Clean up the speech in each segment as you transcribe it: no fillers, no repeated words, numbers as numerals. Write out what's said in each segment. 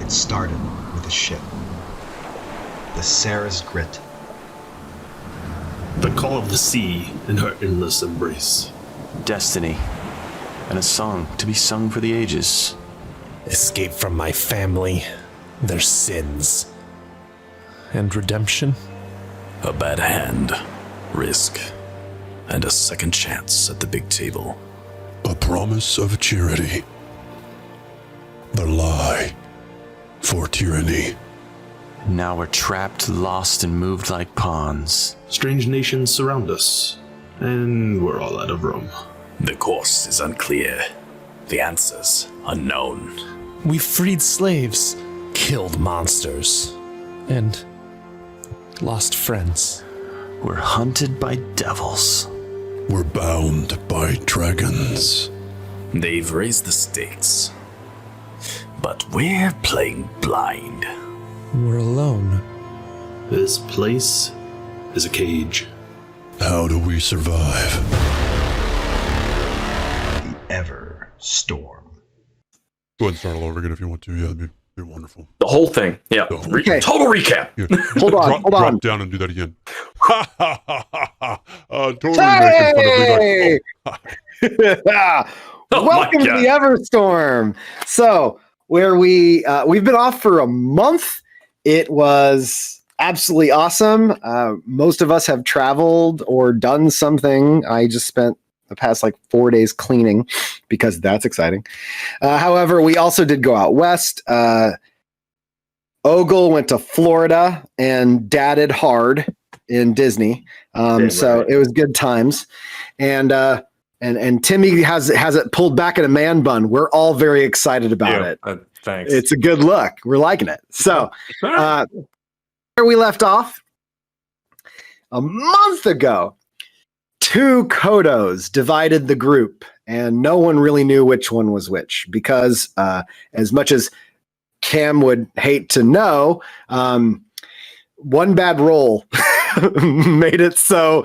It started with a ship. The Sarah's Grit. The call of the sea in her endless embrace. Destiny. And a song to be sung for the ages. Escape from my family, their sins. And redemption? A bad hand, risk, and a second chance at the big table. A promise of charity. The lie for tyranny. Now we're trapped, lost, and moved like pawns. Strange nations surround us, and we're all out of room. The course is unclear. The answers unknown. We freed slaves, killed monsters, and lost friends. We're hunted by devils. We're bound by dragons. They've raised the stakes, but we're playing blind. We're alone. This place is a cage. How do we survive? The Everstorm. Go ahead and start all over again if you want to. Yeah, that'd be wonderful. The whole thing. Yeah. Okay. Total recap. Yeah. Hold on. Drop down and do that again. Totally making fun of me. Welcome to the Everstorm. So, where we've been off for a month. It was absolutely awesome. Most of us have traveled or done something. I just spent the past 4 days cleaning because that's exciting. However, we also did go out west. Ogle went to Florida and dadded hard in Disney. So it was good times. And Timmy has it pulled back in a man bun. We're all very excited about it. Thanks. It's a good look. We're liking it. So where we left off a month ago, 2 Kodos divided the group, and no one really knew which one was which because as much as Cam would hate to know, one bad roll made it so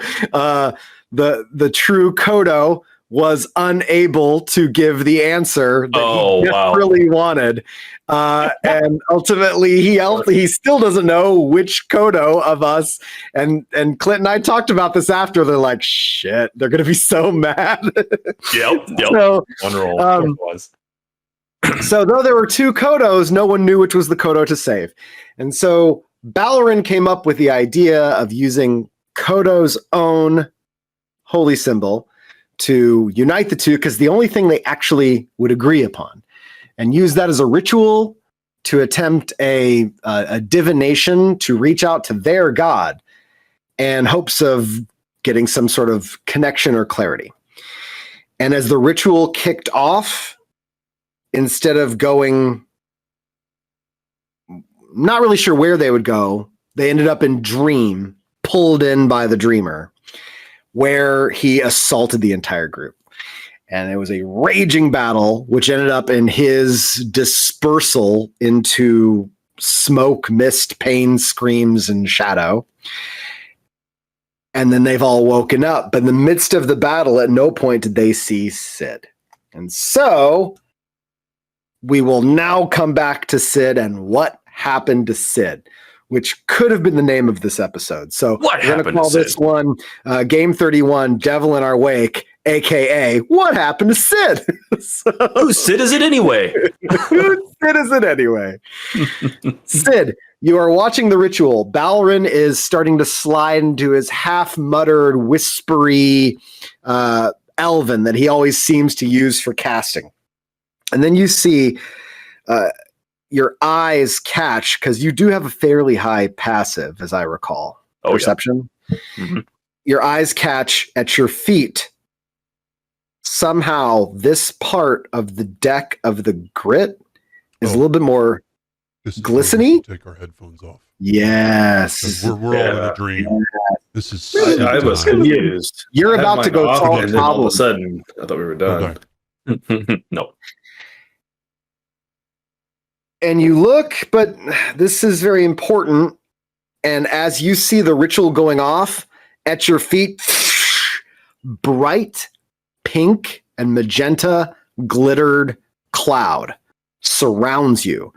the true Kodo was unable to give the answer that he really wanted. And ultimately, he still doesn't know which Kodo of us. And Clint and I talked about this after. They're like, shit, they're going to be so mad. Yep. So, one roll. It was. So though there were 2 Kodos, no one knew which was the Kodo to save. And so Balarin came up with the idea of using Kodo's own holy symbol to unite the 2, because the only thing they actually would agree upon, and use that as a ritual to attempt a divination to reach out to their god in hopes of getting some sort of connection or clarity. And as the ritual kicked off, instead of going, not really sure where they would go, they ended up in Dream, pulled in by the Dreamer, where he assaulted the entire group. And it was a raging battle, which ended up in his dispersal into smoke, mist, pain, screams, and shadow. And then they've all woken up. But in the midst of the battle, at no point did they see Sid. And so we will now come back to Sid and what happened to Sid, which could have been the name of this episode. So we're going to call this one Game 31, Devil in Our Wake, a.k.a. What Happened to Sid? Whose Sid is it anyway? Whose Sid is it anyway? Sid, you are watching the ritual. Balrin is starting to slide into his half-muttered, whispery Elven that he always seems to use for casting. And then you see your eyes catch, because you do have a fairly high passive, as I recall. Perception. Yeah. Mm-hmm. Your eyes catch at your feet. Somehow, this part of the deck of the grit is a little bit more glistening. Take our headphones off. Yes. We're all in a dream. Yeah. This is. I was confused. You're about to go solve a problem. All of a sudden, I thought we were done. Okay. No. And you look, but this is very important. And as you see the ritual going off at your feet, bright pink and magenta glittered cloud surrounds you.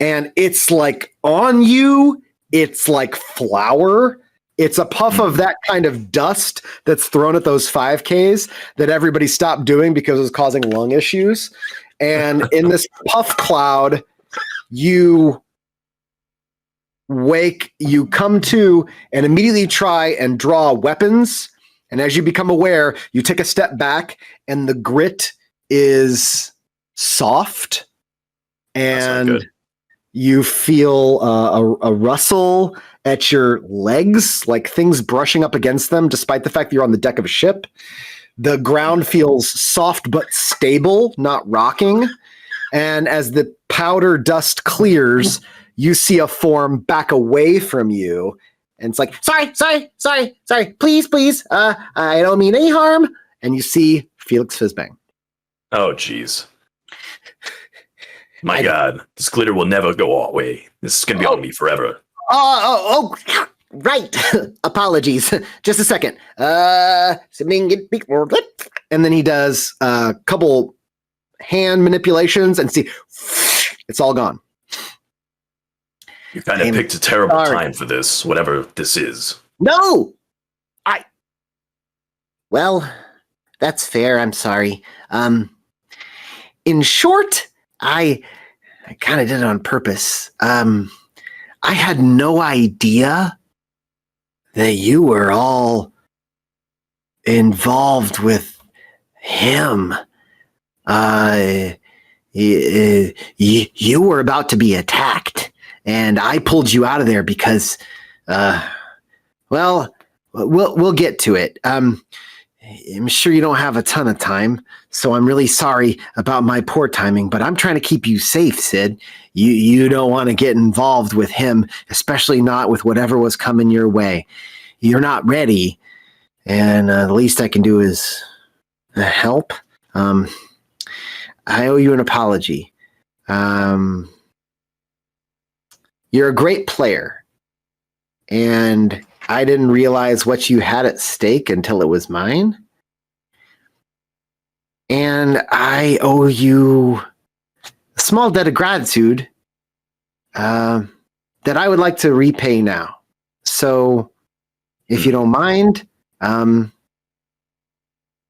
and it's like on you. It's like flour. It's a puff of that kind of dust that's thrown at those 5Ks that everybody stopped doing because it was causing lung issues. And in this puff cloud, you come to and immediately try and draw weapons. And as you become aware, you take a step back and the grit is soft and you feel a rustle at your legs, like things brushing up against them, despite the fact that you're on the deck of a ship. The ground feels soft but stable, not rocking. And as the powder dust clears, you see a form back away from you. And it's like, sorry, please. I don't mean any harm. And you see Felix Fizbang. Oh, jeez. My God, this glitter will never go away. This is going to be on me forever. Right. Apologies. Just a second. And then he does a couple hand manipulations and see, it's all gone. You kind of picked a terrible time for this, whatever this is. No! Well, that's fair. I'm sorry. In short, I kind of did it on purpose. I had no idea that you were all involved with him. You were about to be attacked, and I pulled you out of there because, well, we'll get to it. I'm sure you don't have a ton of time, so I'm really sorry about my poor timing, but I'm trying to keep you safe, Sid. You don't want to get involved with him, especially not with whatever was coming your way. You're not ready, and the least I can do is help. I owe you an apology. You're a great player, and I didn't realize what you had at stake until it was mine. And I owe you a small debt of gratitude that I would like to repay now. So, if you don't mind, by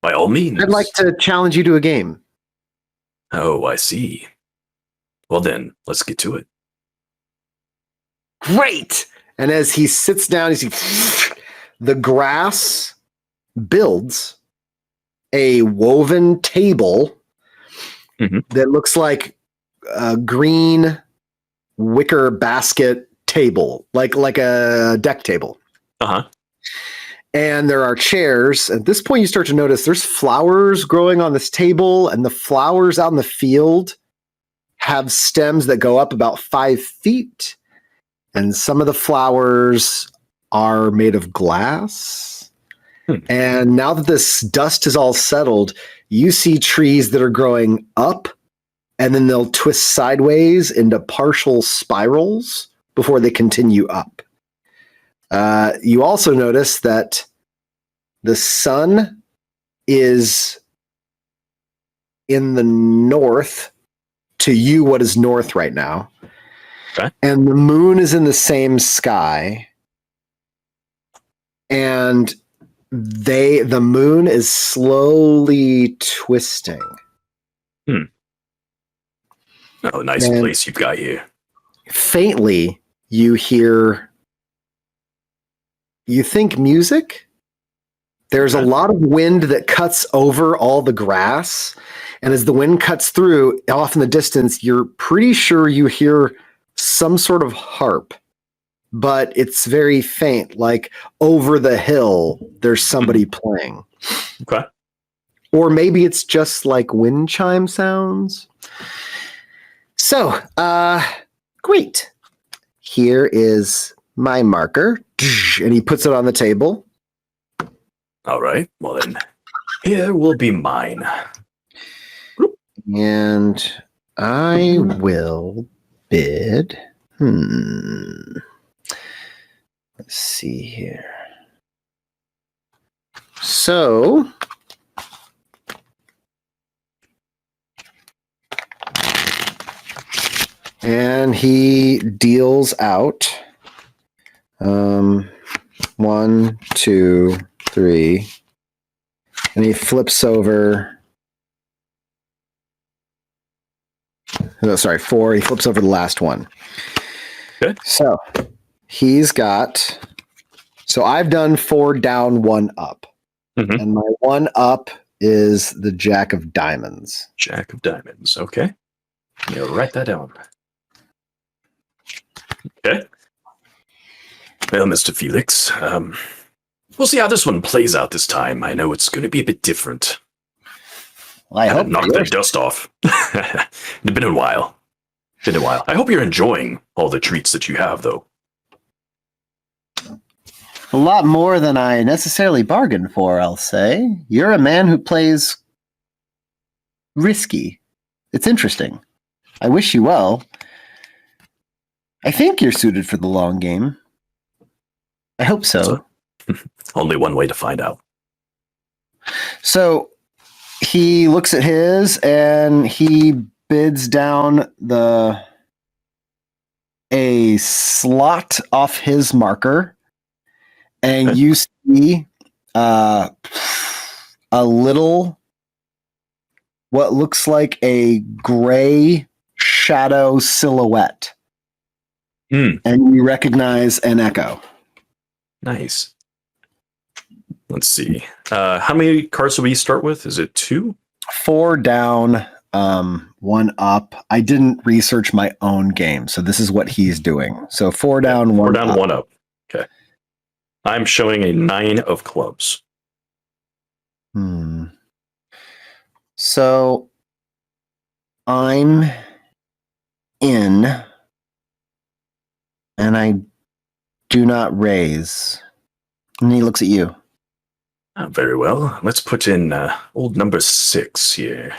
all means. I'd like to challenge you to a game. Oh, I see. Well then, let's get to it. Great! And as he sits down, you see the grass builds a woven table that looks like a green wicker basket table, like a deck table. And there are chairs. At this point, you start to notice there's flowers growing on this table, and the flowers out in the field have stems that go up about 5 feet. And some of the flowers are made of glass. And now that this dust is all settled, you see trees that are growing up, and then they'll twist sideways into partial spirals before they continue up. You also notice that the sun is in the north, to you what is north right now. Okay. And the moon is in the same sky. And the moon is slowly twisting. Oh, nice place you've got here. Faintly, you think music? There's a lot of wind that cuts over all the grass. And as the wind cuts through, off in the distance, you're pretty sure you hear some sort of harp. But it's very faint, like over the hill, there's somebody playing. Okay. Or maybe it's just like wind chime sounds. So, great. Here is my marker. And he puts it on the table. All right. Well, then, here will be mine. And I will bid. Let's see here. So, And he deals out 1, 2, 3. And he flips over. Oh, sorry, 4. He flips over the last one. Okay. So he's got. So I've done 4 down, 1 up. Mhm. And my 1 up is the Jack of Diamonds. Jack of Diamonds. Okay. Yeah, write that down. Okay. Well, Mr. Felix, we'll see how this one plays out this time. I know it's going to be a bit different. Well, I hope Knock the dust off. It's been a while. I hope you're enjoying all the treats that you have, though. a lot more than I necessarily bargained for, I'll say. You're a man who plays risky. It's interesting. I wish you well. I think you're suited for the long game. I hope so. Only one way to find out. So he looks at his and he bids down a slot off his marker, and Okay. you see a little, what looks like a gray shadow silhouette. And you recognize an echo. Nice. Let's see. How many cards do we start with? Is it 2? 4 down, 1 up. I didn't research my own game, so this is what he's doing. So 4 down, 1 4 down, up. 1 up. Okay. I'm showing a 9 of clubs. So I'm in, and I do not raise. And he looks at you. Very well. Let's put in old number 6 here,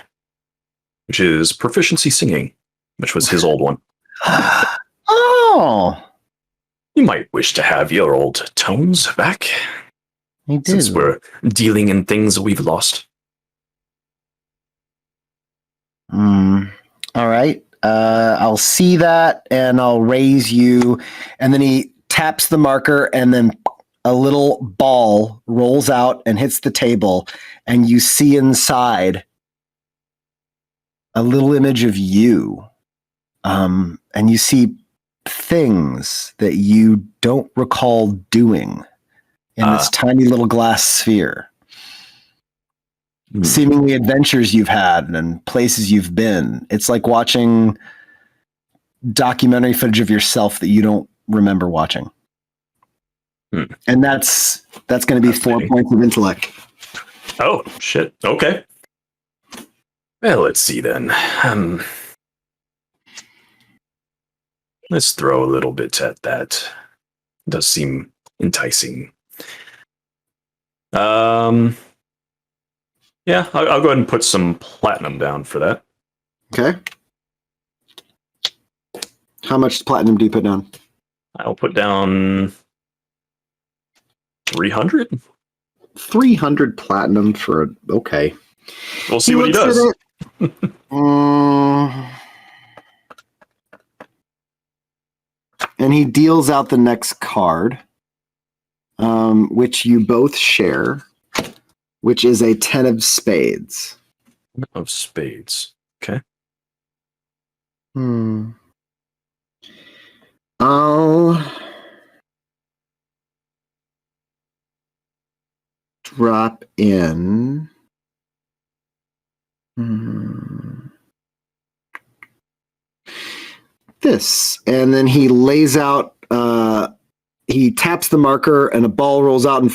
which is proficiency singing, which was his old one. Oh, You might wish to have your old tones back, he since did. we're dealing in things we've lost. All right. I'll see that, and I'll raise you. And then he taps the marker, and then a little ball rolls out and hits the table, and you see inside a little image of you. And you see things that you don't recall doing in this tiny little glass sphere. Seemingly adventures you've had and places you've been. It's like watching documentary footage of yourself that you don't remember watching. And that's going to be 4 points of intellect. Oh, shit. Okay. Well, let's see then. Let's throw a little bit at that. Does seem enticing. Yeah, I'll go ahead and put some platinum down for that. Okay. How much platinum do you put down? I'll put down 300. 300 platinum for okay. We'll see what he does. And he deals out the next card, which you both share, which is a 10 of spades. Of spades. Okay. I'll drop in. This, and then he lays out. He taps the marker, and a ball rolls out, and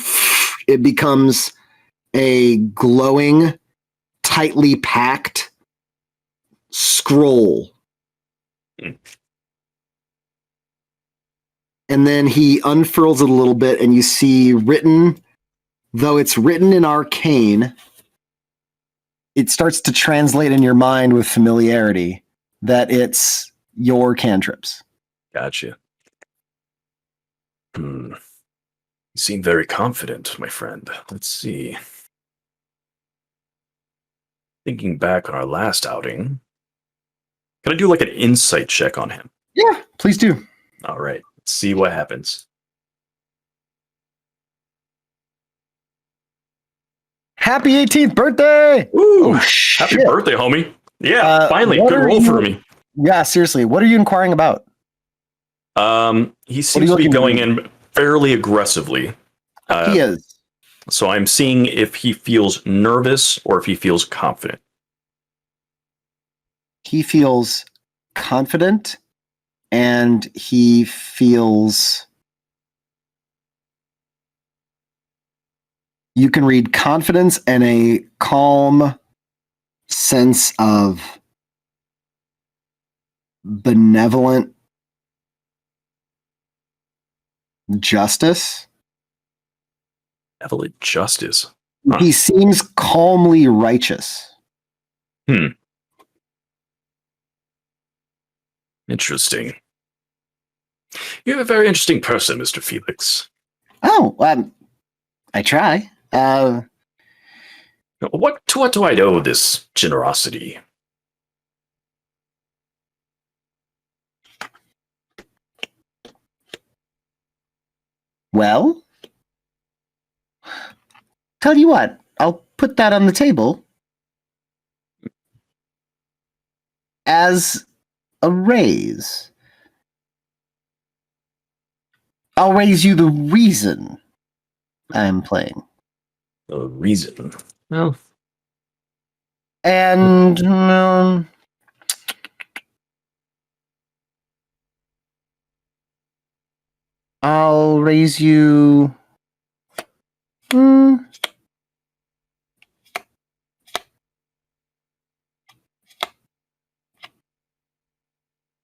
it becomes a glowing, tightly packed scroll. And then he unfurls it a little bit, and you see written, though it's written in arcane, it starts to translate in your mind with familiarity that it's your cantrips. Gotcha. You seem very confident, my friend. Let's see. Thinking back on our last outing, Can I do like an insight check on him? Yeah, please do. All right. Let's see what happens. Happy 18th birthday! Ooh, Oh, happy shit. birthday, homie. Yeah, finally. what Good are roll you- for me. Yeah, seriously. What are you inquiring about? He seems to be looking to going do? in fairly aggressively. He is. So I'm seeing if he feels nervous or if he feels confident. He feels confident and he feels. You can read confidence and a calm sense of benevolent justice. Benevolent justice. Huh. He seems calmly righteous. Interesting. You're a very interesting person, Mr. Felix. Oh, I try. What do I owe this generosity? Well, tell you what, I'll put that on the table as a raise. I'll raise you the reason I'm playing. A reason. Well, And I'll raise you.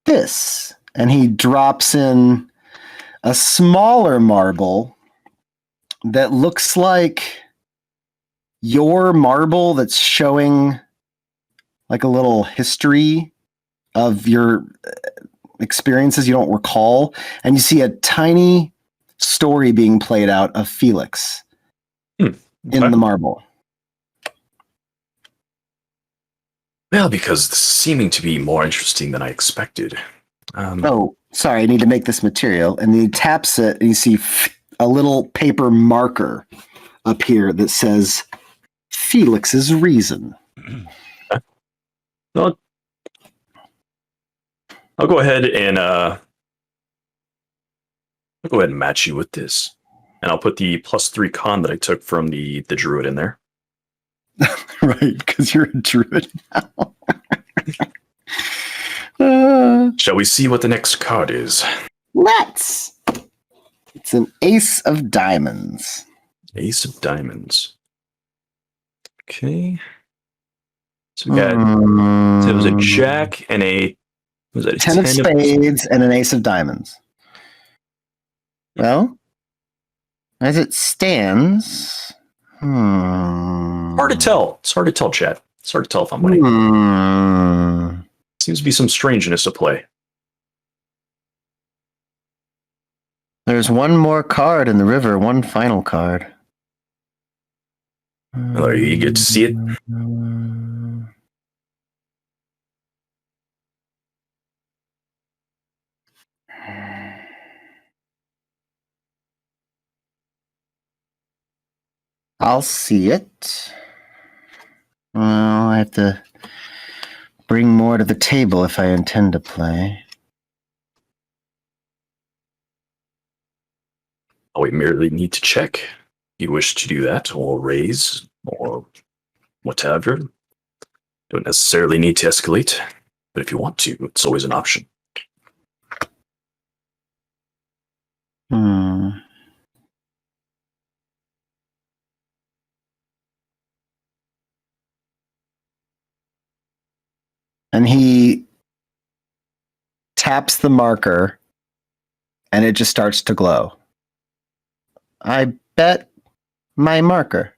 This. And he drops in a smaller marble that looks like your marble that's showing like a little history of your experiences you don't recall. And you see a tiny story being played out of Felix in the marble. well, because this is seeming to be more interesting than I expected. Oh, sorry, I need to make this material. And he taps it, and you see a little paper marker up here that says Felix's reason. Well, I'll go ahead and match you with this, and I'll put the +3 con that I took from the druid in there. Right, because you're a druid now. Shall we see what the next card is? Let's. It's an ace of diamonds. Ace of diamonds. Okay. So we got. So it was a jack and a. Was it a 10 of spades and an ace of diamonds. Well, as it stands. Hard to tell. It's hard to tell, chat. It's hard to tell if I'm winning. Seems to be some strangeness at play. There's one more card in the river, one final card. Oh, are you eager to see it? I'll see it. Well, I have to bring more to the table if I intend to play. Oh, we merely need to check. You wish to do that, or raise, or whatever. Don't necessarily need to escalate, but if you want to, it's always an option. And he taps the marker and it just starts to glow. I bet my marker.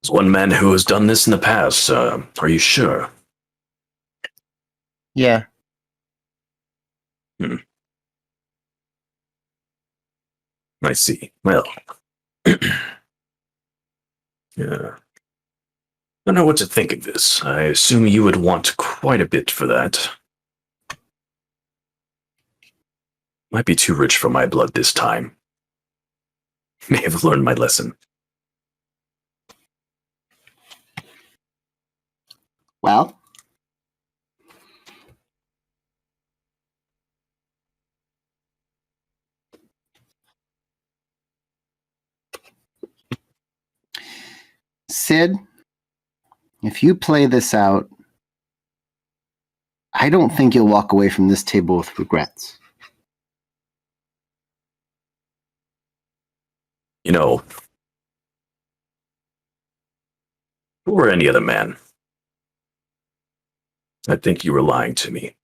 There's one man who has done this in the past. Are you sure? Yeah. I see. Well, yeah. don't know what to think of this. I assume you would want quite a bit for that. Might be too rich for my blood this time. May have learned my lesson. Well, Sid, if you play this out, I don't think you'll walk away from this table with regrets. You know, if you were any other man, I think you were lying to me.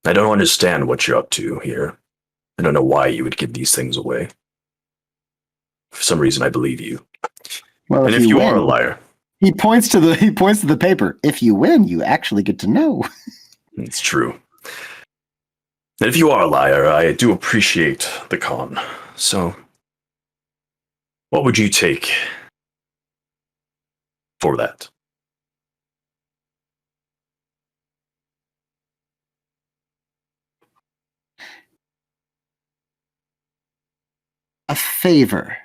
I don't understand what you're up to here. I don't know why you would give these things away. For some reason, I believe you. Well, And if you win, are a liar, he points to the paper. If you win, you actually get to know. it's true. And if you are a liar, I do appreciate the con. So, what would you take for that? A favor.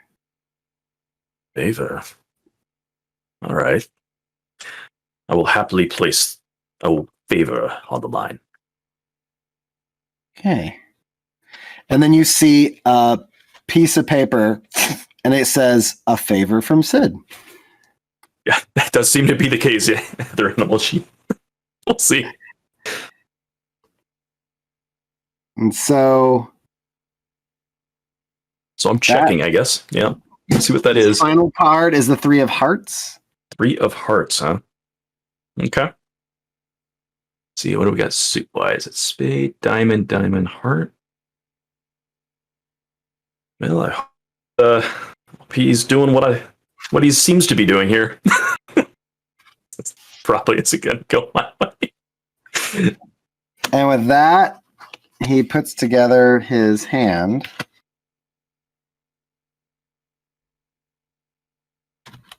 Favor. All right. I will happily place a favor on the line. Okay. And then you see a piece of paper, and it says, "A favor from Sid." Yeah, that does seem to be the case. Yeah, they're in the sheet. We'll see. And so I'm checking, I guess. Yeah. Let's see what that is. final card is the 3 of hearts. 3 of hearts, huh? Okay. Let's see, what do we got suit-wise? It's spade, diamond, diamond, heart. Well, I hope he's doing what he seems to be doing here. That's probably isn't going to go my way. And with that, he puts together his hand.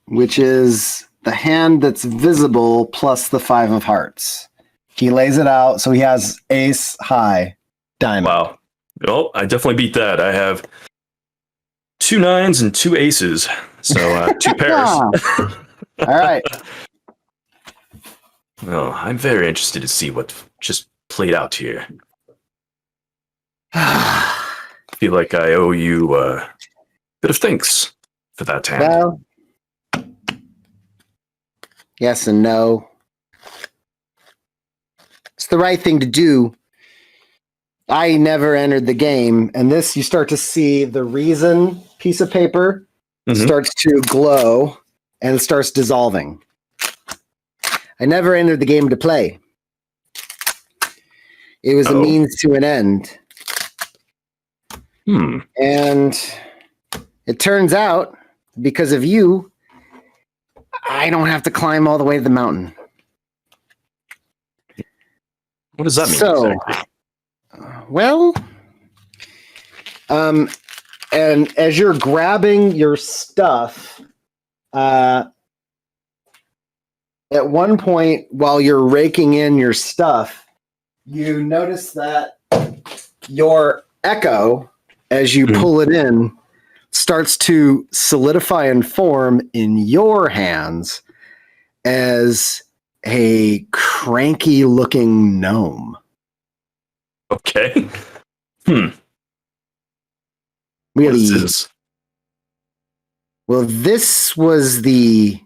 Which is the hand that's visible plus the 5 of hearts. He lays it out, so he has ace high diamond. Wow. Well, I definitely beat that. I have 2 9s and 2 aces. So 2 pairs. All right. Well, I'm very interested to see what just played out here. I feel like I owe you a bit of thanks for that hand. Well, yes and no. It's the right thing to do. I never entered the game, and this, you start to see the reason piece of paper starts to glow and it starts dissolving. I never entered the game to play. It was a means to an end. And it turns out, because of you, I don't have to climb all the way to the mountain. What does that mean exactly? Well, and as you're grabbing your stuff, at one point while you're raking in your stuff, you notice that your echo, as you pull it in, starts to solidify and form in your hands as a cranky looking gnome. Okay. Really? What is this? Well, this was the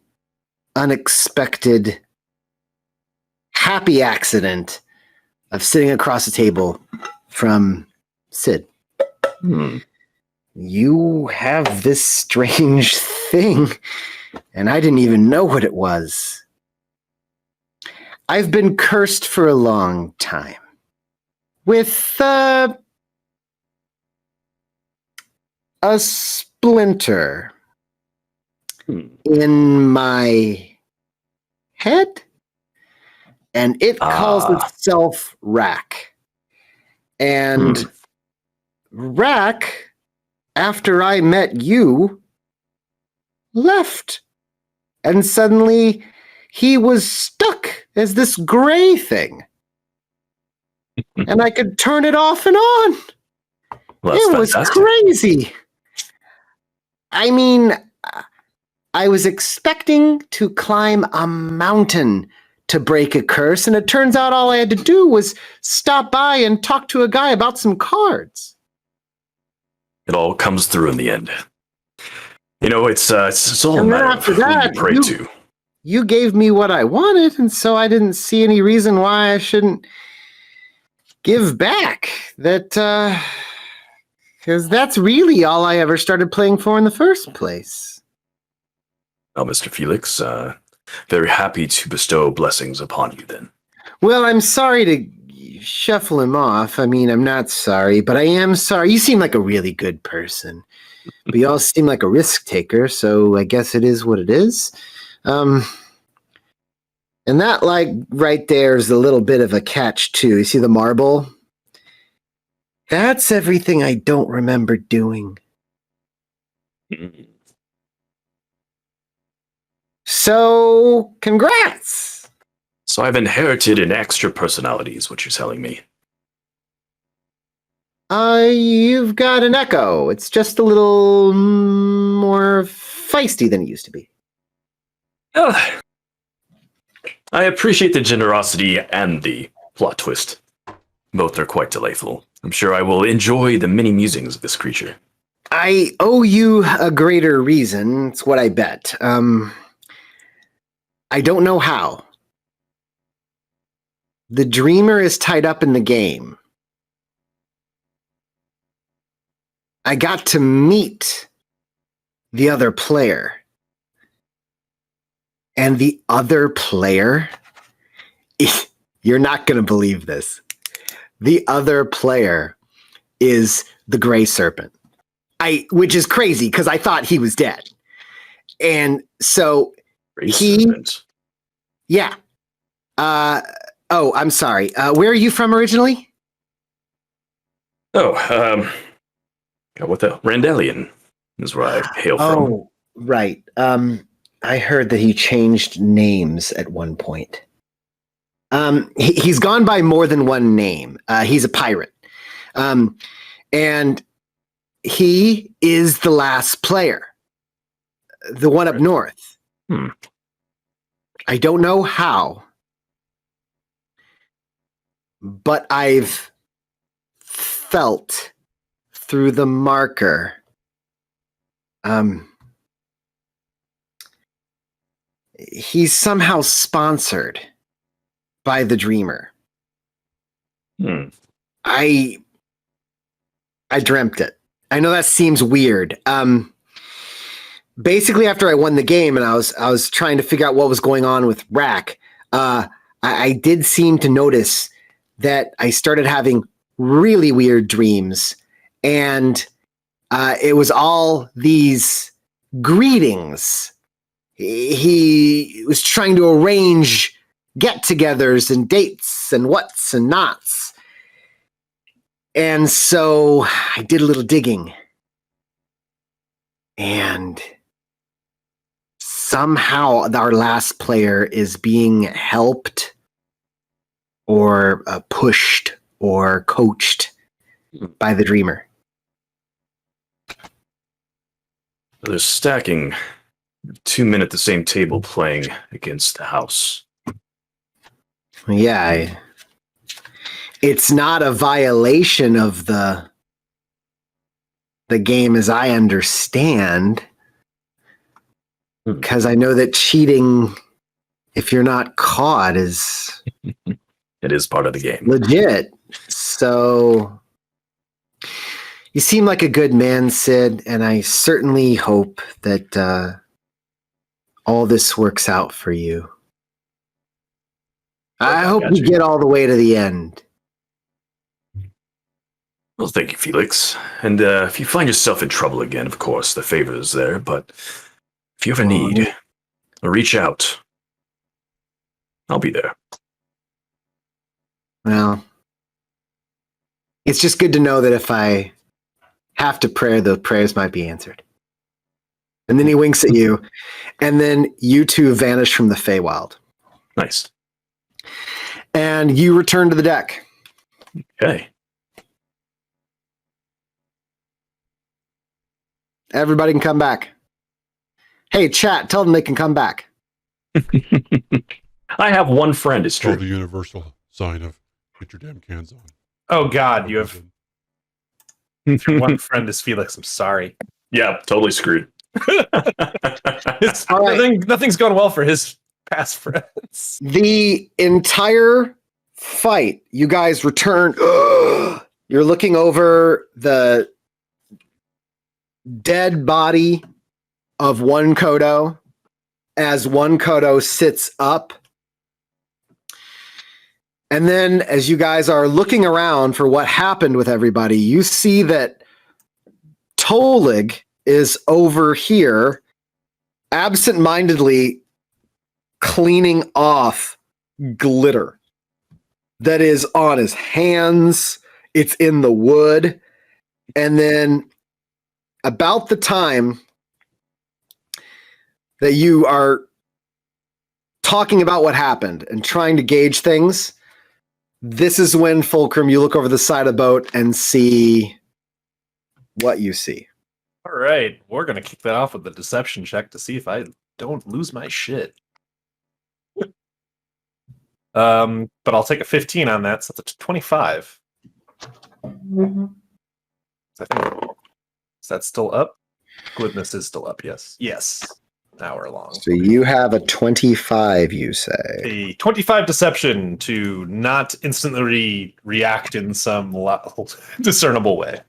unexpected happy accident of sitting across the table from Sid. You have this strange thing, and I didn't even know what it was. I've been cursed for a long time with a splinter in my head, and it calls itself Rack. And Rack, after I met you, left and suddenly he was stuck as this gray thing. And I could turn it off and on. Well, It that's was fantastic. crazy. I mean, I was expecting to climb a mountain to break a curse, and it turns out all I had to do was stop by and talk to a guy about some cards. It all comes through in the end. You know, it's all a And then matter of after who you that, pray to. You gave me what I wanted, and so I didn't see any reason why I shouldn't give back. Because that's really all I ever started playing for in the first place. Oh, Mr. Felix, very happy to bestow blessings upon you then. Well, I'm sorry to shuffle him off. I mean, I'm not sorry, but I am sorry. You seem like a really good person, but you also seem like a risk taker, so I guess it is what it is. And that, like, right there is a little bit of a catch, too. You see the marble? That's everything I don't remember doing. So, congrats! So I've inherited an extra personality, is what you're telling me. You've got an echo. It's just a little more feisty than it used to be. Ah, I appreciate the generosity and the plot twist. Both are quite delightful. I'm sure I will enjoy the many musings of this creature. I owe you a greater reason. It's what I bet. I don't know how. The dreamer is tied up in the game. I got to meet the other player. And the other player, you're not going to believe this. The other player is the Gray Serpent. Which is crazy because I thought he was dead. And so yeah. I'm sorry. Where are you from originally? What the Randallion is where I hail from. Oh, right. I heard that he changed names at one point. He's gone by more than one name. He's a pirate. And he is the last player. The one up north. I don't know how, but I've felt through the marker. He's somehow sponsored by the Dreamer. I dreamt it. I know that seems weird. Basically, after I won the game and I was trying to figure out what was going on with Rack, I did seem to notice that I started having really weird dreams, and it was all these greetings. He was trying to arrange get-togethers and dates and what's and nots. And so I did a little digging. And somehow our last player is being helped or pushed or coached by the Dreamer. They're stacking 2 men at the same table playing against the house. Yeah, it's not a violation of the game as I understand, because I know that cheating, if you're not caught, is it is part of the game. Legit. So you seem like a good man, Sid, and I certainly hope that all this works out for you. I hope you get all the way to the end. Well, thank you, Felix. And if you find yourself in trouble again, of course, the favor is there. But if you ever need, reach out. I'll be there. Well, it's just good to know that if I have to pray, the prayers might be answered. And then he winks at you. And then you two vanish from the Feywild. Nice. And you return to the deck. Okay. Everybody can come back. Hey, chat, tell them they can come back. I have one friend, it's It's all true. the universal sign of get your damn cans on. Oh God, you have your one friend is Felix. I'm sorry. Yeah, totally screwed. All right. Nothing's gone well for his past friends. The entire fight, you guys return. You're looking over the dead body of one Kodo as one Kodo sits up. And then as you guys are looking around for what happened with everybody, you see that Tolig is over here absent-mindedly cleaning off glitter that is on his hands. It's in the wood. And then about the time that you are talking about what happened and trying to gauge things, this is when, Fulcrum, you look over the side of the boat and see what you see. All right, we're gonna kick that off with a deception check to see if I don't lose my shit. But I'll take a 15 on that, so that's a 25. I think, is that still up? Glibness is still up, yes. Yes. Hour long. So you have a 25, you say. A 25 deception to not instantly react in some discernible way.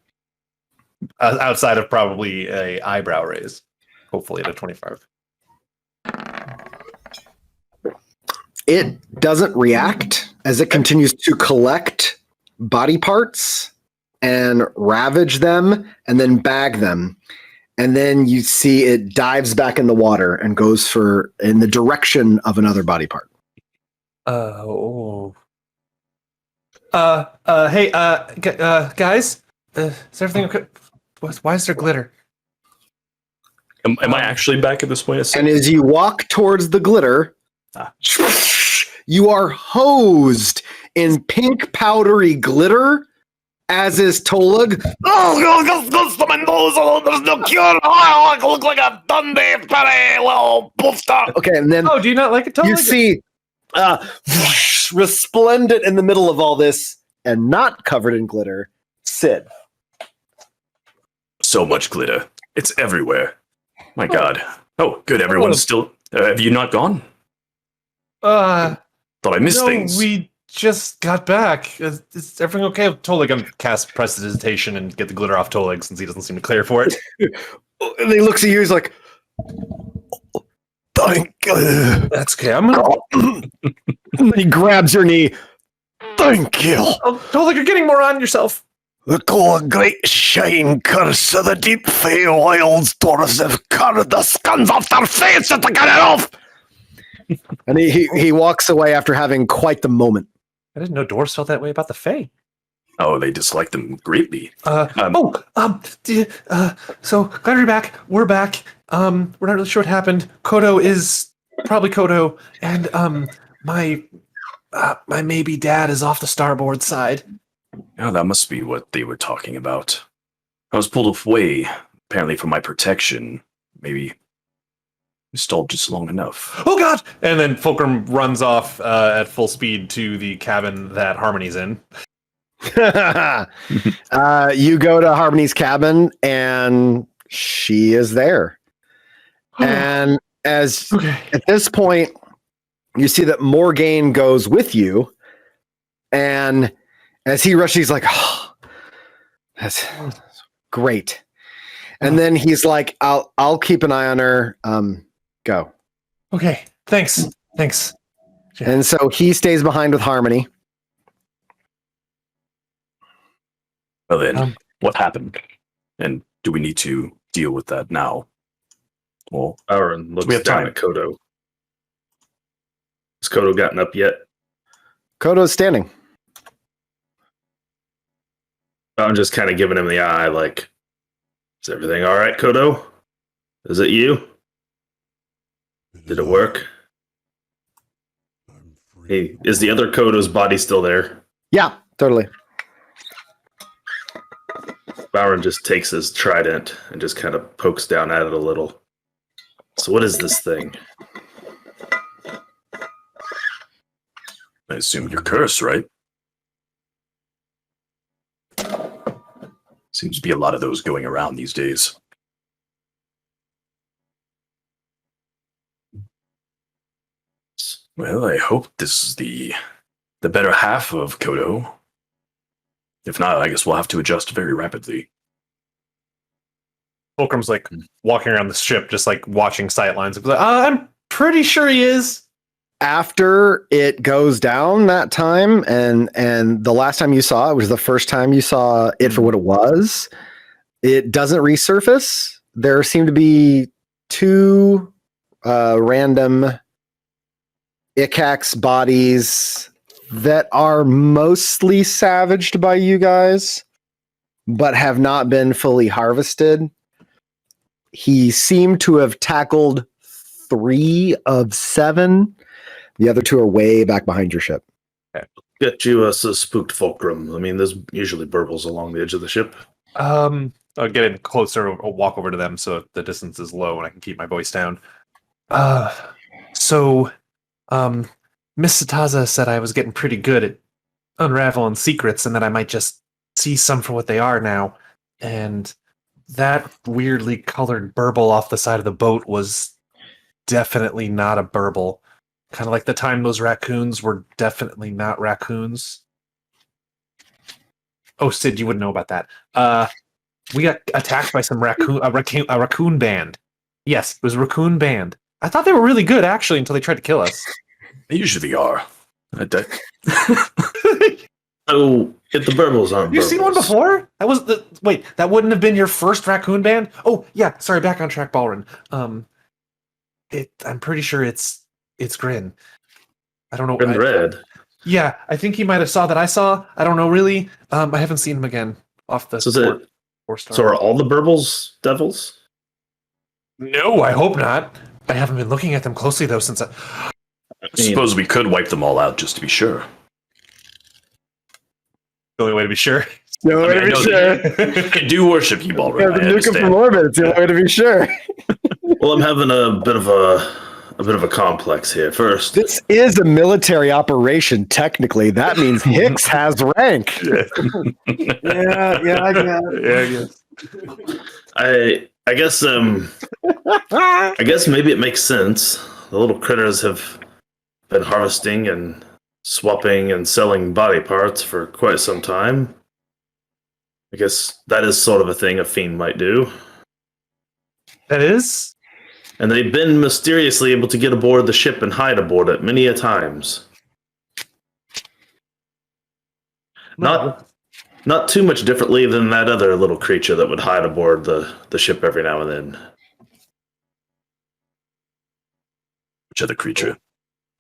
Outside of probably a eyebrow raise. Hopefully at a 25. It doesn't react as it continues to collect body parts and ravage them and then bag them. And then you see it dives back in the water and goes in the direction of another body part. Hey, guys, is everything okay? Why is there glitter? Am I actually back at this point? And as you walk towards the glitter, you are hosed in pink powdery glitter, as is Tolig. There's no cure. I look like a Dundee Petty little poofter. Okay, and then Do you not like it, Tolig? you see resplendent in the middle of all this and not covered in glitter, Sid. So much glitter. It's everywhere. My God. Oh, good. Everyone's still... have you not gone? Thought I missed things. We just got back. Is everything okay? Tolig, I'm cast prestidigitation and get the glitter off Tolig since he doesn't seem to clear for it. And he looks at you, he's like, thank you. That's okay. I'm gonna... And then he grabs your knee. Thank you. Oh, Tolig, you're getting more on yourself. The cold great shine curse of the deep Feywild's doors have carved the skins off their faces to get it off. And he walks away after having quite the moment. I didn't know dwarves felt that way about the Fae. Oh, they dislike them greatly. So glad you're back. We're back. We're not really sure what happened. Kodo is probably Kodo, and my maybe dad is off the starboard side. Oh, that must be what they were talking about. I was pulled away, apparently for my protection. Maybe we stalled just long enough. Oh God! And then Fulcrum runs off at full speed to the cabin that Harmony's in. You go to Harmony's cabin, and she is there. And at this point, you see that Morgaine goes with you, and as he rushes, he's like, oh, that's great. And then he's like, I'll keep an eye on her. Go. Okay, thanks. And so he stays behind with Harmony. Well then, what happened? And do we need to deal with that now? Well, Aaron looks we have down time. at Kodo. Has Kodo gotten up yet? Kodo's standing. I'm just kind of giving him the eye, like, is everything all right, Kodo? Is it you? Did it work? I'm free. Hey, is the other Kodo's body still there? Yeah, totally. Bowron just takes his trident and just kind of pokes down at it a little. So what is this thing? I assume you're cursed, right? Seems to be a lot of those going around these days. Well, I hope this is the better half of Kodo. If not, I guess we'll have to adjust very rapidly. Fulcrum's like walking around the ship, just like watching sightlines. Like, I'm pretty sure he is. After it goes down that time, and the last time you saw it was the first time you saw it for what it was, it doesn't resurface. There seem to be two random Ikax bodies that are mostly savaged by you guys, but have not been fully harvested. He seemed to have tackled 3 of 7. The other 2 are way back behind your ship. Get you a spooked fulcrum. I mean, there's usually burbles along the edge of the ship. I'll get in closer. I'll walk over to them so the distance is low and I can keep my voice down. Miss Sataza said I was getting pretty good at unraveling secrets and that I might just see some for what they are now. And that weirdly colored burble off the side of the boat was definitely not a burble. Kind of like the time those raccoons were definitely not raccoons. Oh, Sid, you wouldn't know about that. We got attacked by some raccoon band. Yes, it was a raccoon band. I thought they were really good, actually, until they tried to kill us. They usually are. Oh, get the burbles on. You seen one before? That wouldn't have been your first raccoon band? Oh, yeah, sorry, back on track, Ballrin. I'm pretty sure it's Grin. I don't know. In red. Yeah, I think he might have saw that I saw. I don't know, really. I haven't seen him again off the four-star. So are all the burbles devils? No, I hope not. I haven't been looking at them closely, though, since I suppose we could wipe them all out just to be sure. the only way to be sure. The only way to be sure. I do worship you, Ballroom. Yeah, the nuke from orbit. It's the only way to be sure. Well, I'm having a bit of a complex here. First, This is a military operation. Technically, that means Hicks has rank. Yeah, I guess. I guess I guess maybe it makes sense. The little critters have been harvesting and swapping and selling body parts for quite some time. I guess that is sort of a thing a fiend might do. That is? And they've been mysteriously able to get aboard the ship and hide aboard it many a times. Not too much differently than that other little creature that would hide aboard the ship every now and then. Which other creature?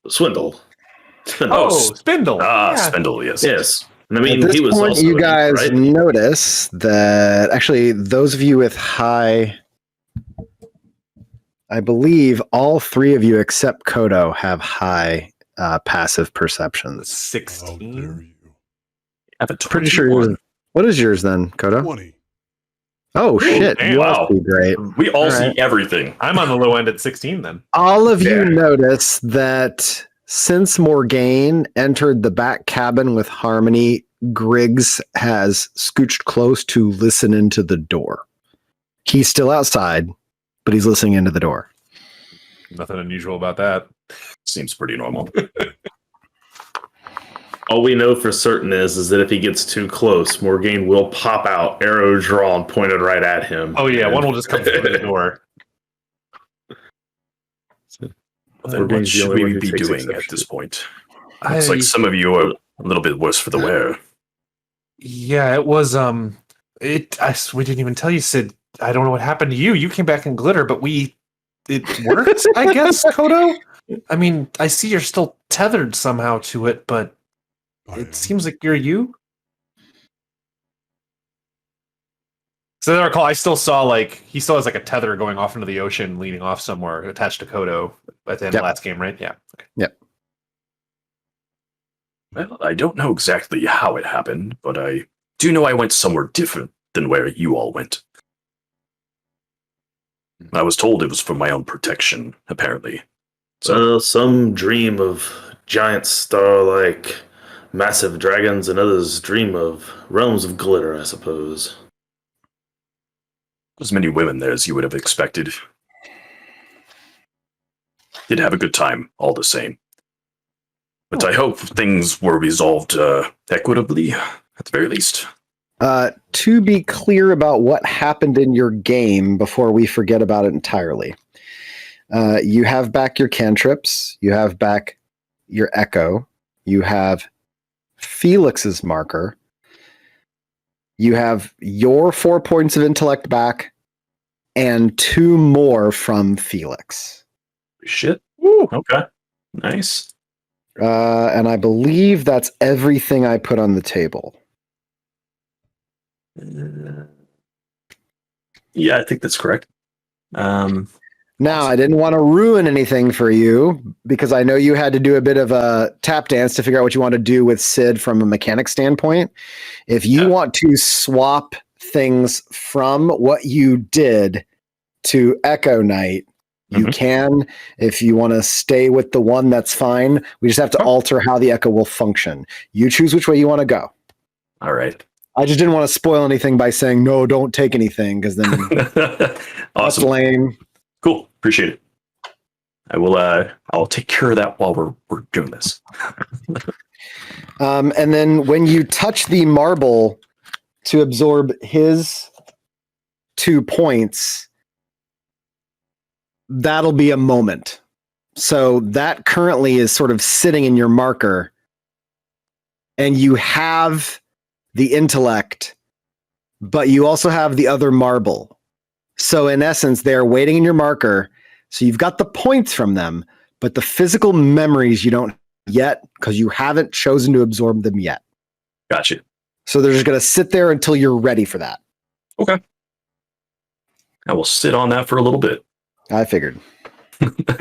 Swindle. Oh, Spindle. Yeah. Spindle, yes. Yes. And I mean, At this he was point, also you guys right? notice that actually those of you with high, I believe all 3 of you except Kodo have high passive perceptions. How 16. dare you? I have a Pretty sure 21. yours. What is yours then, Kodo? 20. Oh shit! damn. You Wow. must be great. We all All right. see everything. I'm on the low end at 16 then. All of you Yeah. notice that since Morgaine entered the back cabin with Harmony, Griggs has scooched close to listen into the door. He's still outside, but he's listening into the door. Nothing unusual about that. Seems pretty normal. All we know for certain is that if he gets too close, Morgaine will pop out, arrow drawn, pointed right at him. Oh yeah, one will just come through the door. Then Morgaine's what the should only one we who be takes doing at exception. this point? Looks like some of you are a little bit worse for the wear. Yeah, it was. We didn't even tell you, Sid. I don't know what happened to you. You came back in glitter, but it worked, I guess, Kodo. I mean, I see you're still tethered somehow to it, but I am. it seems like you're you. So I recall, I still saw like he still has like a tether going off into the ocean, leading off somewhere attached to Kodo at the end of the last game, right? Yeah. Okay. Yep. Well, I don't know exactly how it happened, but I do know I went somewhere different than where you all went. I was told it was for my own protection, apparently. So some dream of giant star-like massive dragons, and others dream of realms of glitter, I suppose. As many women there as you would have expected. Did have a good time, all the same. But I hope things were resolved equitably, at the very least. To be clear about what happened in your game before we forget about it entirely. You have back your cantrips. You have back your echo. You have Felix's marker. You have your 4 points of intellect back and 2 more from Felix. Shit. Woo. Okay. Nice. And I believe that's everything I put on the table. Yeah, I think that's correct. Now, I didn't want to ruin anything for you because I know you had to do a bit of a tap dance to figure out what you want to do with Sid from a mechanic standpoint. If you want to swap things from what you did to Echo Knight, you can. If you want to stay with the one, that's fine. We just have to alter how the Echo will function. You choose which way you want to go. All right. I just didn't want to spoil anything by saying, no, don't take anything, because then that's Awesome. lame. Cool. Appreciate it. I will. I'll take care of that while we're doing this. And then when you touch the marble to absorb his 2 points, that'll be a moment. So that currently is sort of sitting in your marker, and you have the intellect, but you also have the other marble. So in essence, they're waiting in your marker. So you've got the points from them, but the physical memories you don't yet because you haven't chosen to absorb them yet. Gotcha. So they're just going to sit there until you're ready for that. Okay. I will sit on that for a little bit. I figured. Because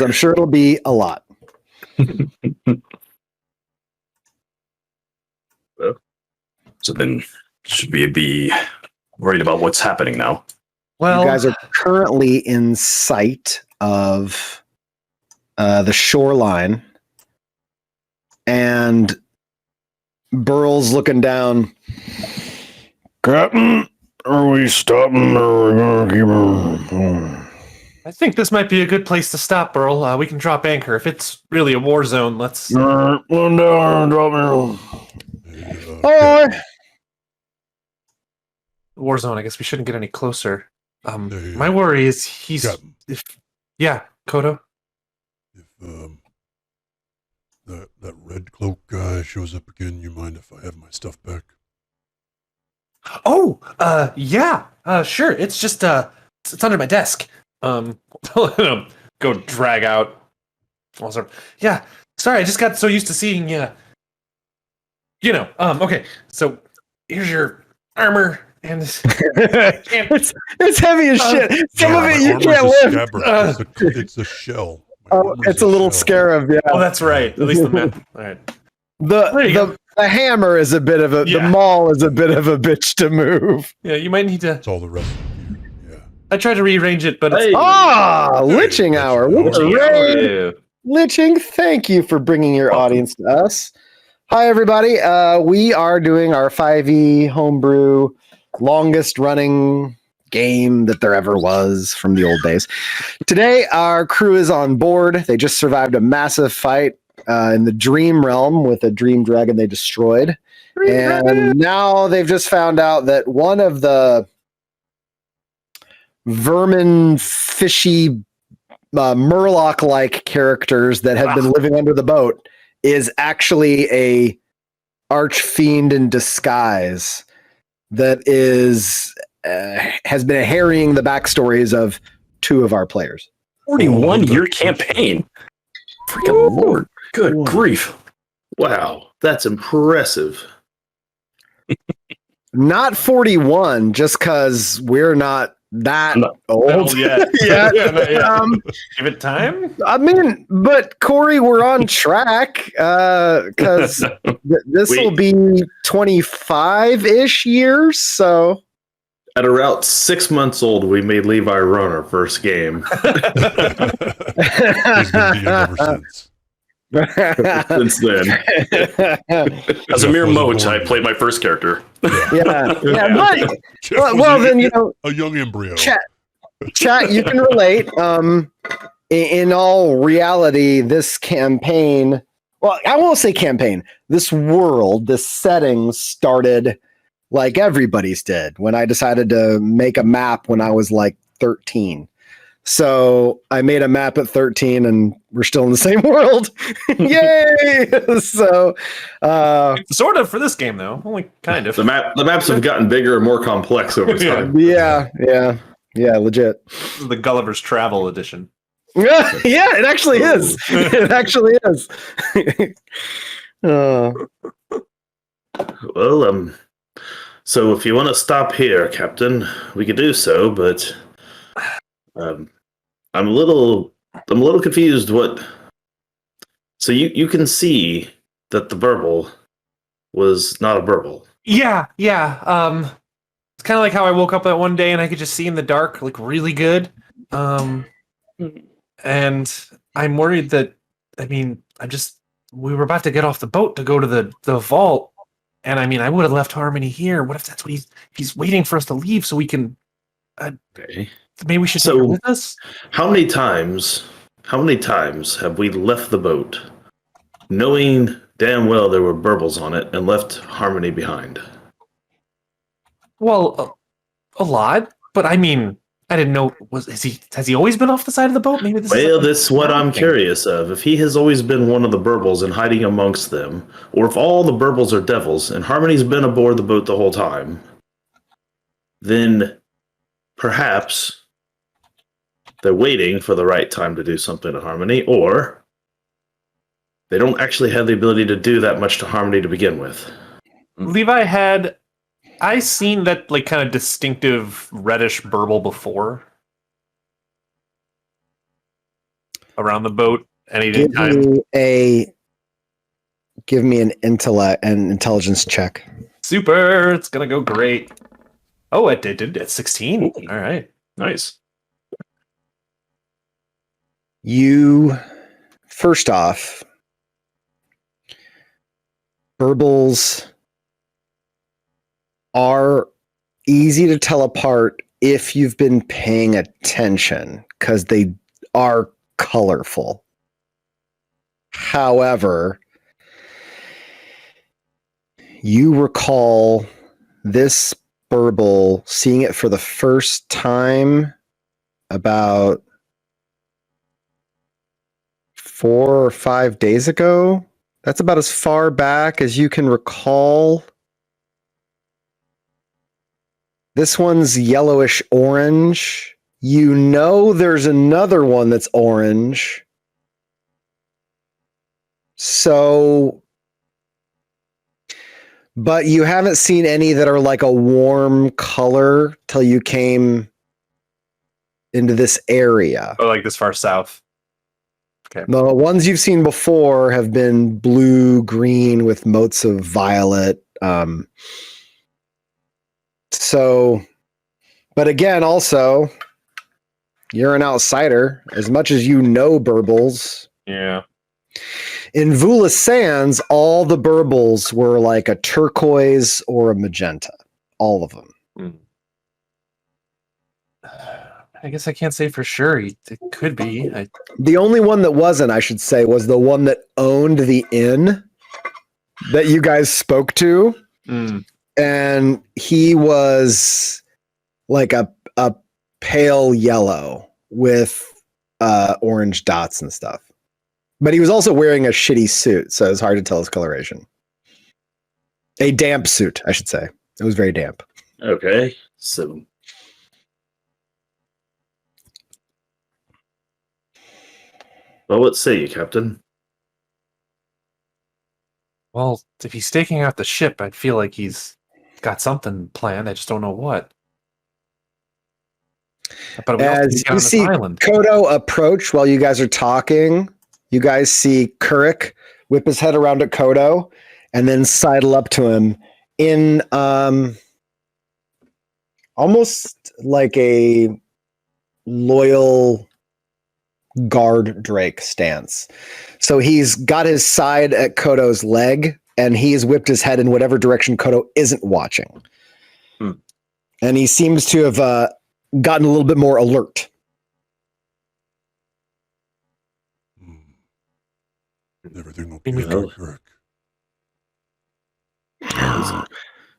I'm sure it'll be a lot. So then, should we be worried about what's happening now? Well, you guys are currently in sight of the shoreline, and Burl's looking down. Captain, are we stopping or are we gonna keep on? I think this might be a good place to stop, Burl. We can drop anchor. If it's really a war zone, let's... One down, drop me. Oh, War zone, I guess we shouldn't get any closer. Hey, My worry is he's... Captain. Yeah, Kodo? If that red cloak guy shows up again, you mind if I have my stuff back? Oh, yeah, sure. It's just, it's under my desk. Go drag out. Yeah, sorry, I just got so used to seeing, okay, so here's your armor, and it's heavy as shit. Some of it you can't lift. It's a shell. Oh, it's a little scarab, yeah. Oh, that's right. At least the map. All right. The hammer is a bit of a... The maul is a bit of a bitch to move. Yeah, you might need to... It's all the rest of the gear, yeah. I tried to rearrange it, but it's... Liching hour. Liching, thank you for bringing your audience to us. Hi, everybody. We are doing our 5e homebrew longest running game that there ever was from the old days. Today, our crew is on board. They just survived a massive fight in the dream realm with a dream dragon they destroyed. Now they've just found out that one of the vermin, fishy, Murloc-like characters that have been living under the boat is actually a archfiend in disguise that is has been harrying the backstories of 2 of our players. 41-year campaign. Freaking Lord. Good grief. Wow, that's impressive. Not 41, just because we're not that old yet. yet. Not yet. Give it time. I mean, but Corey, we're on track because this will be 25-ish years. So At around 6 months old, we made Levi run our first game. He's been beaten ever since. Since then, As a mere wasn't mote, born I yet. played my first character. yeah. Jeff Well, was then, you know, a young embryo. chat, you can relate. In all reality, this campaign, well, I won't say campaign, this world, this setting started like everybody's did when I decided to make a map when I was like 13. So I made a map at 13 and we're still in the same world. Yay! So Sort of for this game, though. Only kind of. the maps have gotten bigger and more complex over time. yeah, legit. This is the Gulliver's Travel edition. Yeah, it actually is. It actually is. Well, so if you want to stop here, Captain, we could do so, but I'm a little confused. What? So you can see that the burble was not a burble. Yeah. It's kind of like how I woke up that one day and I could just see in the dark, like really good. And I'm worried that, we were about to get off the boat to go to the vault. And I would have left Harmony here. What if that's what he's waiting for us to leave so we can, Okay. maybe we should take her with us? How many times have we left the boat knowing damn well there were burbles on it and left Harmony behind? Well, a lot, but I didn't know. Has he always been off the side of the boat? Maybe this. Well, that's what I'm curious of. If he has always been one of the burbles and hiding amongst them, or if all the burbles are devils and Harmony's been aboard the boat the whole time, then perhaps they're waiting for the right time to do something to Harmony, or they don't actually have the ability to do that much to Harmony to begin with. Levi, had I seen that like kind of distinctive reddish burble before around the boat any time? Give me an intelligence check. Super, it's gonna go great. Oh, it did at 16. Ooh. All right, Nice. You, first off, burbles are easy to tell apart if you've been paying attention because they are colorful. However, you recall this burble, seeing it for the first time about 4 or 5 days ago. That's about as far back as you can recall. This one's yellowish orange. You know there's another one that's orange. So, but you haven't seen any that are like a warm color till you came into this area. Oh, like this far south. Okay. The ones you've seen before have been blue, green with motes of violet. So, but again, also, you're an outsider. As much as you know burbles. Yeah. In Vula Sands, all the burbles were like a turquoise or a magenta. All of them. I guess I can't say for sure. It could be. The only one that wasn't, I should say, was the one that owned the inn that you guys spoke to. And he was like a pale yellow with orange dots and stuff. But he was also wearing a shitty suit, so it's hard to tell his coloration. A damp suit, I should say. It was very damp. Okay, so well, what say you, Captain? Well, if he's staking out the ship, I'd feel like he's got something planned. I just don't know what. But we also need As to get you on this see island. Kodo approach while you guys are talking, you guys see Kurik whip his head around at Kodo and then sidle up to him in almost like a loyal guard Drake stance. So he's got his side at Kodo's leg and he's whipped his head in whatever direction Kodo isn't watching. Hmm. And he seems to have gotten a little bit more alert. Everything will You be know. correct.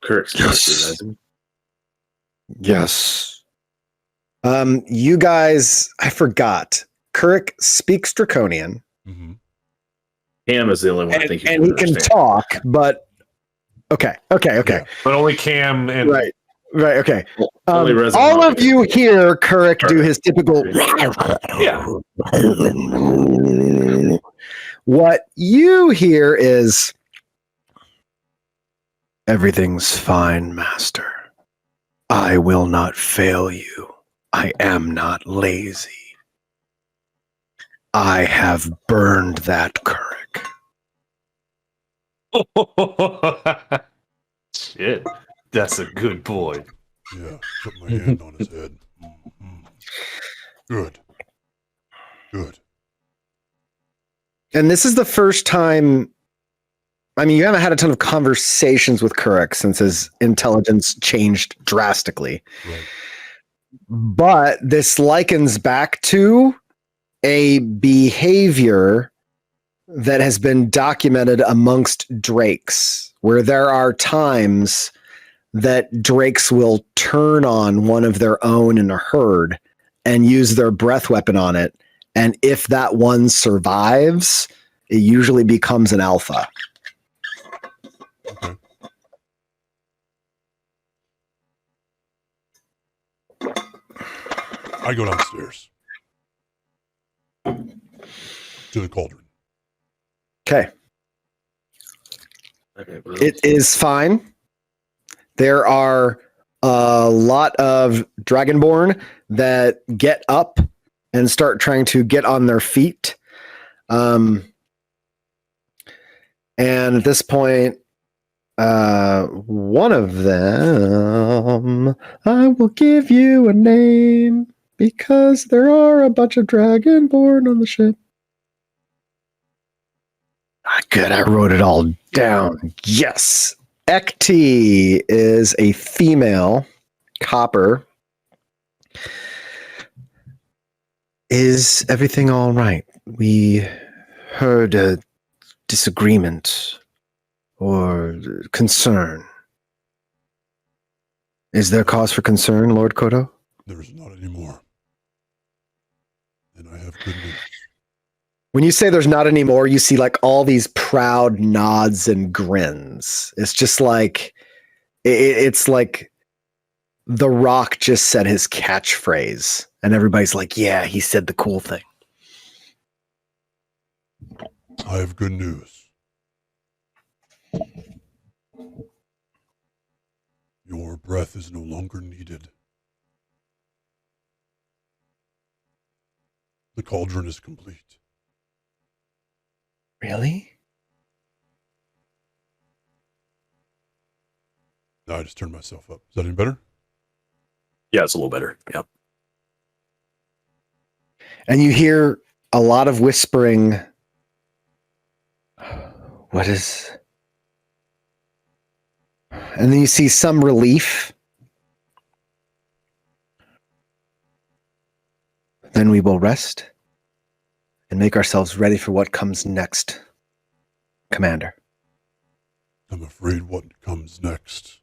Kirk's Yes. rising. Yes. You guys, I forgot. Kurik speaks Draconian. Mm-hmm. Cam is the only one I think And he can understand. talk, but okay. Yeah. But only Cam and Right. Okay. Only resident All of modifier. you hear Kurik do his typical. yeah. What you hear is everything's fine, master. I will not fail you. I am not lazy. I have burned that Kurik. Shit. That's a good boy. Yeah. Put my hand on his head. Mhm. Good. Good. And this is the first time. I mean, you haven't had a ton of conversations with Kurik since his intelligence changed drastically. Right. But this likens back to a behavior that has been documented amongst drakes, where there are times that drakes will turn on one of their own in a herd and use their breath weapon on it. And if that one survives, it usually becomes an alpha. Okay. I go downstairs to the cauldron. Okay. Okay, well, It is fine. There are a lot of Dragonborn that get up and start trying to get on their feet. And at this point, one of them, I will give you a name because there are a bunch of Dragonborn on the ship. Good, I wrote it all down. Yes. Ekti is a female copper. Is everything all right? We heard a disagreement or concern. Is there cause for concern, Lord Kodo? There is not anymore. And I have good news. When you say there's not anymore, you see like all these proud nods and grins. It's just like, it's like The Rock just said his catchphrase and everybody's like, yeah, he said the cool thing. I have good news. Your breath is no longer needed. The cauldron is complete. Really? Now I just turned myself up. Is that any better? Yeah, it's a little better. Yep. And you hear a lot of whispering. What is... And then you see some relief. Then we will rest and make ourselves ready for what comes next, Commander. I'm afraid what comes next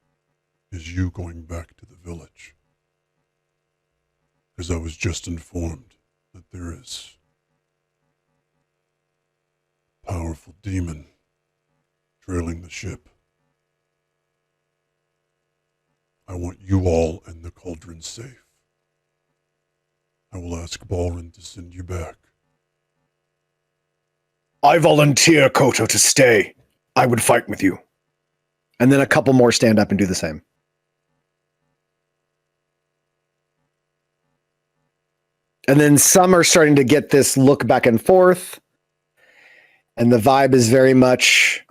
is you going back to the village. Because I was just informed that there is a powerful demon trailing the ship. I want you all and the cauldron safe. I will ask Balrin to send you back. I volunteer, Koto, to stay. I would fight with you. And then a couple more stand up and do the same. And then some are starting to get this look back and forth. And the vibe is very much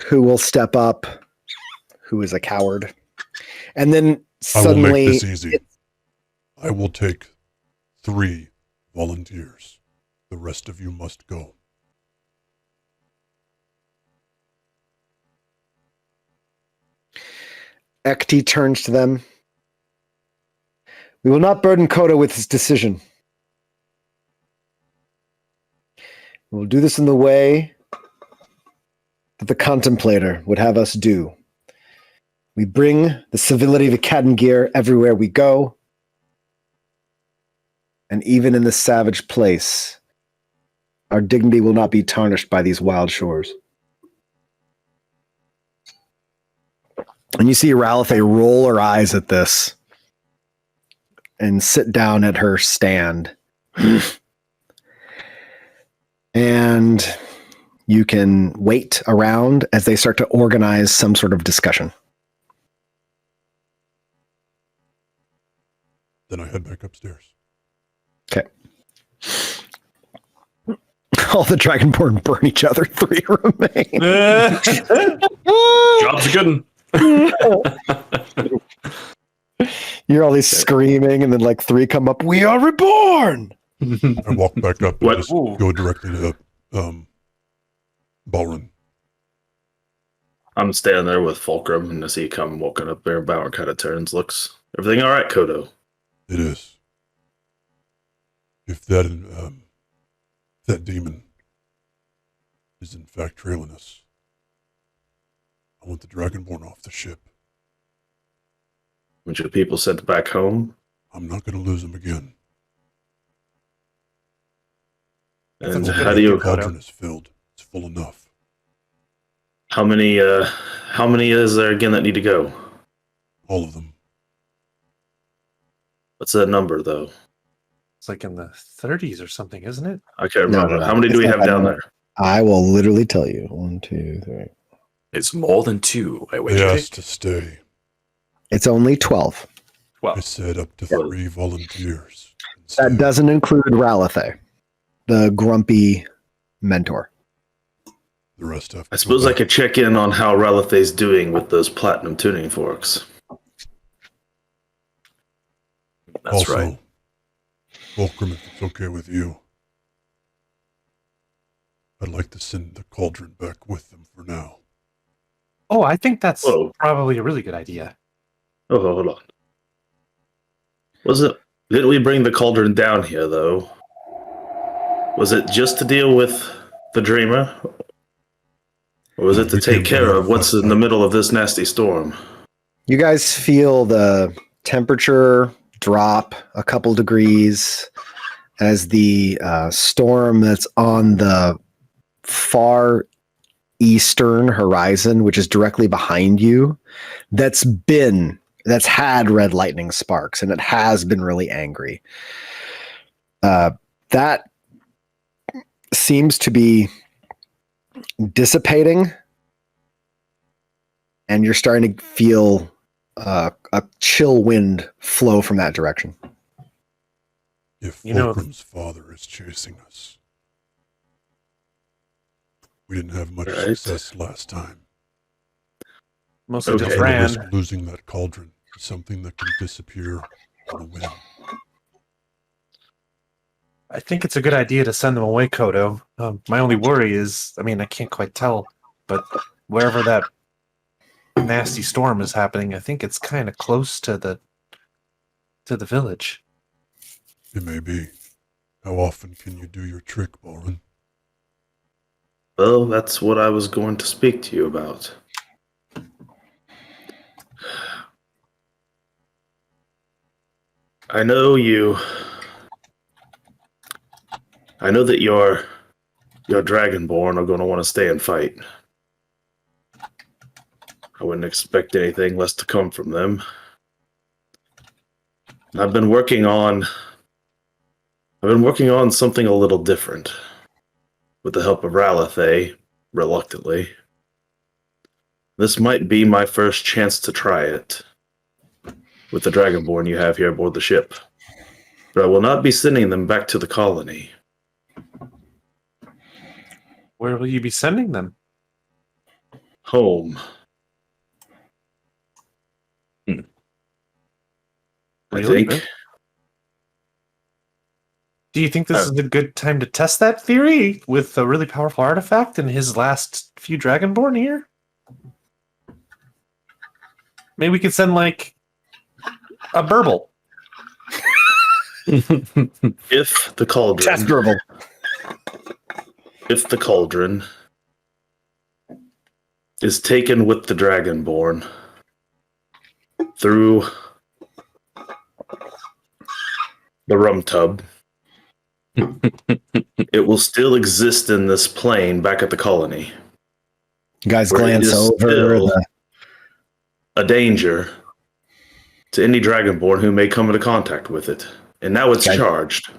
who will step up, who is a coward. And then suddenly... I will make this easy. I will take 3 volunteers. The rest of you must go. Ekti turns to them. We will not burden Koda with his decision. We will do this in the way that the Contemplator would have us do. We bring the civility of Akadengir everywhere we go, and even in this savage place, our dignity will not be tarnished by these wild shores. And you see Ralithe roll her eyes at this and sit down at her stand. And you can wait around as they start to organize some sort of discussion. Then I head back upstairs. Okay. All the Dragonborn burn each other. 3 remain. Job's a good one. You're always screaming, and then like 3 come up. We are reborn. I walk back up and just go directly to Balrin. I'm standing there with Fulcrum, and I see he come walking up there. Bauer kind of turns, looks. Everything all right, Kodo? It is. If that demon is in fact trailing us, I want the Dragonborn off the ship. Want your people sent back home? I'm not going to lose them again. And how do you? The cauldron is filled. It's full enough. How many is there again that need to go? All of them. What's that number, though? It's like in the 30s or something, isn't it? I can't remember. How many do we have down there? I will literally tell you. 1, 2, 3. It's more than 2. I They asked to stay. It's only 12. I said up to 3 volunteers. That doesn't include Ralithe, the grumpy mentor. The rest have to I suppose I could check in on how Ralithe's doing with those platinum tuning forks. That's also, right. Fulcrum, if it's okay with you, I'd like to send the cauldron back with them for now. Oh, I think that's probably a really good idea. Oh, hold on. Didn't we bring the cauldron down here, though? Was it just to deal with the Dreamer? Or was it to take care of what's in the middle of this nasty storm? You guys feel the temperature drop a couple degrees as the storm that's on the far eastern horizon, which is directly behind you, that's had red lightning sparks, and it has been really angry. That seems to be dissipating, and you're starting to feel a chill wind flow from that direction. If Fulcrum's father is chasing us, we didn't have much success last time. Mostly just ran. Losing that cauldron is something that can disappear on a whim. I think it's a good idea to send them away, Kodo. My only worry is, I can't quite tell, but wherever that nasty storm is happening, I think it's kind of close to the village. It may be. How often can you do your trick, Balrin? Well, that's what I was going to speak to you about. I know that your Dragonborn are going to want to stay and fight. I wouldn't expect anything less to come from them. I've been working on something a little different, with the help of Ralithe, reluctantly. This might be my first chance to try it with the Dragonborn you have here aboard the ship. But I will not be sending them back to the colony. Where will you be sending them? Home. I Really? think. Do you think this is a good time to test that theory with a really powerful artifact in his last few Dragonborn here? Maybe we could send, like, a burble. If the cauldron. Test burble. If the cauldron is taken with the Dragonborn through the rum tub, it will still exist in this plane back at the colony. You guys where it glance is over still the. a danger to any Dragonborn who may come into contact with it. And now it's charged.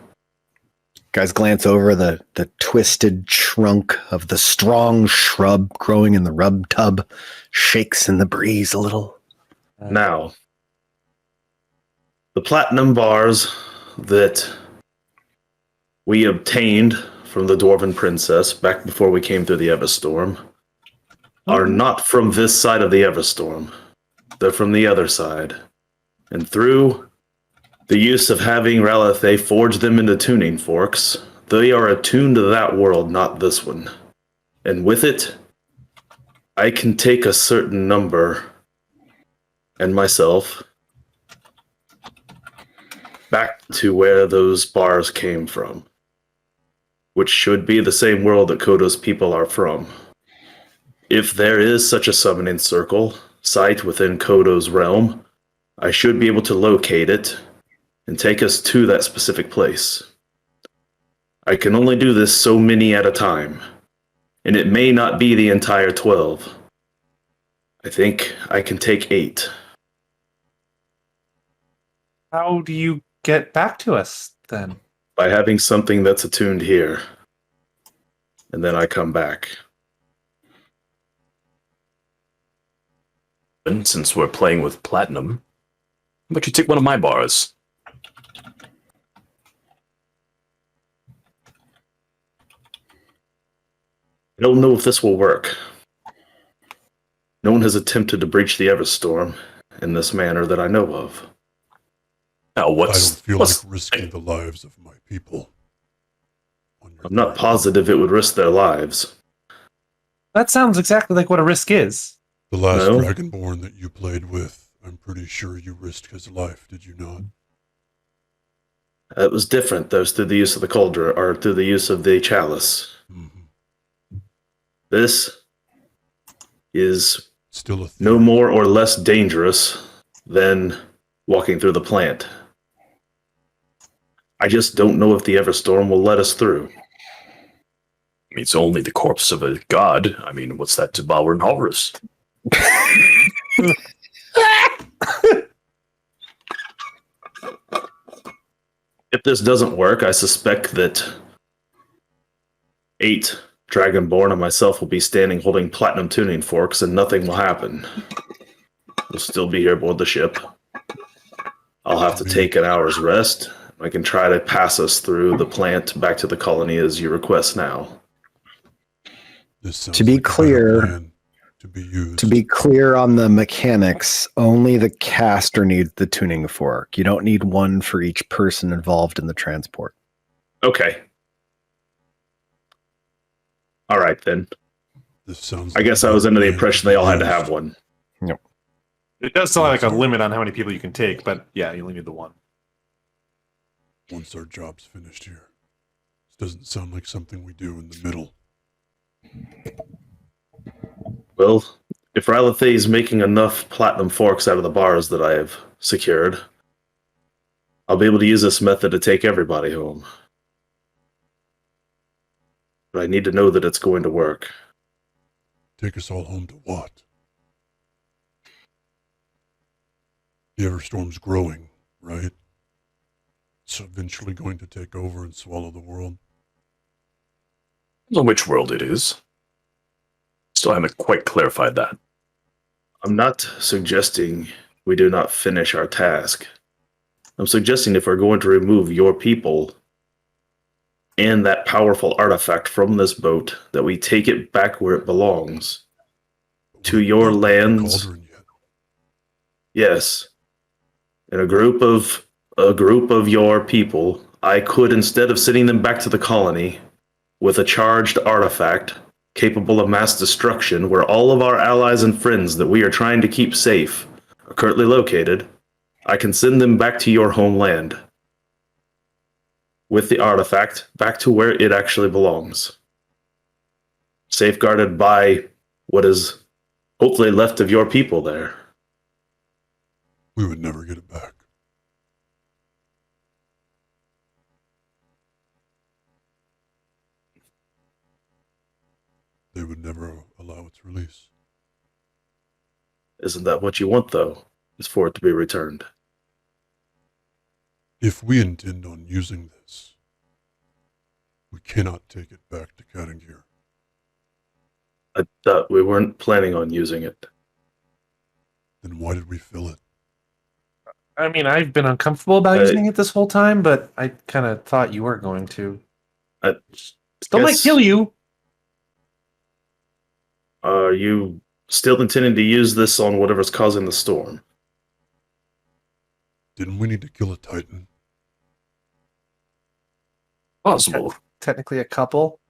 Guys glance over the twisted trunk of the strong shrub growing in the rub tub, shakes in the breeze a little. Now, the platinum bars that we obtained from the Dwarven Princess back before we came through the Everstorm are not from this side of the Everstorm. They're from the other side. And through the use of having Ralithe forge them into tuning forks, they are attuned to that world, not this one. And with it, I can take a certain number and myself back to where those bars came from, which should be the same world that Kodo's people are from. If there is such a summoning circle site within Kodo's realm, I should be able to locate it and take us to that specific place. I can only do this so many at a time, and it may not be the entire 12. I think I can take 8. How do you get back to us, then? By having something that's attuned here. And then I come back. And since we're playing with platinum, how about you take one of my bars? I don't know if this will work. No one has attempted to breach the Everstorm in this manner that I know of. Now, I don't feel like risking the lives of my people. I'm not positive it would risk their lives. That sounds exactly like what a risk is. The last No. Dragonborn that you played with, I'm pretty sure you risked his life, did you not? It was different. That was through the use of the cauldron, or through the use of the chalice. Mm-hmm. This is Still a no more or less dangerous than walking through the plant. I just don't know if the Everstorm will let us through. I mean, it's only the corpse of a god. I mean, what's that to Balwer and Horus? If this doesn't work, I suspect that 8 Dragonborn and myself will be standing holding platinum tuning forks and nothing will happen. We'll still be here aboard the ship. I'll have to take an hour's rest. I can try to pass us through the plant back to the colony as you request now. To be clear, to be clear on the mechanics, only the caster needs the tuning fork. You don't need one for each person involved in the transport. Okay. All right, then. This sounds I guess I was under the impression they all had to have one. Yep. It does sound like a limit on how many people you can take, but yeah, you only need the one. Once our job's finished here. This doesn't sound like something we do in the middle. Well, if Ralithe is making enough platinum forks out of the bars that I have secured, I'll be able to use this method to take everybody home. But I need to know that it's going to work. Take us all home to what? The Everstorm's growing, right? It's eventually going to take over and swallow the world. On which world it is. Still haven't quite clarified that. I'm not suggesting we do not finish our task. I'm suggesting if we're going to remove your people and that powerful artifact from this boat, that we take it back where it belongs. To your Not left the lands. cauldron yet. Yes. And a group of your people, I could, instead of sending them back to the colony with a charged artifact capable of mass destruction, where all of our allies and friends that we are trying to keep safe are currently located, I can send them back to your homeland with the artifact back to where it actually belongs. Safeguarded by what is hopefully left of your people there. We would never get it back. They would never allow its release. Isn't that what you want, though? Is for it to be returned? If we intend on using this, we cannot take it back to Katangir. I thought we weren't planning on using it. Then why did we fill it? I mean, I've been uncomfortable about using it this whole time, but I kind of thought you were going to. Still might kill you. Are you still intending to use this on whatever's causing the storm? Didn't we need to kill a Titan? Possible. Technically a couple.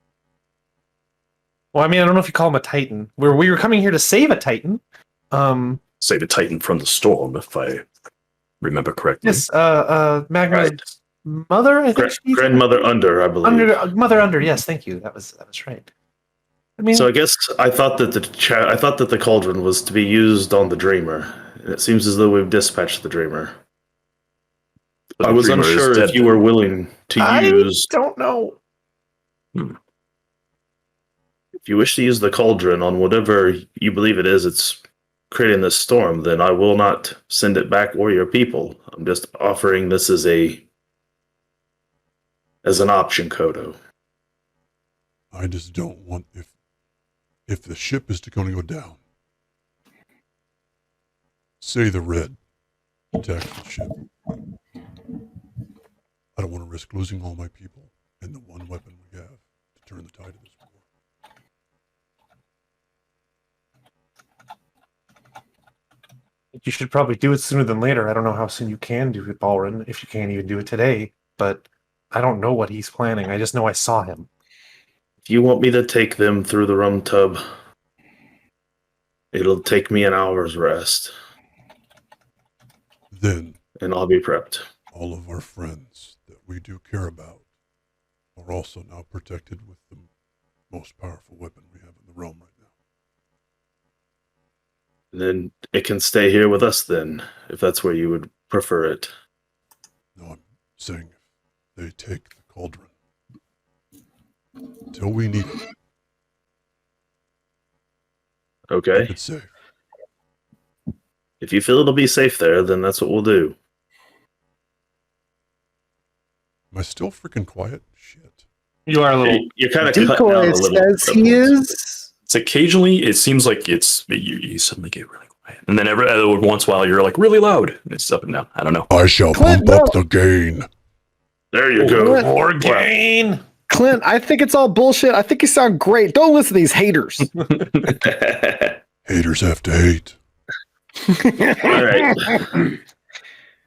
Well, I mean, I don't know if you call him a Titan. We were coming here to save a Titan. Save a Titan from the storm, if I remember correctly. Yes, Magma's mother, I think. Grandmother Under, I believe. Mother Under, yes, thank you. That was right. I mean, So I guess I thought that the cauldron was to be used on the Dreamer. It seems as though we've dispatched the Dreamer. But I the was Dreamer is unsure dead if you were willing to use. I don't know. If you wish to use the cauldron on whatever you believe it is, it's creating this storm. Then I will not send it back or your people. I'm just offering this as an option, Kodo. I just don't want, if the ship is going to go down, say the Red attacks the ship. I don't want to risk losing all my people and the one weapon we have to turn the tide of this war. You should probably do it sooner than later. I don't know how soon you can do it, Balrin, if you can't even do it today, but I don't know what he's planning. I just know I saw him. If you want me to take them through the rum tub, it'll take me an hour's rest. Then, and I'll be prepped. All of our friends that we do care about are also now protected with the most powerful weapon we have in the realm right now. And then it can stay here with us then, if that's where you would prefer it. No, I'm saying if they take the cauldron, until we need it. Okay. It's safe. If you feel it'll be safe there, then that's what we'll do. Am I still freaking quiet? Shit. You are a little. You're kind of cutting out a Decoy little. says he is. It's occasionally, it seems like you suddenly get really quiet. And then every once in a while, you're like really loud. And it's up and down. I don't know. I shall Clint, bump up the gain. There you go. More gain. Clint, I think it's all bullshit. I think you sound great. Don't listen to these haters. Haters have to hate. All right.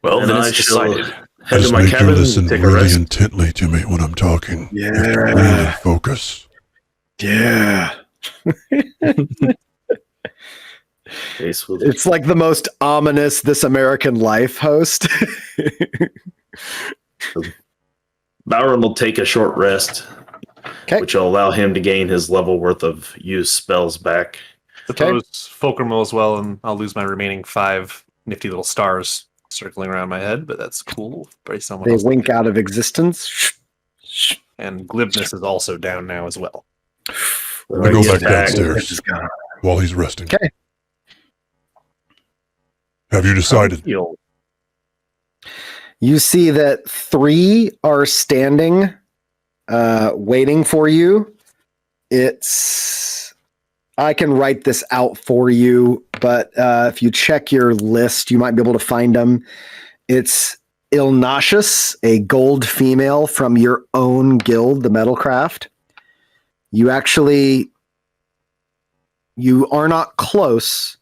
Well, And then I it's shall decided. head to Just my make you cabin listen and take a really rest. intently to me when I'm talking. Yeah. You have to really focus. Yeah. Case will- It's like the most ominous This American Life host. Bowron will take a short rest, which will allow him to gain his level worth of use spells back. Suppose Fulcrum will as well, and I'll lose my remaining 5 nifty little stars circling around my head, but that's cool. Based on what They else wink out of existence. And glibness is also down now as well. I go back Attack. downstairs while he's resting. Okay. Have you decided? You see that 3 are standing, waiting for you. I can write this out for you, but if you check your list, you might be able to find them. It's Ilnashus, a gold female from your own guild, the Metalcraft. You are not close,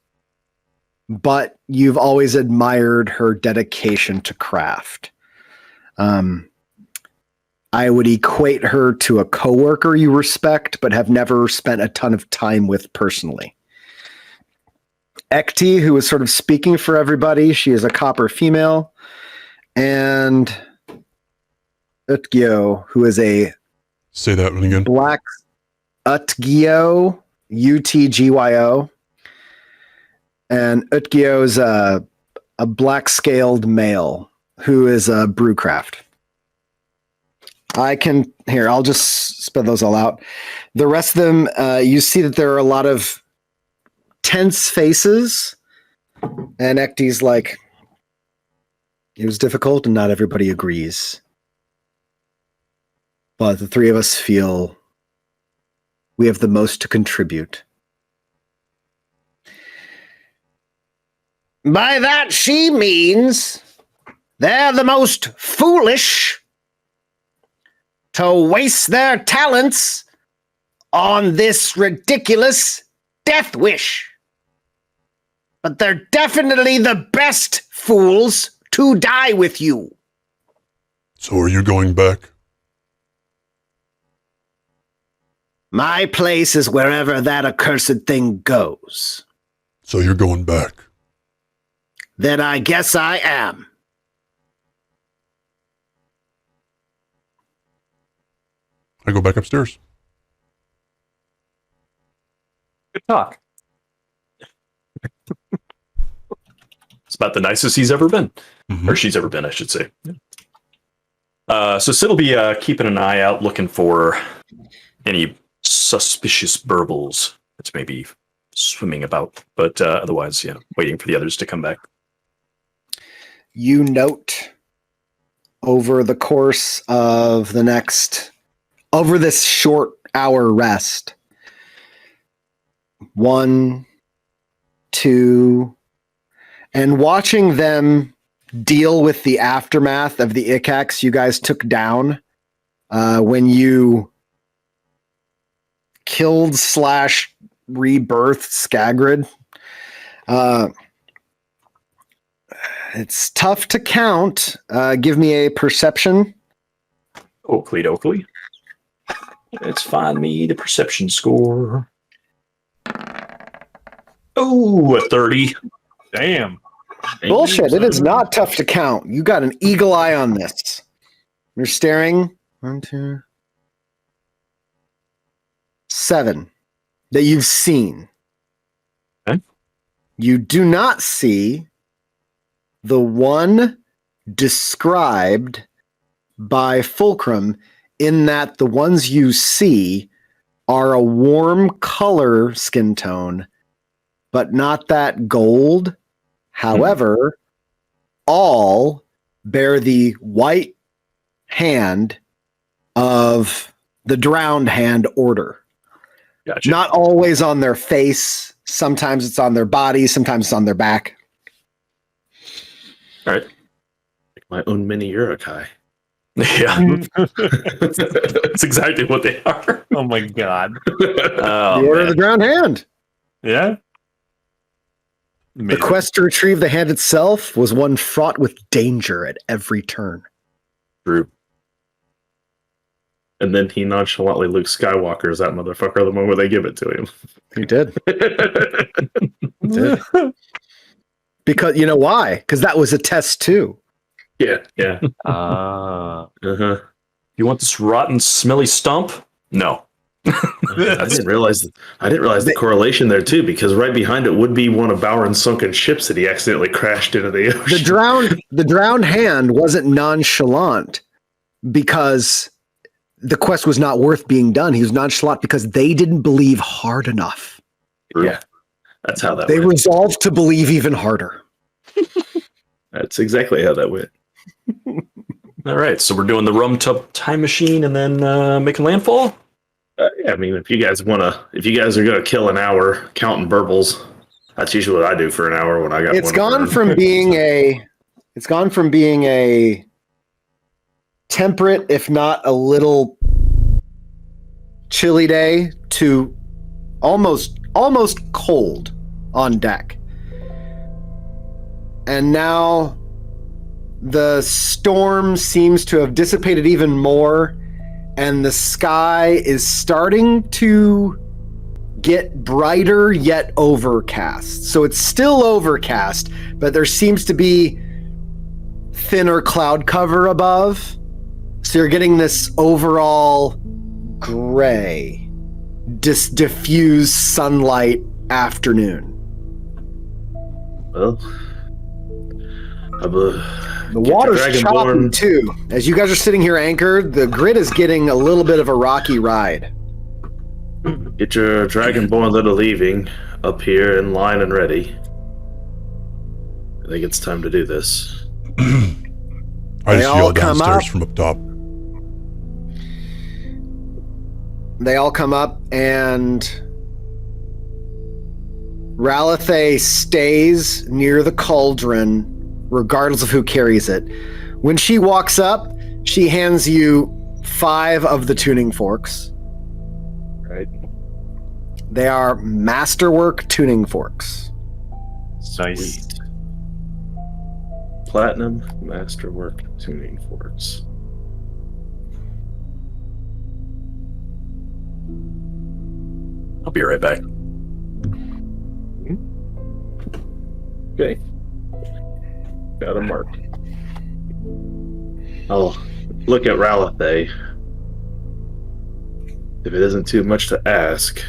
but you've always admired her dedication to craft. I would equate her to a coworker you respect, but have never spent a ton of time with personally. Ekti, who is sort of speaking for everybody, she is a copper female. And Utgyo, who is a Say that one again. black Utgyo, Utgyo. And Utgyo is a black scaled male who is a brewcraft. I'll just spell those all out. The rest of them, you see that there are a lot of tense faces, and Ekti's like, it was difficult and not everybody agrees. But the three of us feel we have the most to contribute. By that she means they're the most foolish to waste their talents on this ridiculous death wish. But they're definitely the best fools to die with you. So are you going back? My place is wherever that accursed thing goes. So you're going back. Then I guess I am. I go back upstairs. Good talk. It's about the nicest he's ever been. Mhm. Or she's ever been, I should say. So Sid will be keeping an eye out, looking for any suspicious burbles that's maybe swimming about. But otherwise, waiting for the others to come back. You note over the course of over this short hour rest, 1, 2, and watching them deal with the aftermath of the Ikax you guys took down when you killed / rebirthed Skagrid. It's tough to count. Give me a perception. Oakley. Let's find me the perception score. Oh, a 30. Damn. Bullshit. It is not tough to count. You got an eagle eye on this. You're staring. 1, 2, 7 that you've seen. Okay. You do not see the one described by Fulcrum, in that the ones you see are a warm color skin tone, but not that gold. However, all bear the white hand of the drowned hand order. Gotcha. Not always on their face. Sometimes it's on their body. Sometimes it's on their back. All right. Like my own mini Urukai. Yeah. That's exactly what they are. Oh my god. Oh, The order of man. the drowned hand. Yeah. The quest to retrieve the hand itself was one fraught with danger at every turn. True. And then he nonchalantly Luke Skywalker's that motherfucker the moment they give it to him. He did. He did. Because you know why? Because that was a test too. Yeah. Ah. You want this rotten, smelly stump? No. I didn't realize the correlation there too, because right behind it would be one of Bowron's sunken ships that he accidentally crashed into the ocean. The drowned hand wasn't nonchalant because the quest was not worth being done. He was nonchalant because they didn't believe hard enough. Yeah, that's how that They went. resolved to believe even harder. That's exactly how that went. All right, so we're doing the rum tub time machine and then making landfall? Yeah, I mean, if you guys are gonna kill an hour counting burbles, that's usually what I do for an hour when I got. It's one gone burn. from being It's gone from being a temperate, if not a little chilly day, to almost cold on deck. And now the storm seems to have dissipated even more, and the sky is starting to get brighter yet overcast. So it's still overcast, but there seems to be thinner cloud cover above. So you're getting this overall gray, diffused sunlight afternoon. Well, The water's choppy too. As you guys are sitting here anchored, the grid is getting a little bit of a rocky ride. Get your Dragonborn that are leaving up here in line and ready. I think it's time to do this. I They just all yell come downstairs up. from up top. They all come up, and Ralithe stays near the cauldron, regardless of who carries it. When she walks up, she hands you 5 of the tuning forks. Right. They are masterwork tuning forks. Sweet. Platinum Masterwork tuning forks. I'll be right back. Okay. Got a mark. I'll look at Ralithe. If it isn't too much to ask,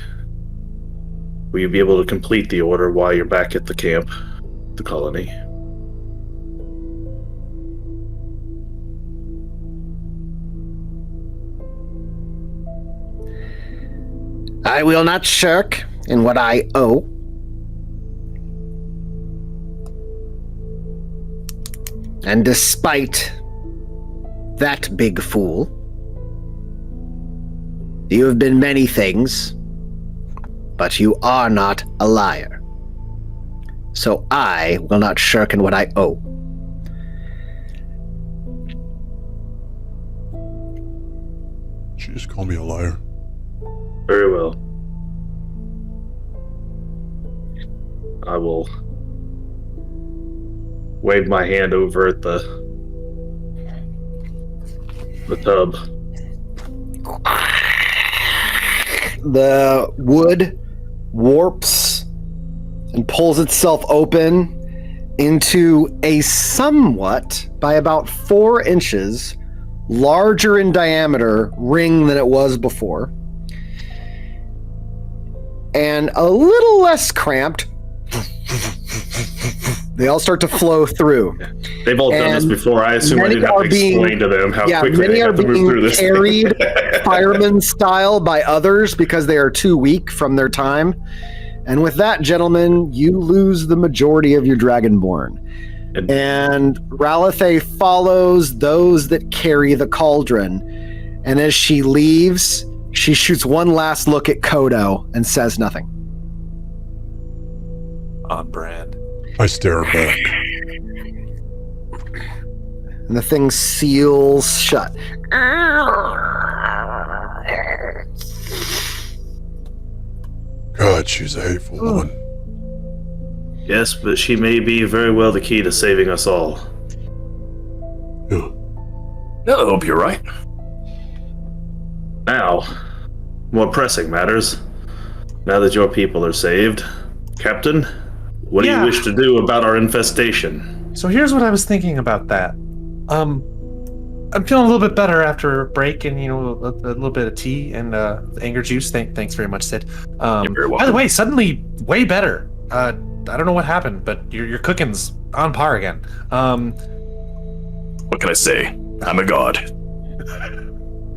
will you be able to complete the order while you're back at the camp, the colony? I will not shirk in what I owe. And despite that big fool, you have been many things, but you are not a liar. So I will not shirk in what I owe. She just called me a liar. Very well. I will wave my hand over at the tub. The wood warps and pulls itself open into a somewhat, by about 4 inches, larger in diameter ring than it was before. And a little less cramped. They all start to flow through. They've all done this And before. I assume I many didn't have to are being- explain to them how Yeah, quickly many they are have to move being through this. carried fireman style by others because they are too weak from their time. And with that, gentlemen, you lose the majority of your Dragonborn. And Ralithe follows those that carry the cauldron. And as she leaves, she shoots one last look at Kodo and says nothing. On brand. I stare back. And the thing seals shut. God, she's a hateful woman. Yes, but she may be very well the key to saving us all. Yeah. Yeah, I hope you're right. Now, more pressing matters. Now that your people are saved, Captain, what do Yeah. you wish to do about our infestation? So here's what I was thinking about that. I'm feeling a little bit better after a break and, a little bit of tea and anger juice. Thanks very much, Sid. You're very welcome. By the way, suddenly way better. I don't know what happened, but your cooking's on par again. What can I say? I'm a god.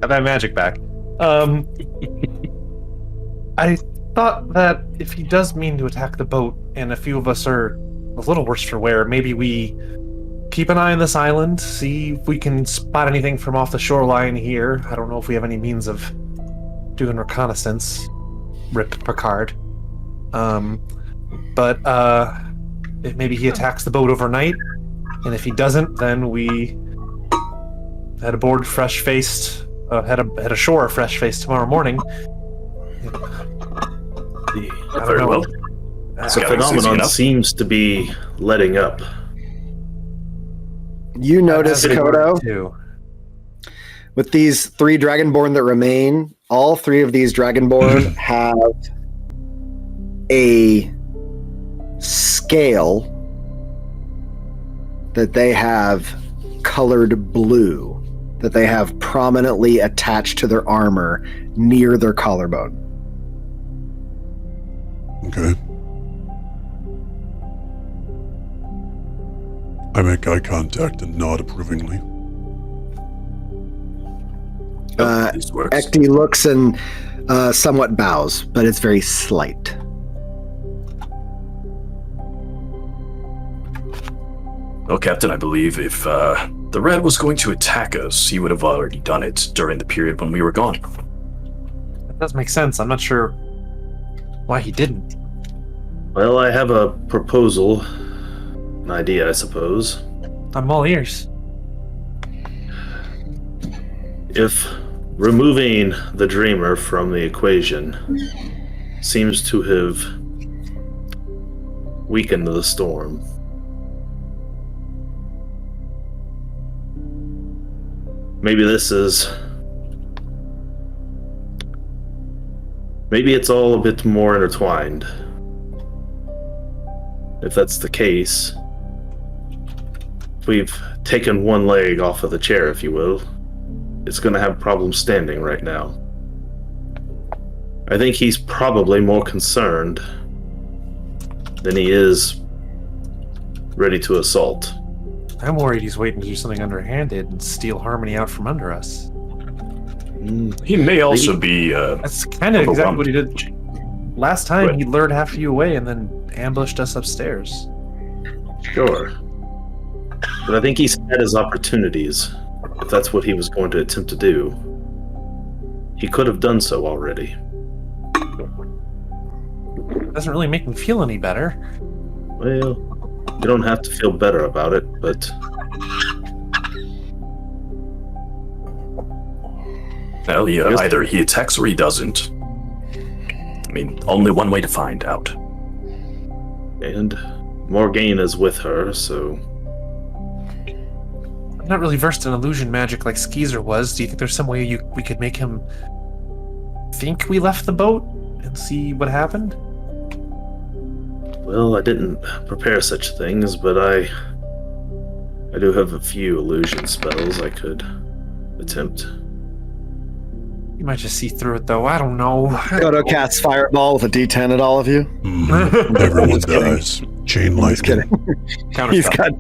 Got that magic back. I thought that if he does mean to attack the boat and a few of us are a little worse for wear, maybe we keep an eye on this island, see if we can spot anything from off the shoreline here. I don't know if we have any means of doing reconnaissance. Rip Picard. But if maybe he attacks the boat overnight, And if he doesn't, then we head aboard fresh-faced, head ashore fresh-faced tomorrow morning. Very well. The Scouting's easy phenomenon enough. seems to be letting up. You notice, Kodo, Too. with these 3 Dragonborn that remain, all 3 of these Dragonborn have a scale that they have colored blue, that they have prominently attached to their armor near their collarbone. Okay. I make eye contact and nod approvingly. This works. Ekti looks and somewhat bows, but it's very slight. Well, Captain, I believe if the Red was going to attack us, he would have already done it during the period when we were gone. That does make sense. I'm not sure why he didn't. Well, I have a proposal. An idea, I suppose. I'm all ears. If removing the Dreamer from the equation seems to have weakened the storm, maybe this is... Maybe it's all a bit more intertwined. If that's the case, we've taken one leg off of the chair, if you will. It's going to have problems standing right now. I think he's probably more concerned than he is ready to assault. I'm worried he's waiting to do something underhanded and steal Harmony out from under us. He may also be. That's kind of exactly what he did last time. Right. He lured half of you away and then ambushed us upstairs. Sure. But I think he's had his opportunities, if that's what he was going to attempt to do. He could have done so already. Doesn't really make me feel any better. Well, you don't have to feel better about it, but Well, yeah, either he attacks or he doesn't. I mean, only one way to find out. and Morgane is with her, so I'm not really versed in illusion magic like Skeezer was. Do you think there's some way we could make him think we left the boat and see what happened? well, I didn't prepare such things, but I do have a few illusion spells I could attempt. You might just see through it, though. I don't know. Kodo casts Fireball with a D10 at all of you. Everyone dies. Chain He's lightning. kidding. He's got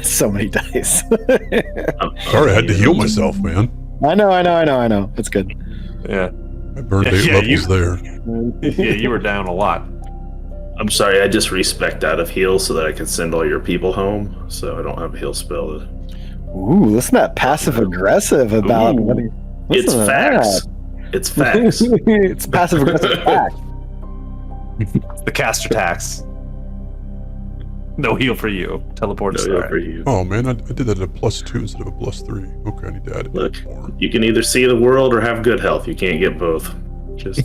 so many dice. Sorry, I had to heal myself, man. I know. It's good. Yeah. I burned 8 levels there. Yeah, you were down a lot. I'm sorry, I just respect out of heal so that I can send all your people home, so I don't have a heal spell. Ooh, listen to that passive aggressive about Ooh. what It's listen to facts. that. It's facts. It's passive aggressive fact. The caster tax. No heal for you. Teleport No to heal start. for you. Oh man, I did that at a +2 instead of a +3. Okay, I need to add it. Look, more. you can either see the world or have good health. You can't get both. Just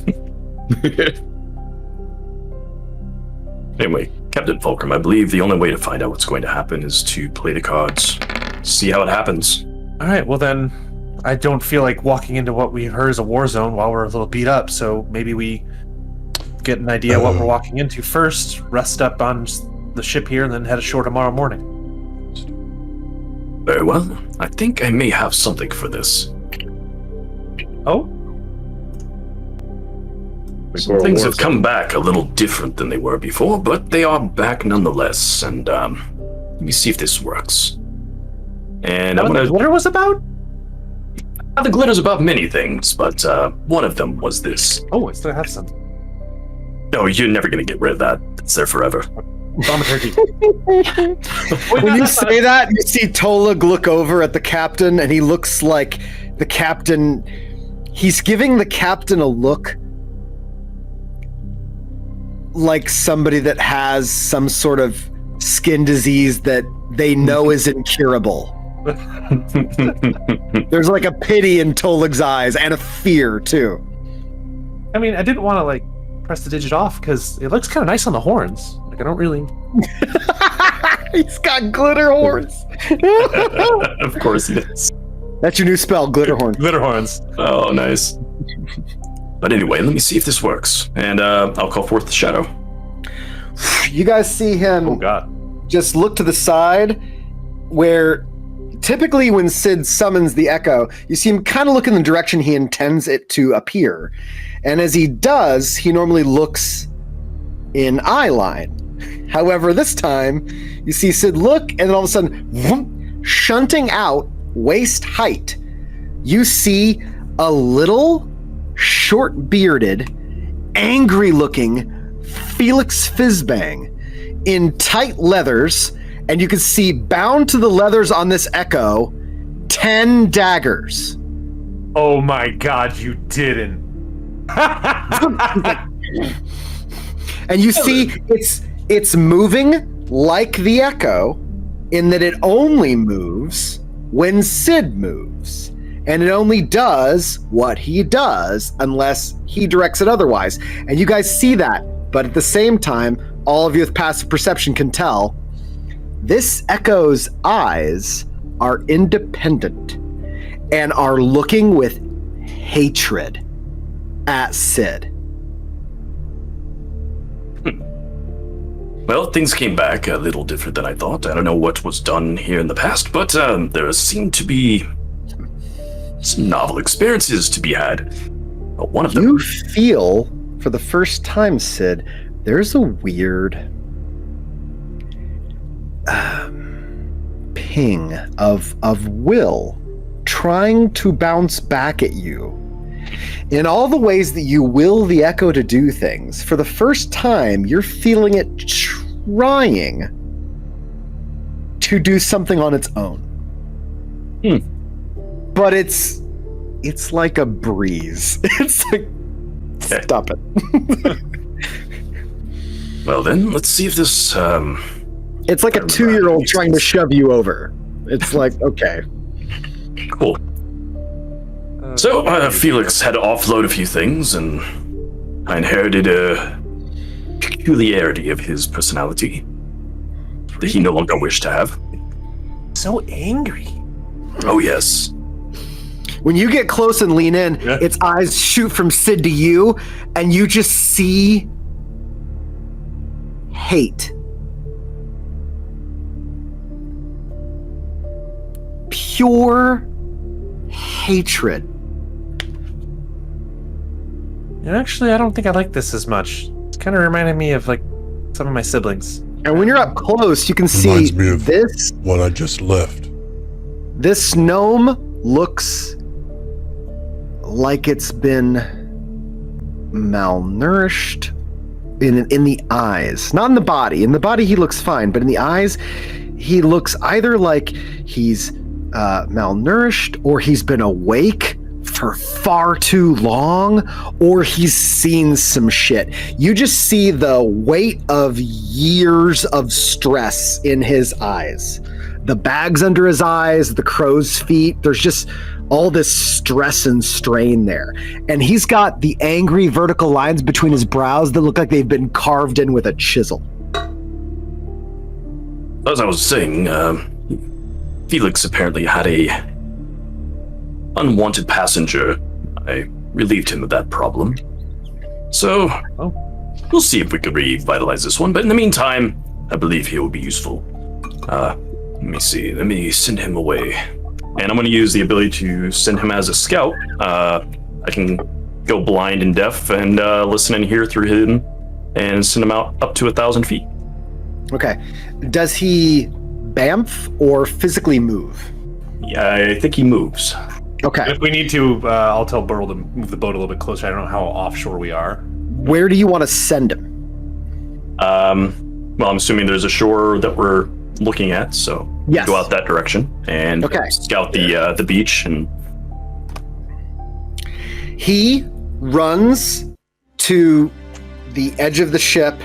Anyway, Captain Fulcrum, I believe the only way to find out what's going to happen is to play the cards, see how it happens. All right, well then, I don't feel like walking into what we heard is a war zone while we're a little beat up, so maybe we get an idea what we're walking into first, rest up on the ship here, and then head ashore tomorrow morning. Very well. I think I may have something for this. Oh? Some things have come back a little different than they were before, but they are back nonetheless. And let me see if this works. And I'm What the gonna. glitter was about? The glitter's about many things, but one of them was this. Oh, I still have some. No, you're never gonna get rid of that. It's there forever. Thaumaturgy. When you say that, you see Tolag look over at the captain, and he looks like the captain. He's giving the captain a look like somebody that has some sort of skin disease that they know is incurable. There's like a pity in Tolig's eyes and a fear too. I mean, I didn't want to like press the digit off because it looks kind of nice on the horns. Like I don't really. He's got glitter horns. Of course he does. That's your new spell, glitter horn. Glitter horns. Oh, nice. But anyway, let me see if this works. And I'll call forth the shadow. You guys see him Oh god. just look to the side where typically when Sid summons the echo, you see him kind of look in the direction he intends it to appear. And as he does, he normally looks in eye line. However, this time you see Sid look and then all of a sudden, whoop, shunting out waist height, you see a little short-bearded, angry-looking Felix Fizbang in tight leathers, and you can see bound to the leathers on this echo 10 daggers. Oh my god, you didn't. And you see it's moving like the echo in that it only moves when Sid moves. And it only does what he does unless he directs it otherwise. And you guys see that. But at the same time, all of you with passive perception can tell this echo's eyes are independent and are looking with hatred at Sid. Well, things came back a little different than I thought. I don't know what was done here in the past, but there seemed to be some novel experiences to be had. One of them. You feel, for the first time, Sid, there's a weird ping of will trying to bounce back at you. In all the ways that you will the echo to do things, for the first time, you're feeling it trying to do something on its own. But it's like a breeze. It's like, stop it. Well then, let's see if this... it's like a 2-year-old trying to shove you over. It's like, okay. Cool. So, Felix had to offload a few things, and I inherited a peculiarity of his personality that he no longer wished to have. So angry. Oh, yes. When you get close and lean in, its eyes shoot from Sid to you, and you just see hate. Pure hatred. And actually, I don't think I like this as much. It's kind of reminding me of like some of my siblings. And when you're up close, you can Reminds see me of this. what I just left. This gnome looks like it's been malnourished in the eyes, not in the body. In the body, he looks fine, but in the eyes, he looks either like he's malnourished, or he's been awake for far too long, or he's seen some shit. You just see the weight of years of stress in his eyes. The bags under his eyes, the crow's feet, there's just all this stress and strain there. And he's got the angry vertical lines between his brows that look like they've been carved in with a chisel. As I was saying, Felix apparently had a unwanted passenger. I relieved him of that problem. So, we'll see if we can revitalize this one. But in the meantime, I believe he will be useful. Let me see. Let me send him away. And I'm going to use the ability to send him as a scout. I can go blind and deaf and listen and hear through him and send him out up to 1,000 feet. Okay. Does he bamf or physically move? Yeah, I think he moves. Okay. If we need to, I'll tell Burl to move the boat a little bit closer. I don't know how offshore we are. Where do you want to send him? Well, I'm assuming there's a shore that we're looking at, so Yes. go out that direction and scout the beach. And he runs to the edge of the ship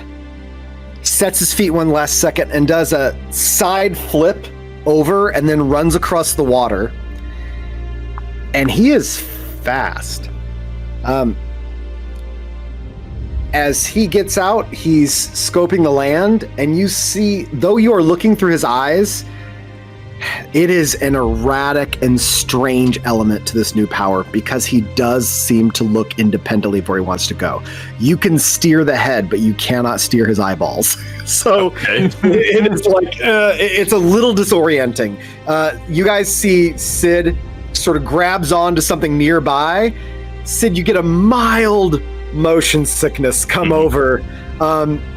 sets his feet one last second and does a side flip over and then runs across the water. And he is fast. As he gets out, he's scoping the land, and you see, though you are looking through his eyes, it is an erratic and strange element to this new power because he does seem to look independently of where he wants to go. You can steer the head, but you cannot steer his eyeballs. So it is like, it's a little disorienting. You guys see Sid sort of grabs onto something nearby. Sid, you get a mild motion sickness come over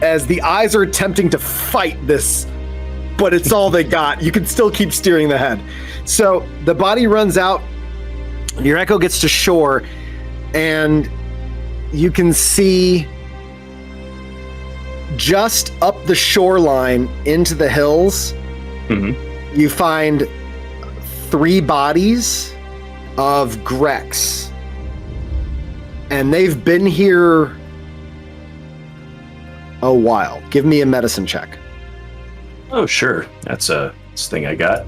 as the eyes are attempting to fight this, but it's all they got. You can still keep steering the head. So the body runs out, your echo gets to shore, and you can see just up the shoreline into the hills, you find 3 bodies of Grex. And they've been here a while. Give me a medicine check. Oh, sure. That's a thing I got.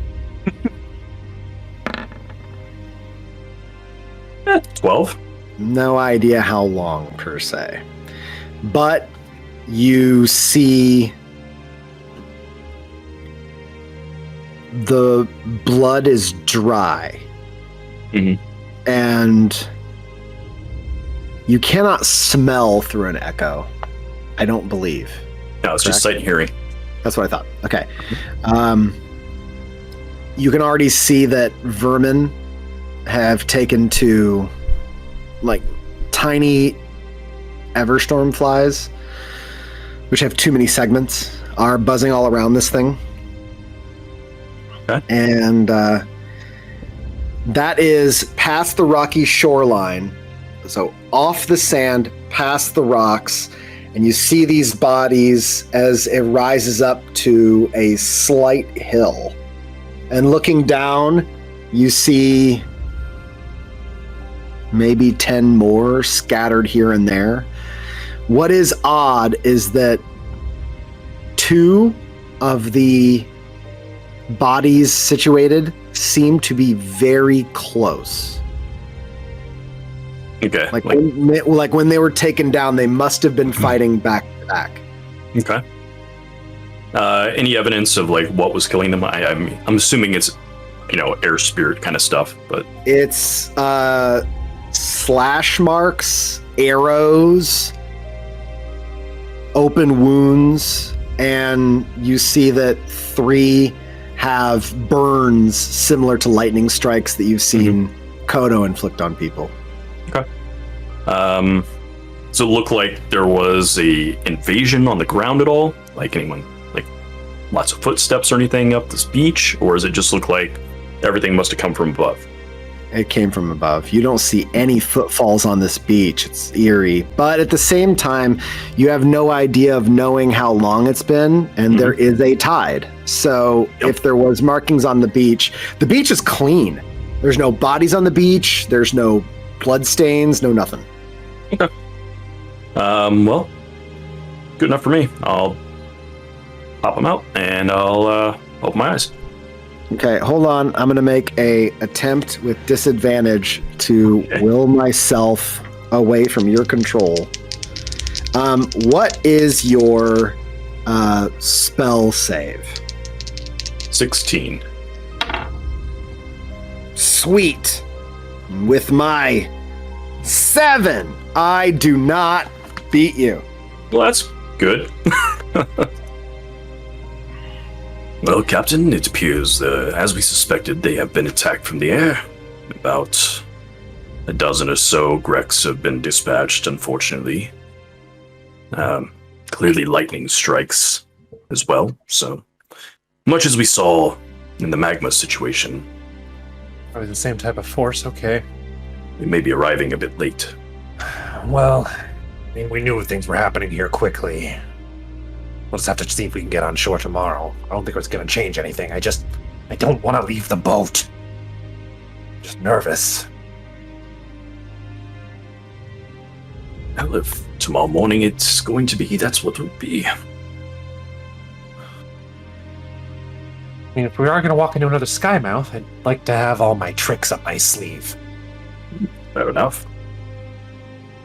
12. No idea how long, per se. But you see the blood is dry. And you cannot smell through an echo, I don't believe. No, it's just sight and hearing. That's what I thought. Okay. You can already see that vermin have taken to like tiny Everstorm flies, which have too many segments, are buzzing all around this thing. Okay. And that is past the rocky shoreline. So off the sand, past the rocks, and you see these bodies as it rises up to a slight hill. And looking down, you see maybe 10 more scattered here and there. What is odd is that 2 of the bodies situated seem to be very close. Okay. Like when they were taken down, they must have been fighting back to back. Okay. Any evidence of like what was killing them? I'm assuming it's, air spirit kind of stuff, but it's slash marks, arrows, open wounds, and you see that 3 have burns similar to lightning strikes that you've seen Kodo inflict on people. Okay. Does it look like there was a invasion on the ground at all? Like anyone, like lots of footsteps or anything up this beach? Or does it just look like everything must have come from above? It came from above. You don't see any footfalls on this beach. It's eerie. But at the same time, you have no idea of knowing how long it's been, and there is a tide. So if there was markings on the beach is clean. There's no bodies on the beach. There's no blood stains, no nothing. Okay. Well, good enough for me. I'll pop them out, and I'll open my eyes. Okay, hold on. I'm going to make a attempt with disadvantage to will myself away from your control. What is your spell save? 16. Sweet. With my 7, I do not beat you. Well, that's good. Well, Captain, it appears, as we suspected, they have been attacked from the air. About a dozen or so Grex have been dispatched, unfortunately. Clearly lightning strikes as well, so much as we saw in the magma situation. Probably the same type of force, okay. We may be arriving a bit late. Well, I mean, we knew things were happening here quickly. We'll just have to see if we can get on shore tomorrow. I don't think it's going to change anything. I don't want to leave the boat. Just nervous. Well, if tomorrow morning it's going to be, that's what it would be. I mean, if we are going to walk into another Skymouth, I'd like to have all my tricks up my sleeve. Fair enough.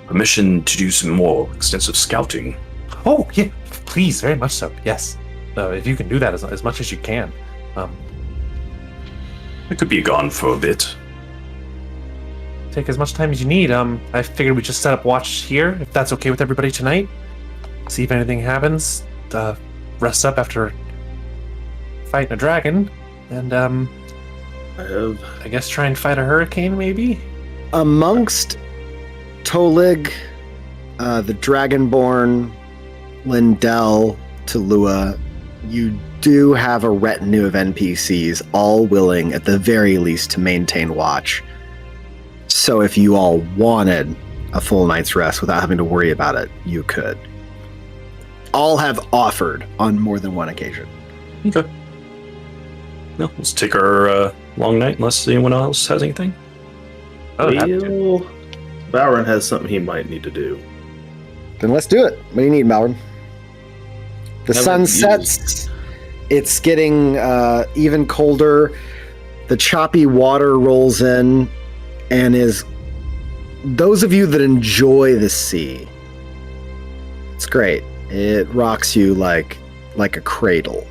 Permission to do some more extensive scouting. Oh, yeah, please, very much so, yes. If you can do that as much as you can. I could be gone for a bit. Take as much time as you need. I figured we'd just set up watch here, if that's okay with everybody tonight. See if anything happens. Rest up after fighting a dragon. And, I guess try and fight a hurricane, maybe? Amongst Tolig, the Dragonborn, Lindell, Talua, you do have a retinue of NPCs, all willing, at the very least, to maintain watch. So if you all wanted a full night's rest without having to worry about it, you could. All have offered on more than one occasion. Okay. No, let's take our long night unless anyone else has anything. Well, Bowron has something he might need to do. Then let's do it. What do you need, Malvern? The sun sets. It's getting even colder. The choppy water rolls in and is... Those of you that enjoy the sea, it's great. It rocks you like a cradle.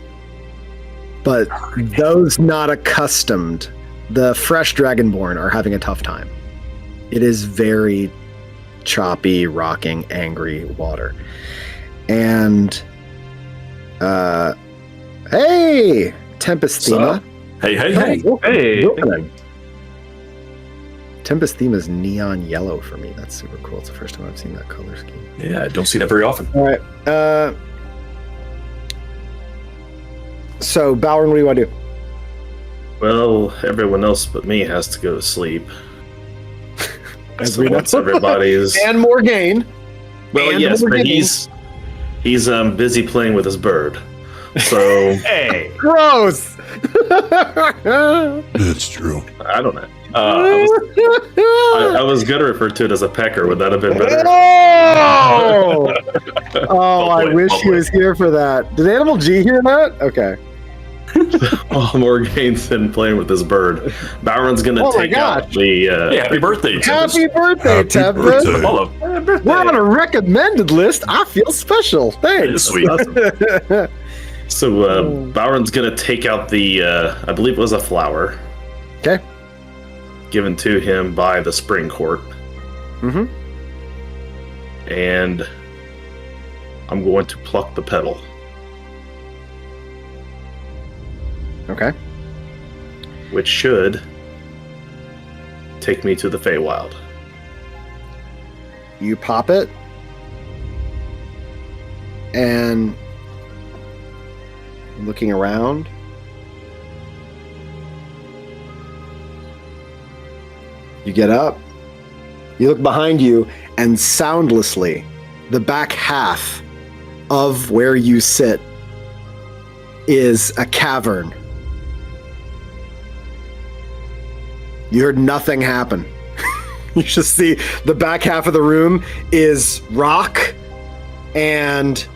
But those not accustomed, the fresh Dragonborn are having a tough time. It is very choppy, rocking, angry water. And, hey! Tempest Thema. Hey. Hey. Tempest Thema is neon yellow for me. That's super cool. It's the first time I've seen that color scheme. Yeah, I don't see that very often. All right. So, Bowron, what do you want to do? Well, everyone else but me has to go to sleep. As So we know. once everybody's... And Morgaine. Well, and yes, but Morgaine. he's busy playing with his bird. So Hey, Gross! It's true. I don't know. I was gonna refer to it as a pecker. Would that have been better? Oh! Oh, I Lovely, wish he lovely. was here for that. Did Animal G hear that? Okay. While Morgane's been playing with his bird, Bowron's gonna Oh my take out gosh. the. Yeah, happy birthday, Tempest. Happy birthday, Happy Tempest! birthday. Follow. We're on a recommended list. I feel special. Thanks. Sweet. So Bowron's gonna take out the. I believe it was a flower. Okay. Given to him by the spring court, Mm-hmm. and I'm going to pluck the petal. Okay. Which should take me to the Feywild. You pop it, and looking around, you get up, you look behind you, and soundlessly, the back half of where you sit is a cavern. You heard nothing happen. You just see the back half of the room is rock and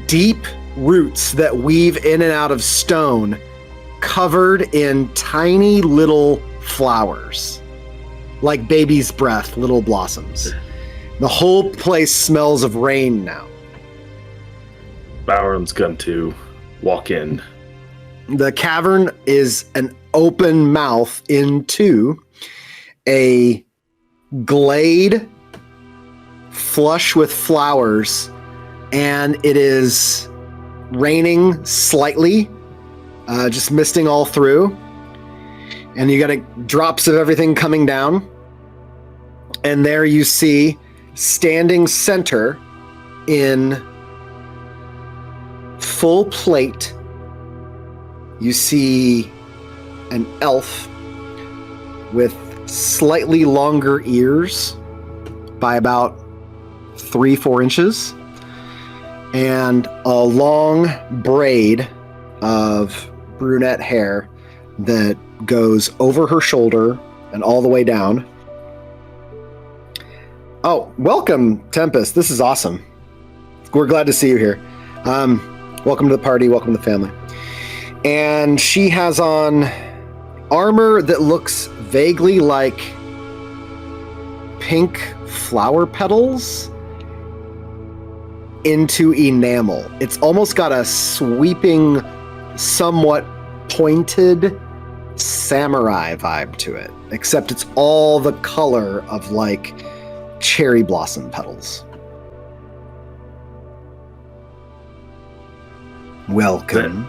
deep roots that weave in and out of stone, covered in tiny little flowers, like baby's breath, little blossoms. The whole place smells of rain now. Bowron's going to walk in. The cavern is an open mouth into a glade flush with flowers, and it is raining slightly, just misting all through, and you got drops of everything coming down, and there you see, standing center in full plate, you see an elf with slightly longer ears by about 3-4 inches and a long braid of brunette hair that goes over her shoulder and all the way down. Oh, welcome, Tempest. This is awesome. We're glad to see you here. Welcome to the party. Welcome to the family. And she has on armor that looks vaguely like pink flower petals into enamel. It's almost got a sweeping, somewhat pointed samurai vibe to it, except it's all the color of like cherry blossom petals. Welcome.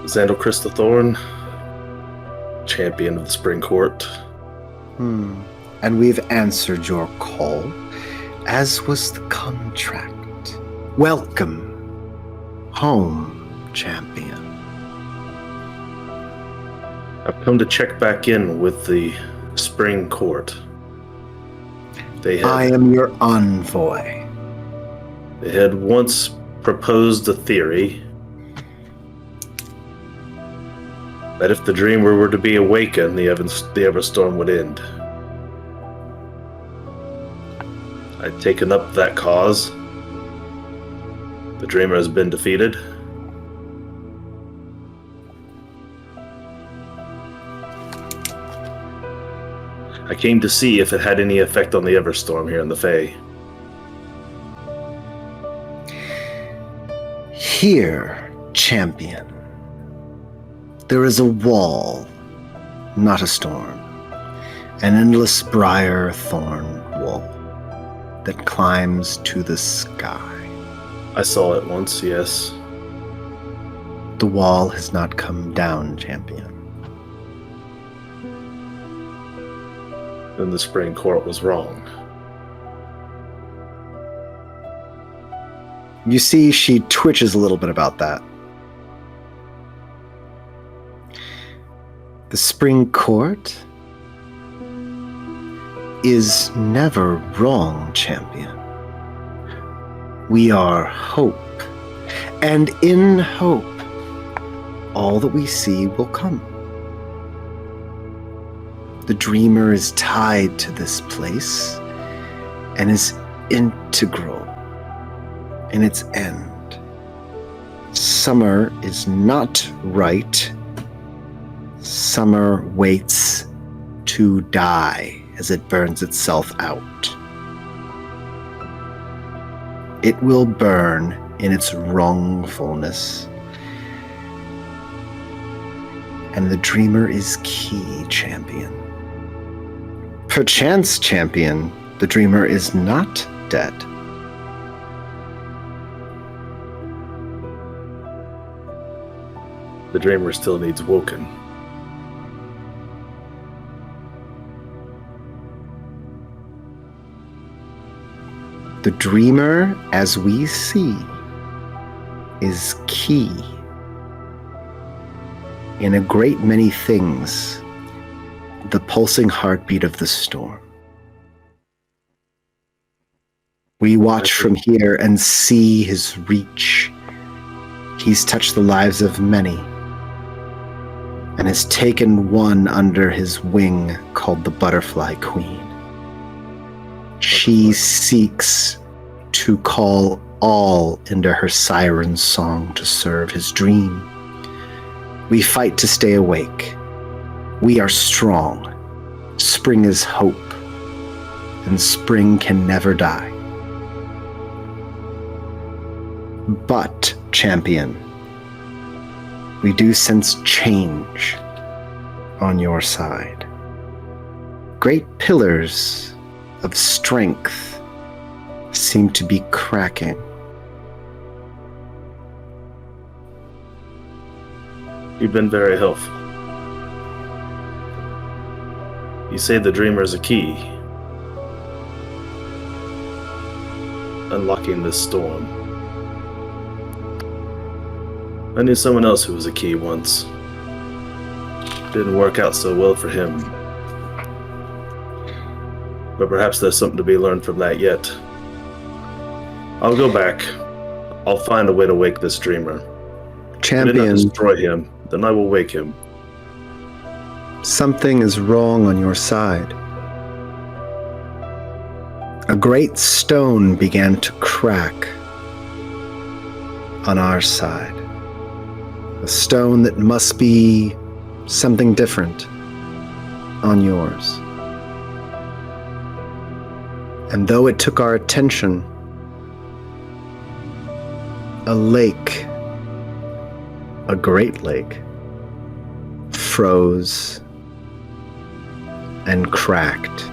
Xandal Crystal Thorn, champion of the Spring Court. And we've answered your call, as was the contract. Welcome home, champion. I've come to check back in with the Spring Court. I am your envoy. They had once proposed a theory that if the dreamer were to be awakened, the Everstorm would end. I'd taken up that cause. The dreamer has been defeated. I came to see if it had any effect on the Everstorm here in the Fae. Here, champion, there is a wall, not a storm, an endless briar thorn wall that climbs to the sky. I saw it once, yes. The wall has not come down, champion. Then the Spring Court was wrong. You see, she twitches a little bit about that. The Spring Court is never wrong, champion. We are hope, and in hope, all that we see will come. The dreamer is tied to this place and is integral in its end. Summer is not right. Summer waits to die as it burns itself out. It will burn in its wrongfulness. And the dreamer is key, champion. Perchance, champion, the dreamer is not dead. The dreamer still needs woken. The dreamer, as we see, is key in a great many things. The pulsing heartbeat of the storm. We watch from here and see his reach. He's touched the lives of many and has taken one under his wing called the Butterfly Queen. She seeks to call all into her siren song to serve his dream. We fight to stay awake. We are strong. Spring is hope, and spring can never die. But, champion, we do sense change on your side. Great pillars of strength seem to be cracking. You've been very helpful. You say the dreamer is a key. Unlocking this storm. I knew someone else who was a key once. Didn't work out so well for him. But perhaps there's something to be learned from that yet. I'll go back. I'll find a way to wake this dreamer. Champion. If I did not destroy him, then I will wake him. Something is wrong on your side. A great stone began to crack on our side. A stone that must be something different on yours. And though it took our attention, a lake, a great lake, froze and cracked,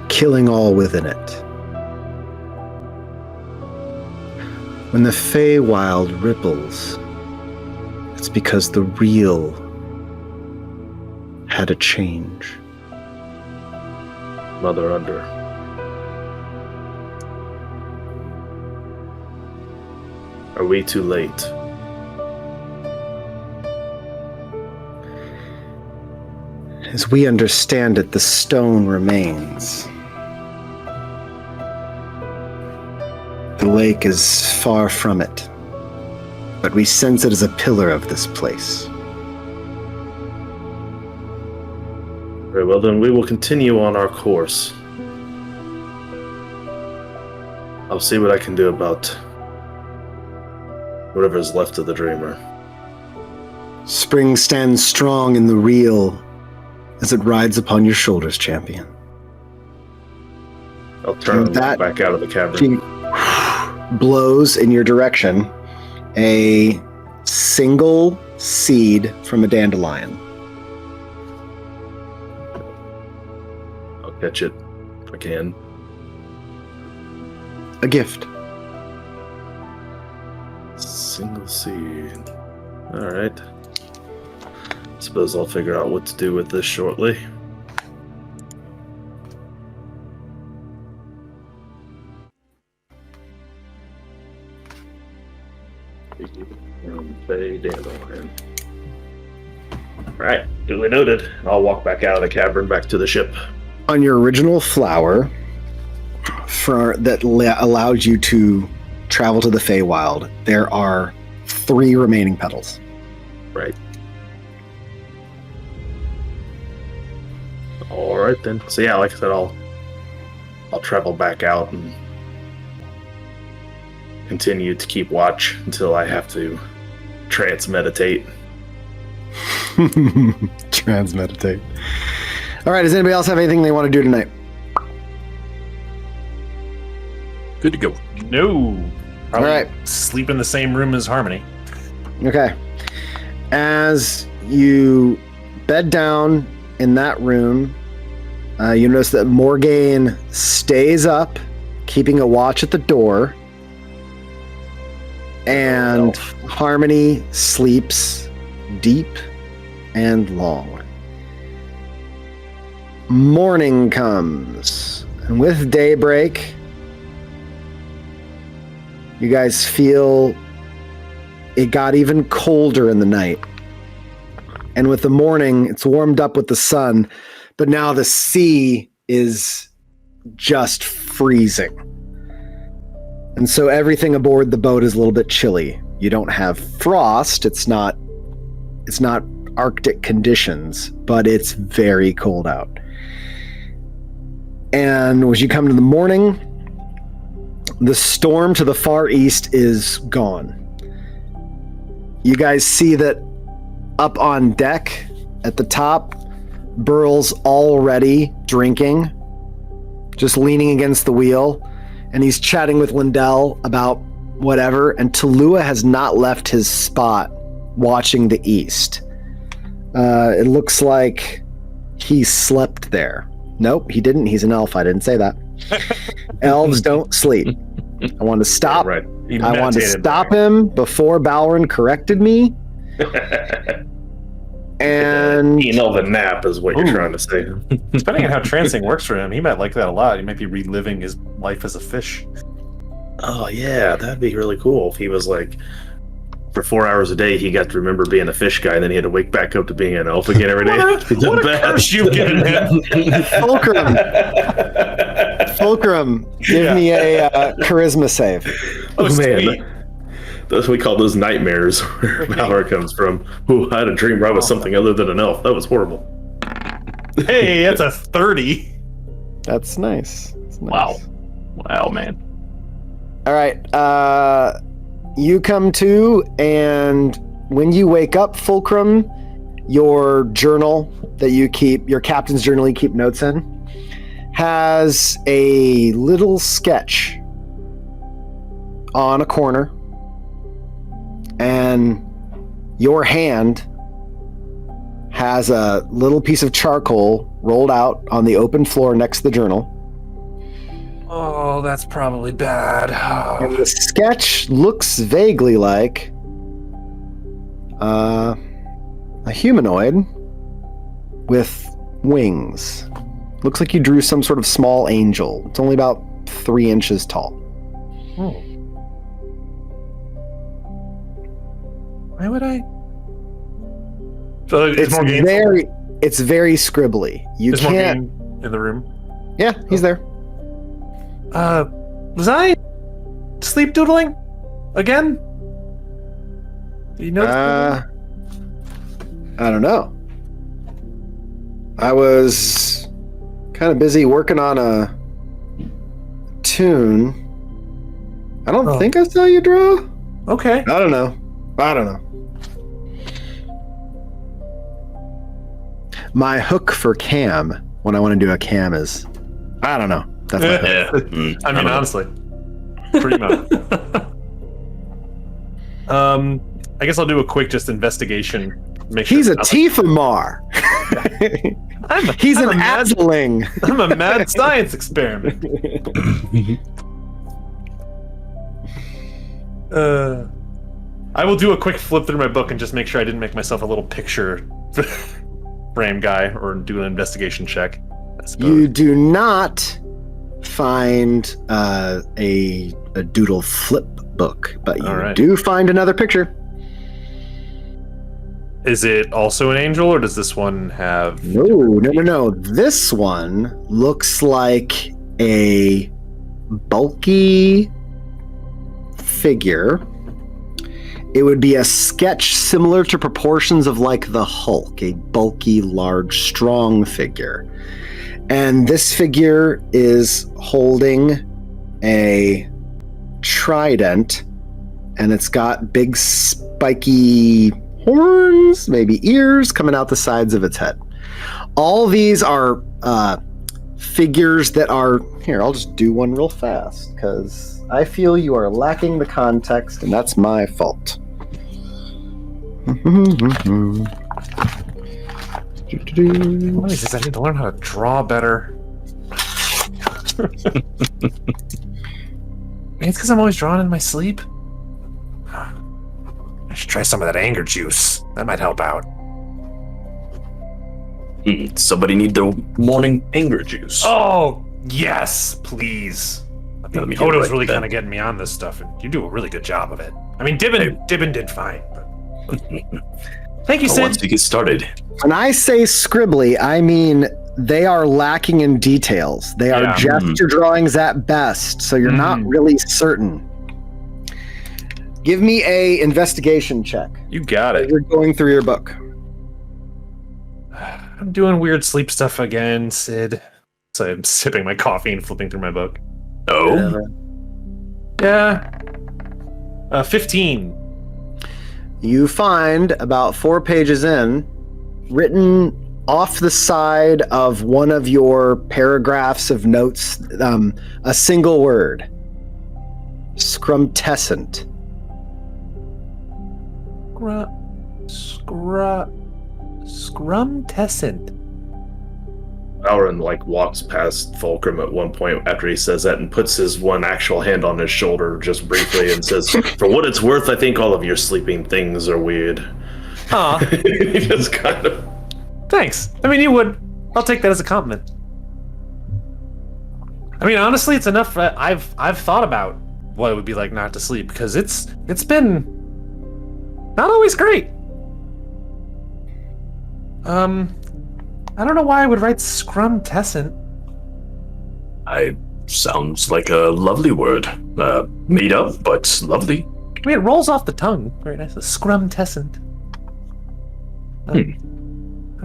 killing all within it. When the Feywild ripples, it's because the real had a change. Mother Under. Are we too late? As we understand it, the stone remains. The lake is far from it, but we sense it as a pillar of this place. Very well, then we will continue on our course. I'll see what I can do about whatever is left of the Dreamer. Spring stands strong in the real as it rides upon your shoulders, champion. I'll turn and look back out of the cavern. She blows in your direction a single seed from a dandelion. I'll catch it if I can. A gift. Single seed. Alright. Suppose I'll figure out what to do with this shortly. Dandelion. Alright, duly noted. I'll walk back out of the cavern back to the ship. On your original flower that allowed you to travel to the Feywild, there are 3 remaining petals. Right. Alright then. So yeah, like I said, I'll travel back out and continue to keep watch until I have to transmeditate. Transmeditate. All right, does anybody else have anything they want to do tonight? Good to go. No. Probably All right. Sleep in the same room as Harmony. Okay. As you bed down in that room, you notice that Morgaine stays up, keeping a watch at the door, and Harmony sleeps deep and long. Morning comes, and with daybreak, you guys feel it got even colder in the night. And with the morning, it's warmed up with the sun, but now the sea is just freezing. And so everything aboard the boat is a little bit chilly. You don't have frost, it's not Arctic conditions, but it's very cold out. And as you come to the morning, the storm to the far east is gone. You guys see that up on deck at the top, Burl's already drinking, just leaning against the wheel, and he's chatting with Lindell about whatever, and Talua has not left his spot watching the east. It looks like he slept there. Nope, he didn't. He's an elf. I didn't say that. Elves don't sleep. I wanted to stop. Right. I wanted to stop him before Balrin corrected me. And He know the nap is what you're trying to say. Depending on how trancing works for him, he might like that a lot. He might be reliving his life as a fish. Oh yeah, that'd be really cool if he was like, for 4 hours a day, he got to remember being a fish guy, and then he had to wake back up to being an elf again every day. What a curse you've given him! Fulcrum, give me a charisma save. Oh man, sweet. that's what we call those nightmares where power comes from. Ooh, I had a dream where I was something other than an elf. That was horrible. Hey, that's a 30. That's nice. That's Wow. nice. Wow, man. All right. You come to, and when you wake up, Fulcrum, your journal that you keep, your captain's journal you keep notes in, has a little sketch on a corner, and your hand has a little piece of charcoal rolled out on the open floor next to the journal. Oh, that's probably bad. And the sketch looks vaguely like a humanoid with wings. Looks like you drew some sort of small angel. It's only about 3 inches tall. Why would I? So It's very scribbly. You Is can't. Morgan in the room? Yeah, he's there. Was I sleep doodling again? Do you know? I don't know. I was kind of busy working on a tune. I don't think I saw you draw. Okay. I don't know. My hook for cam, when I want to do a cam, is I don't know. That's my hook. I mean, honestly, pretty much. I guess I'll do a quick just investigation. Make sure He's a Tifamar. He's an Azzling. I'm a mad science experiment. I will do a quick flip through my book and just make sure I didn't make myself a little picture frame guy or do an investigation check. You do not find a doodle flip book, but you do find another picture. Is it also an angel, or does this one have... No. This one looks like a bulky figure. It would be a sketch similar to proportions of like the Hulk, a bulky, large, strong figure. And this figure is holding a trident, and it's got big spiky horns, maybe ears coming out the sides of its head. All these are figures that are... Here, I'll just do one real fast, because I feel you are lacking the context, and that's my fault. What is this? I need to learn how to draw better. Maybe it's because I'm always drawing in my sleep. I should try some of that anger juice. That might help out. Somebody need the morning anger juice. Oh, yes, please. I Let me think get it Odo's right really then. kind of getting me on this stuff, and you do a really good job of it. I mean, Dibbin did fine. But... Thank you, Sid. Once we get started. When I say scribbly, I mean they are lacking in details. They are gesture drawings at best, so you're not really certain. Give me a investigation check. You got it. You're going through your book. I'm doing weird sleep stuff again, Sid. So I'm sipping my coffee and flipping through my book. Oh? Yeah. 15. You find about 4 pages in, written off the side of one of your paragraphs of notes, a single word. Scrumtescent. Scrumtescent. Auron walks past Fulcrum at one point after he says that and puts his one actual hand on his shoulder just briefly and says, "For what it's worth, I think all of your sleeping things are weird." Aw. He just kind of... Thanks. I mean, you would. I'll take that as a compliment. I mean, honestly, it's enough. I've thought about what it would be like not to sleep, because it's been not always great. I don't know why I would write scrumtescent. Sounds like a lovely word. Made up, but lovely. I mean, it rolls off the tongue very nicely. Scrumtescent. I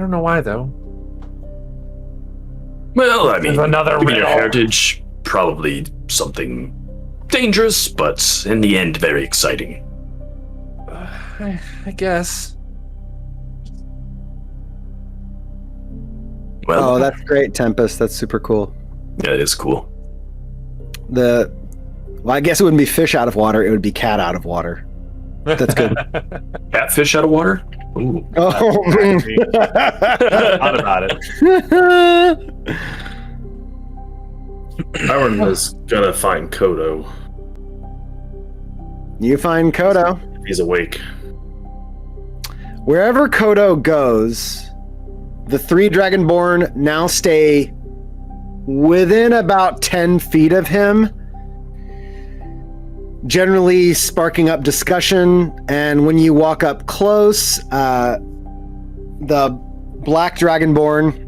don't know why, though. Well, I mean, Another given your riddle. heritage, probably something dangerous, but in the end, very exciting. I guess. Well, Oh, that's great, Tempest. That's super cool. yeah, it is cool. Well, I guess it wouldn't be fish out of water. It would be cat out of water. That's good. Catfish out of water? Ooh. Oh, Thought about it. Aaron was gonna find Kodo you find Kodo. if he's awake. Wherever Kodo goes, the three Dragonborn now stay within about 10 feet of him, generally sparking up discussion. And when you walk up close, the black Dragonborn,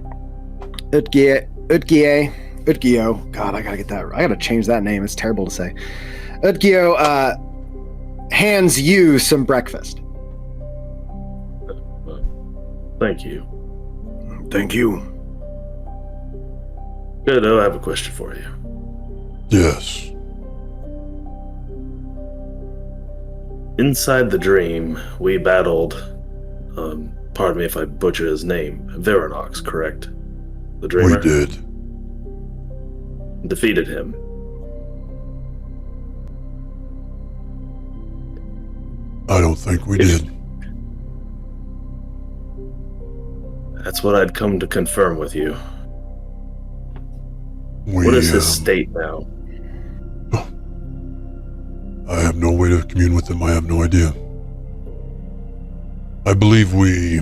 Utgio, God, I gotta change that name. It's terrible to say. Utgio hands you some breakfast. Thank you. Thank you. Kodo, I have a question for you. Yes. Inside the dream, we battled, pardon me if I butcher his name, Veranox, correct? The dreamer? We did. Defeated him. I don't think we did. That's what I'd come to confirm with you. We, What is his state now? I have no way to commune with him. I have no idea. I believe we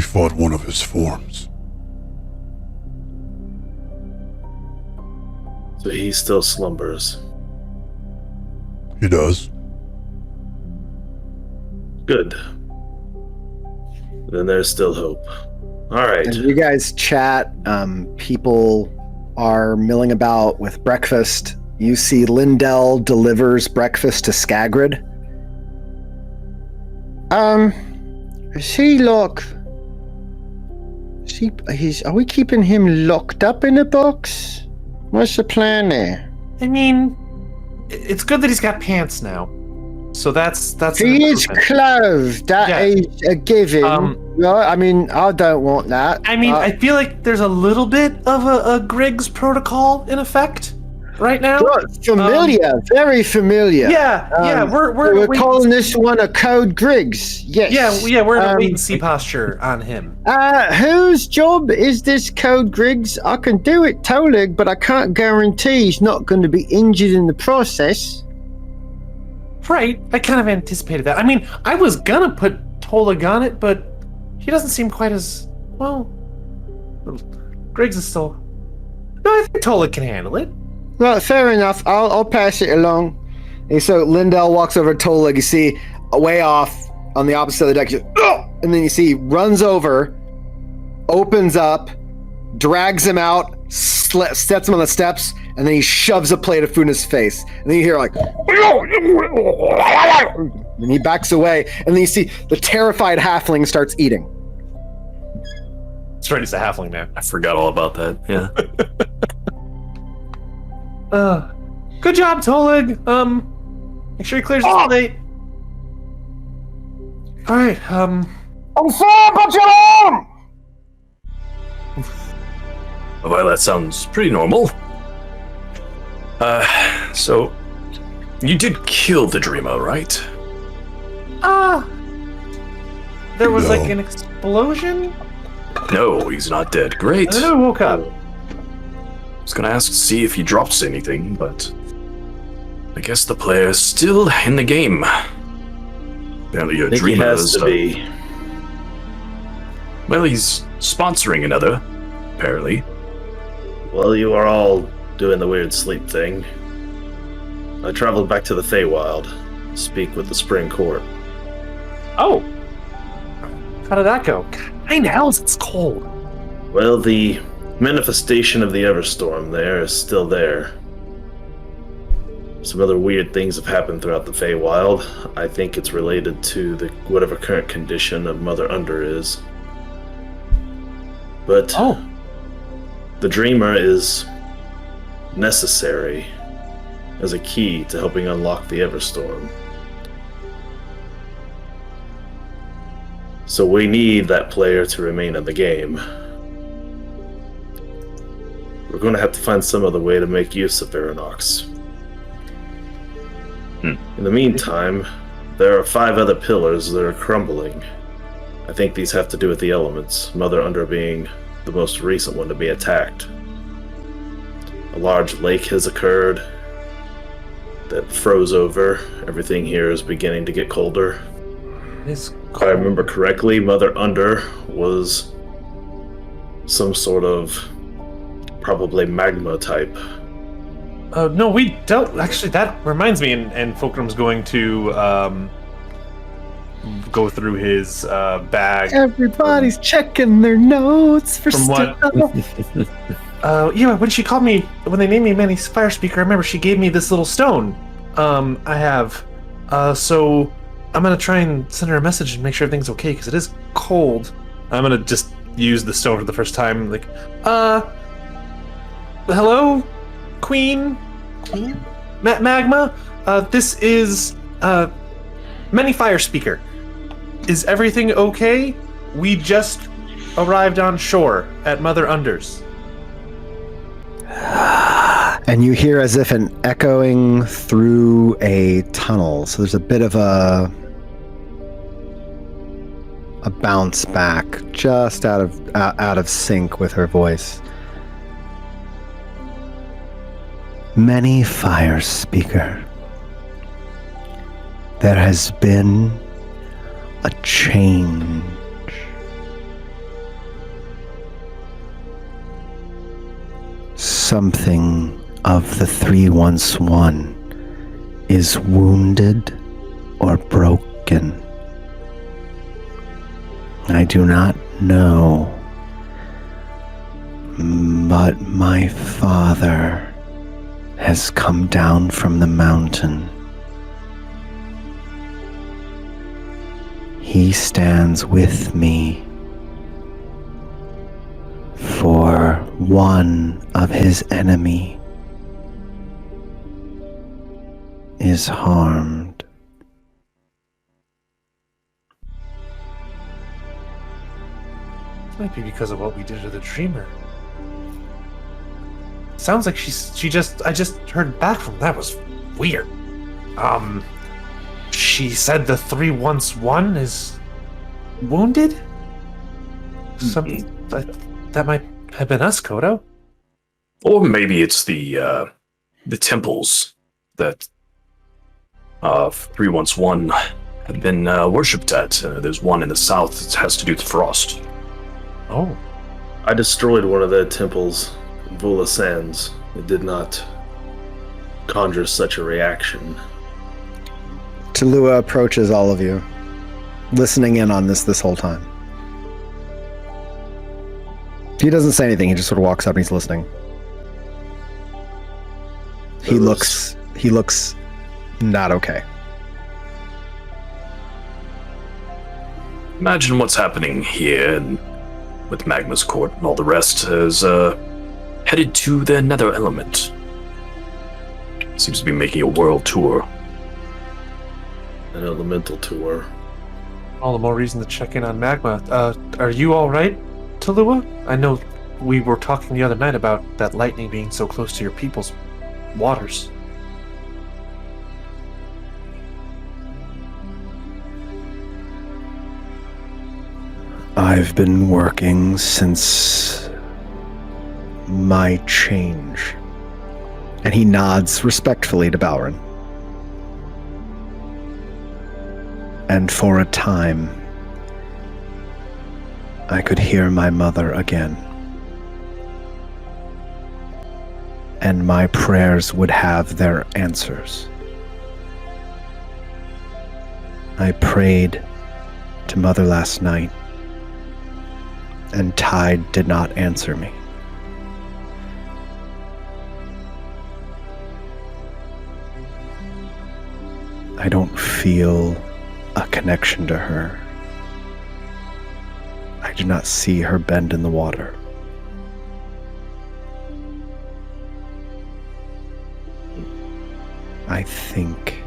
fought one of his forms. So he still slumbers. He does. Good. Then there's still hope. All right. As you guys chat, people are milling about with breakfast. You see Lindell delivers breakfast to Skagrid. Are we keeping him locked up in a box? What's the plan there? I mean, it's good that he's got pants now. So that's He is improvement. clothed. That is a given. Right? I mean, I don't want that. I mean, I feel like there's a little bit of a Griggs protocol in effect right now. Familiar, very familiar. Yeah, we're We're calling this one a Code Griggs. Yes. Yeah, we're in a wait and see posture on him. Whose job is this Code Griggs? I can do it, Tolig, but I can't guarantee he's not going to be injured in the process. Right, I kind of anticipated that. I mean, I was gonna put Tolig on it, but he doesn't seem quite as well. Griggs is still. No, I think Tolig can handle it. Right, fair enough. I'll pass it along. And so Lindell walks over to Tolig. You see, way off on the opposite of the deck, and then you see he runs over, opens up, drags him out, sets him on the steps, and then he shoves a plate of food in his face. And then you hear like, and he backs away, and then you see the terrified halfling starts eating. Straight as a halfling now. I forgot all about that. Yeah. Good job, Tolig. Make sure he clears his plate. All right. I'm sorry, but you're on! Well, that sounds pretty normal. So you did kill the Dreamer, right? There was No. like an explosion. No, he's not dead. Great. And then I woke up. I was gonna ask to see if he drops anything, but I guess the player is still in the game. Apparently your I think he Dreamer has is, to be. well, he's sponsoring another, apparently. Well, you are all doing the weird sleep thing. I traveled back to the Feywild to speak with the Spring Court. Oh. How did that go? 9 hells, it's cold. Well, the manifestation of the Everstorm there is still there. Some other weird things have happened throughout the Feywild. I think it's related to the whatever current condition of Mother Under is. But the Dreamer is necessary as a key to helping unlock the Everstorm. So we need that player to remain in the game. We're going to have to find some other way to make use of Varanox. In the meantime, there are 5 other pillars that are crumbling. I think these have to do with the elements, Mother Under being the most recent one to be attacked. A large lake has occurred that froze over. Everything here is beginning to get colder. It's If I remember correctly, Mother Under was some sort of probably magma type. No, we dealt. Actually, that reminds me, and Fulcrum's going to go through his bag. Everybody's checking their notes for From what- stuff. Yeah, when she called me, when they named me Manny Fire Speaker, I remember she gave me this little stone. I have. So I'm gonna try and send her a message and make sure everything's okay, because it is cold. I'm gonna just use the stone for the first time. Like, hello, Queen? Magma? This is, Manny Fire Speaker. Is everything okay? We just arrived on shore at Mother Under's. And you hear as if an echoing through a tunnel. So there's a bit of a bounce back, just out of sync with her voice. Manny Fire Speaker. There has been a change. Something of the 311 is wounded or broken. I do not know, but my father has come down from the mountain. He stands with me, for one of his enemy is harmed. This might be because of what we did to the dreamer. Sounds like I just heard back from that was weird. She said the 311 is wounded? Something that might have been us, Kodo. Or maybe it's the temples that 311 have been worshipped at. There's one in the south that has to do with frost. Oh. I destroyed one of the temples, Vula Sands. It did not conjure such a reaction. Talua approaches all of you, listening in on this whole time. He doesn't say anything, he just sort of walks up and he's listening. He looks not okay. Imagine what's happening here and with Magma's Court and all the rest is headed to the nether element. Seems to be making a world tour. An elemental tour. All the more reason to check in on Magma. Are you alright, Talua? I know we were talking the other night about that lightning being so close to your people's waters. I've been working since my change. And he nods respectfully to Balrin. And for a time, I could hear my mother again. And my prayers would have their answers. I prayed to Mother last night, and Tide did not answer me. I don't feel a connection to her. I do not see her bend in the water. I think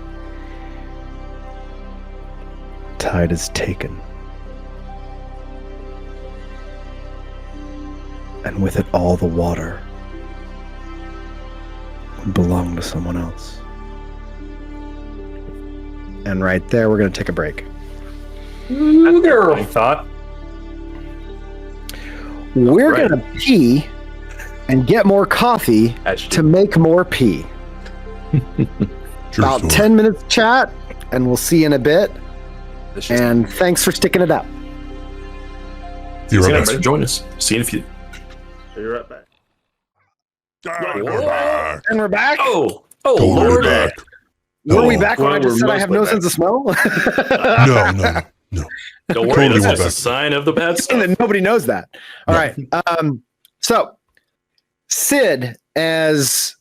tide is taken. And with it all the water would belong to someone else. And right there, we're going to take a break. I thought. We're Right. going to pee and get more coffee to make more pee. True About story. 10 minutes chat, and we'll see you in a bit. And thanks for sticking it out. You're See you right next back. time. Join us. See you in a few. Be right back. Ah, we're back. And we're back. Oh, Totally Lord. back. Were we Oh. back when I Well, just we're said I have no mostly sense of smell? No. Don't worry, Totally that's went just a back. sign of the bad And stuff. then nobody knows that. All right. So, Sid, as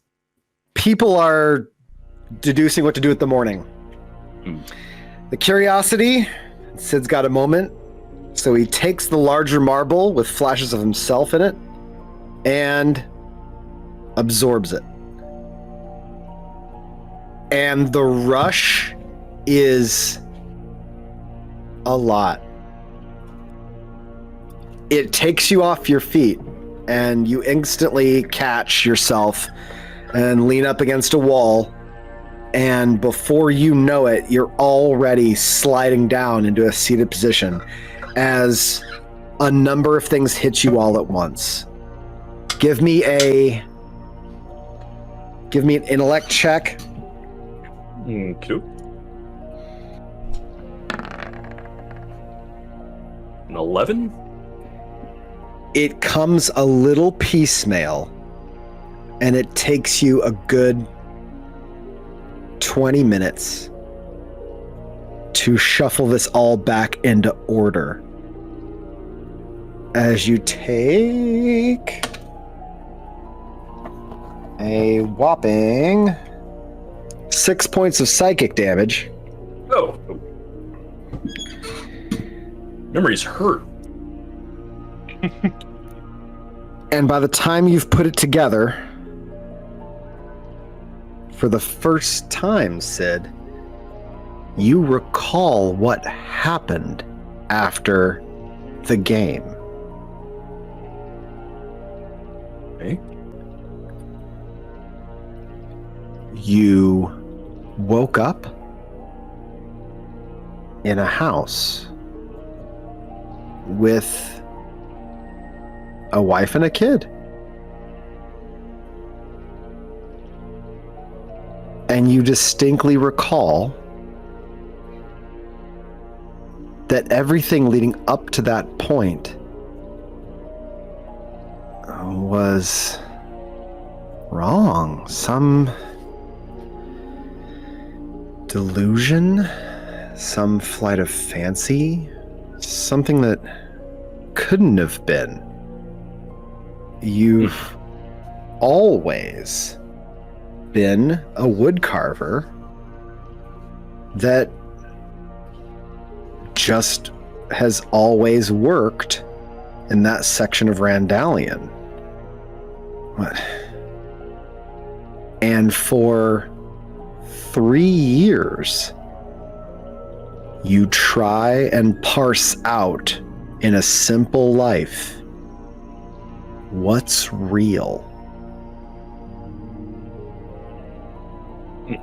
people are deducing what to do with the morning, the curiosity, Sid's got a moment. So he takes the larger marble with flashes of himself in it and absorbs it. And the rush is a lot. It takes you off your feet, and you instantly catch yourself and lean up against a wall. And before you know it, you're already sliding down into a seated position as a number of things hit you all at once. Give me an intellect check. Cool. An 11? It comes a little piecemeal, and it takes you a good 20 minutes to shuffle this all back into order. As you take a whopping 6 points of psychic damage. Oh. Memories hurt. And by the time you've put it together, for the first time, Sid, you recall what happened after the game. Okay. You woke up in a house with a wife and a kid. And you distinctly recall that everything leading up to that point was wrong. Some delusion, some flight of fancy, something that couldn't have been. You've always been a woodcarver that just has always worked in that section of Randallion. What? And for 3 years, you try and parse out in a simple life what's real.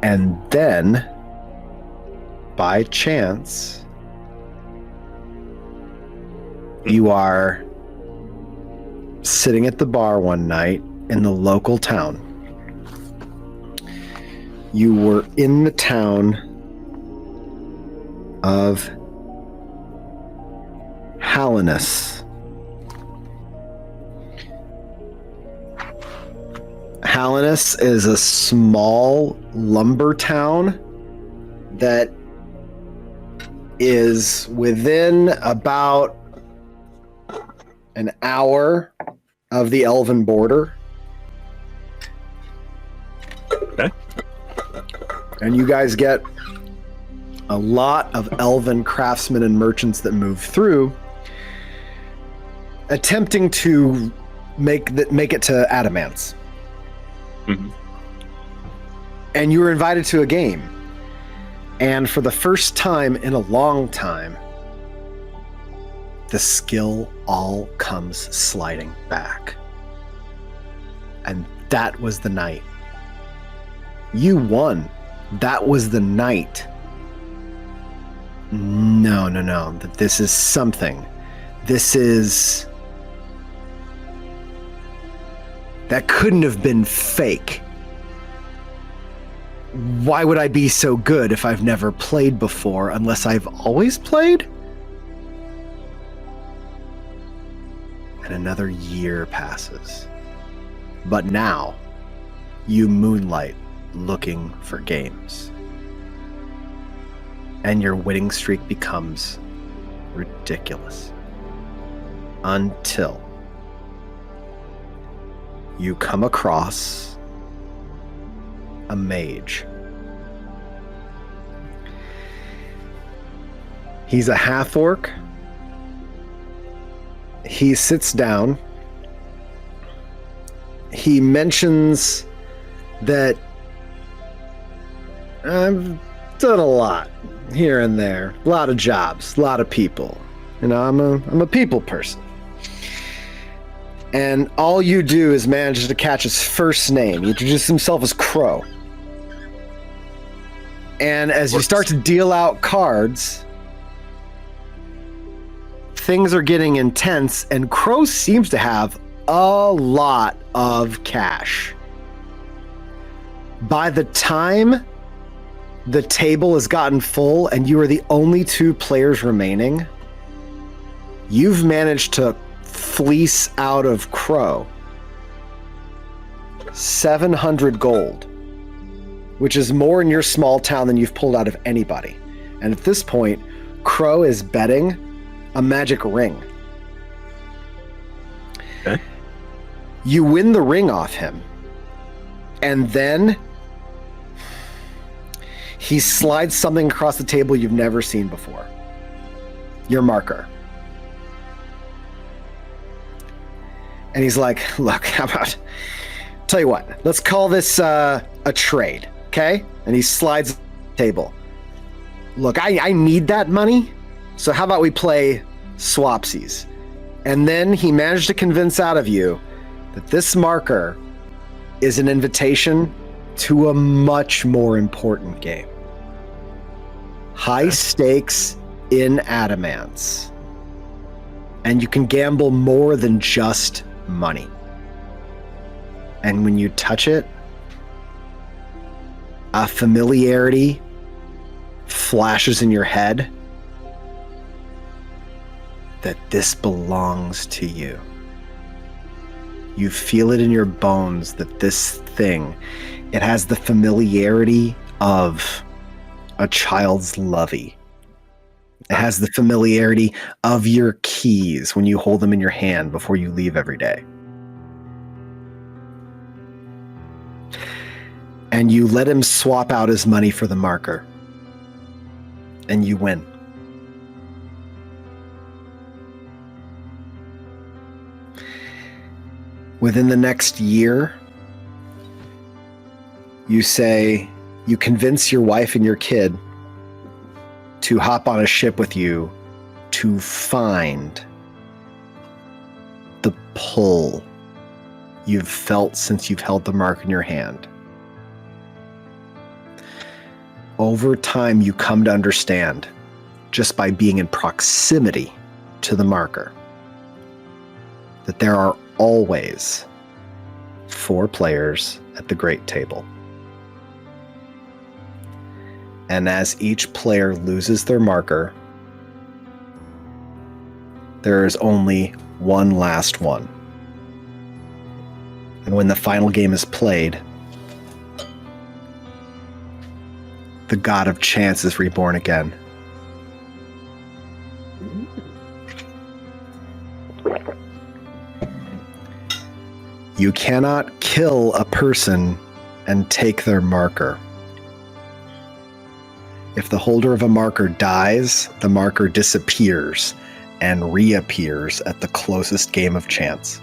And then, by chance, you are sitting at the bar one night in the local town. You were in the town of Hallinus. Hallinus is a small lumber town that is within about an hour of the elven border. Okay. And you guys get a lot of elven craftsmen and merchants that move through, attempting to make it to Adamance. Mm-hmm. And you were invited to a game. And for the first time in a long time, the skill all comes sliding back. And that was the night. You won. That was the night. No. This is something. This is... That couldn't have been fake. Why would I be so good if I've never played before unless I've always played? And another year passes. But now, you moonlight looking for games. And your winning streak becomes ridiculous. Until you come across a mage. He's a half-orc. He sits down. He mentions that I've done a lot here and there. A lot of jobs, a lot of people. You know, I'm a people person. And all you do is manage to catch his first name. He introduces himself as Crow. And as you start to deal out cards, things are getting intense, and Crow seems to have a lot of cash. By the time the table has gotten full and you are the only 2 players remaining, you've managed to fleece out of Crow 700 gold, which is more in your small town than you've pulled out of anybody. And at this point, Crow is betting a magic ring. Okay. You win the ring off him, and then he slides something across the table you've never seen before. Your marker. And he's like, look, how about... Tell you what, let's call this a trade, okay? And he slides the table. Look, I need that money, so how about we play swapsies? And then he managed to convince out of you that this marker is an invitation to a much more important game. High stakes in adamants. And you can gamble more than just money. And when you touch it, a familiarity flashes in your head that this belongs to you. You feel it in your bones that this thing, it has the familiarity of a child's lovey. It has the familiarity of your keys when you hold them in your hand before you leave every day. And you let him swap out his money for the marker. And you win. Within the next year, you convince your wife and your kid to hop on a ship with you to find the pull you've felt since you've held the mark in your hand. Over time, you come to understand, just by being in proximity to the marker, that there are always 4 players at the great table. And as each player loses their marker, there is only one last one. And when the final game is played, the god of chance is reborn again. You cannot kill a person and take their marker. If the holder of a marker dies, the marker disappears and reappears at the closest game of chance.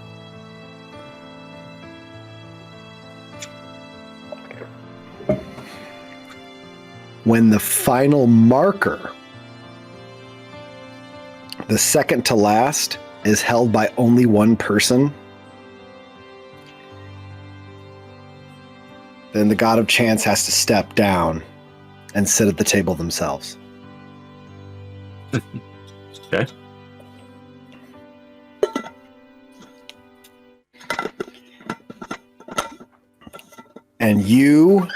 when the final marker, the second to last, is held by only one person, then the God of Chance has to step down and sit at the table themselves. Okay. And you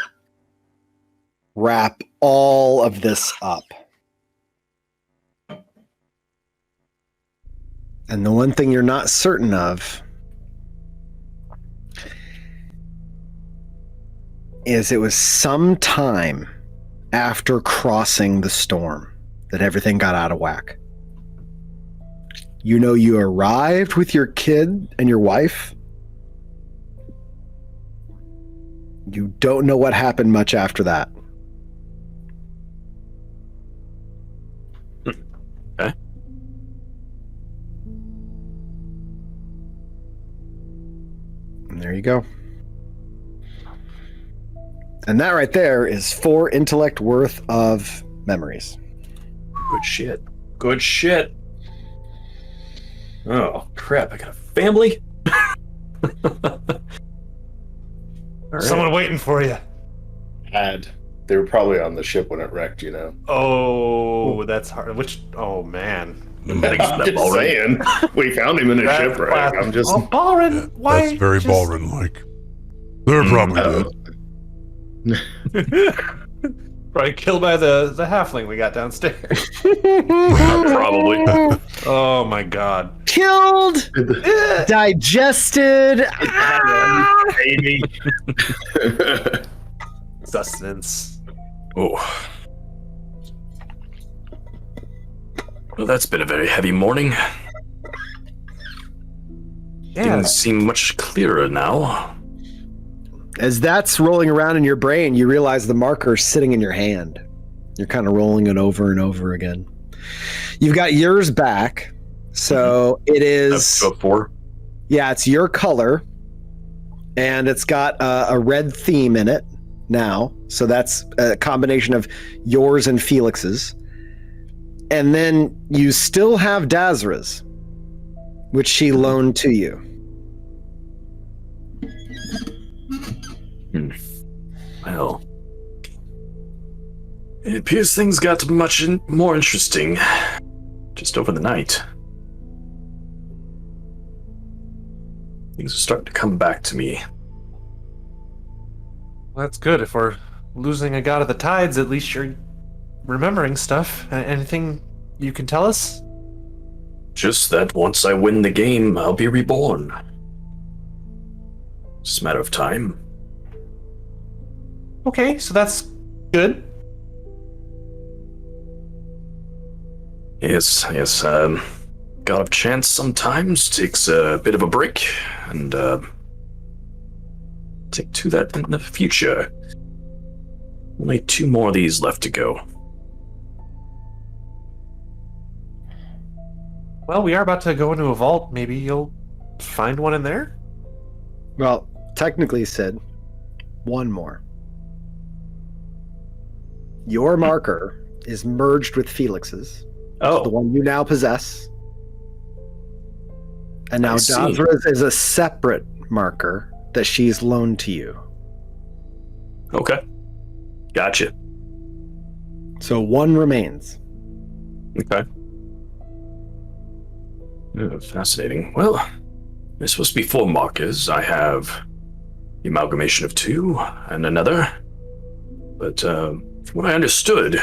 wrap all of this up. And the one thing you're not certain of is it was some time after crossing the storm that everything got out of whack. You know, you arrived with your kid and your wife. You don't know what happened much after that. Okay. And there you go. And that right there is 4 intellect worth of memories. Good shit. Good shit. Oh, crap. I got a family? All right. Someone waiting for you. They were probably on the ship when it wrecked, you know. Oh, that's hard. Oh, man. I'm just saying. We found him in a shipwreck. I'm just... Oh, Balrin, why? That's very Balrin-like. They're probably dead. Probably killed by the halfling we got downstairs. Probably. Oh, my God. Killed! Digested! Baby. Sustenance. Oh. Well, that's been a very heavy morning. Yeah. Things seem much clearer now. As that's rolling around in your brain, you realize the marker is sitting in your hand. You're kind of rolling it over and over again. You've got yours back. So it is... Up to a 4? Yeah, it's your color. And it's got a red theme in it now. So that's a combination of yours and Felix's. And then you still have Dazra's, which she loaned to you. Well, it appears things got much more interesting just over the night. Things are starting to come back to me. Well, that's good. If we're losing a god of the tides, at least you're remembering stuff. Anything you can tell us? Just that once I win the game, I'll be reborn. It's just a matter of time. Okay, so that's good. Yes. God of Chance sometimes takes a bit of a break, and take to that in the future. Only 2 more of these left to go. Well, we are about to go into a vault. Maybe you'll find one in there? Well, technically, Sid, one more. Your marker is merged with Felix's. Oh. The one you now possess. And now I see. Dazra's is a separate marker that she's loaned to you. Okay. Gotcha. So one remains. Okay. Fascinating. Well, there's supposed to be 4 markers. I have the amalgamation of 2 and another. But from what I understood,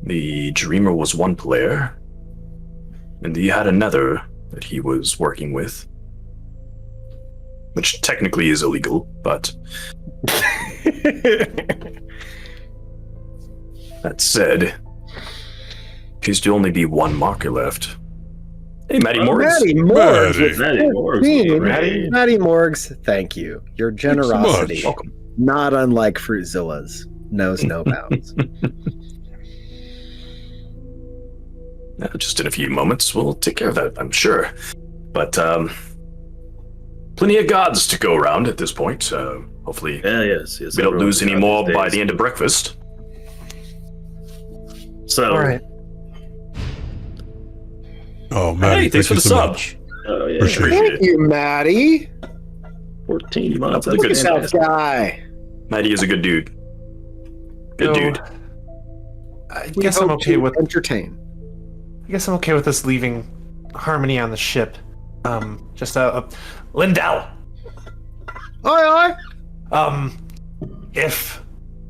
the Dreamer was one player, and he had another that he was working with. Which technically is illegal, but... That said, appears to only be 1 marker left. Hey, Matty Morgs. Matty Morgs. Matty. Matty Morgs. Matty Morgs, thank you. Your generosity, much. Welcome. not unlike Fruitzilla's, knows no bounds. Just in a few moments, we'll take care of that, I'm sure. But, plenty of gods to go around at this point. Hopefully, Yes. we don't lose any more these by days. the end of breakfast. So, All right. Oh, Maddie, Hey, thanks for the so sub. much. oh yeah, Appreciate it. Thank you, Maddie. 14 months. Look Look That's at that fantastic. guy. Maddie is a good dude. Good So, dude. I We guess I'm hope okay to with. entertain. I guess I'm okay with us leaving Harmony on the ship. Just Lindell. Aye, If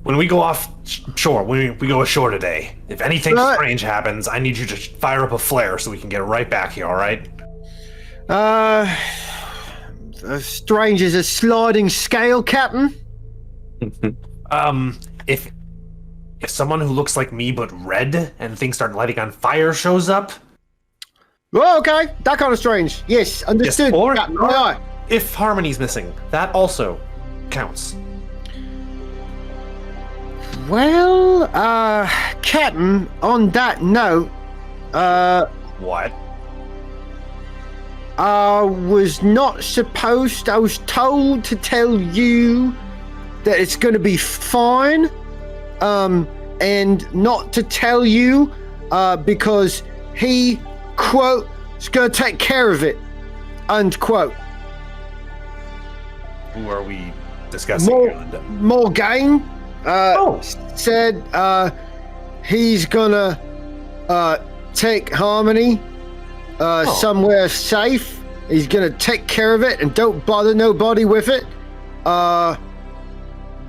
when we go off shore, when we go ashore today, if anything Right. strange happens, I need you to fire up a flare so we can get right back here. All right? aye. Strange as a sliding scale, Captain. If someone who looks like me but red and things start lighting on fire shows up, Oh, okay. That kind of strange. Yes, understood. Yes, or- Captain. Aye, aye. if Harmony's missing, that also counts. Well, Captain, on that note, What? I was told to tell you that it's going to be fine, and not to tell you, because he, quote, is going to take care of it, unquote. Who are we discussing? More, here, Linda? Morgaine, said, he's gonna, take Harmony, somewhere safe. He's gonna take care of it and don't bother nobody with it.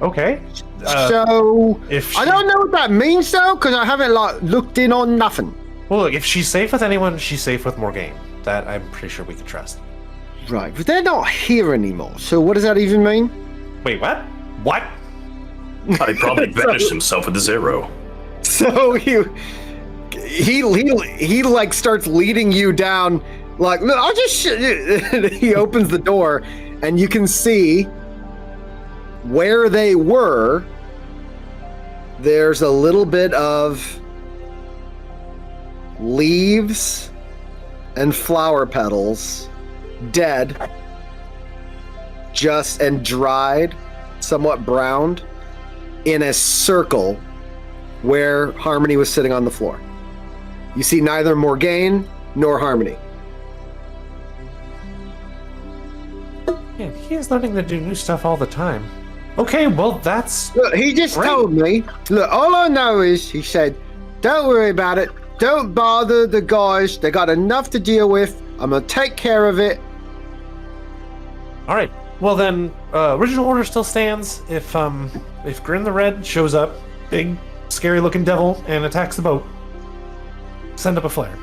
Okay. So If I she- don't know what that means though, because I haven't looked in on nothing. Well, look, if she's safe with anyone, she's safe with Morgaine. That I'm pretty sure we can trust. Right, but they're not here anymore. So what does that even mean? Wait, what? What? He probably vanished himself with the zero. So he like starts leading you down. Like, look, I'll just. He opens the door, and you can see where they were. There's a little bit of leaves and flower petals, dead, just and dried, somewhat browned, in a circle where Harmony was sitting on the floor. You see neither Morgaine nor Harmony. Yeah, he is learning to do new stuff all the time. Okay, well, that's Look, he just Great. told me, look, all I know is, he said, don't worry about it. Don't bother the guys. They got enough to deal with. I'm going to take care of it. all right. Well, then, original order still stands. If Grin the Red shows up, big, scary-looking devil, and attacks the boat, send up a flare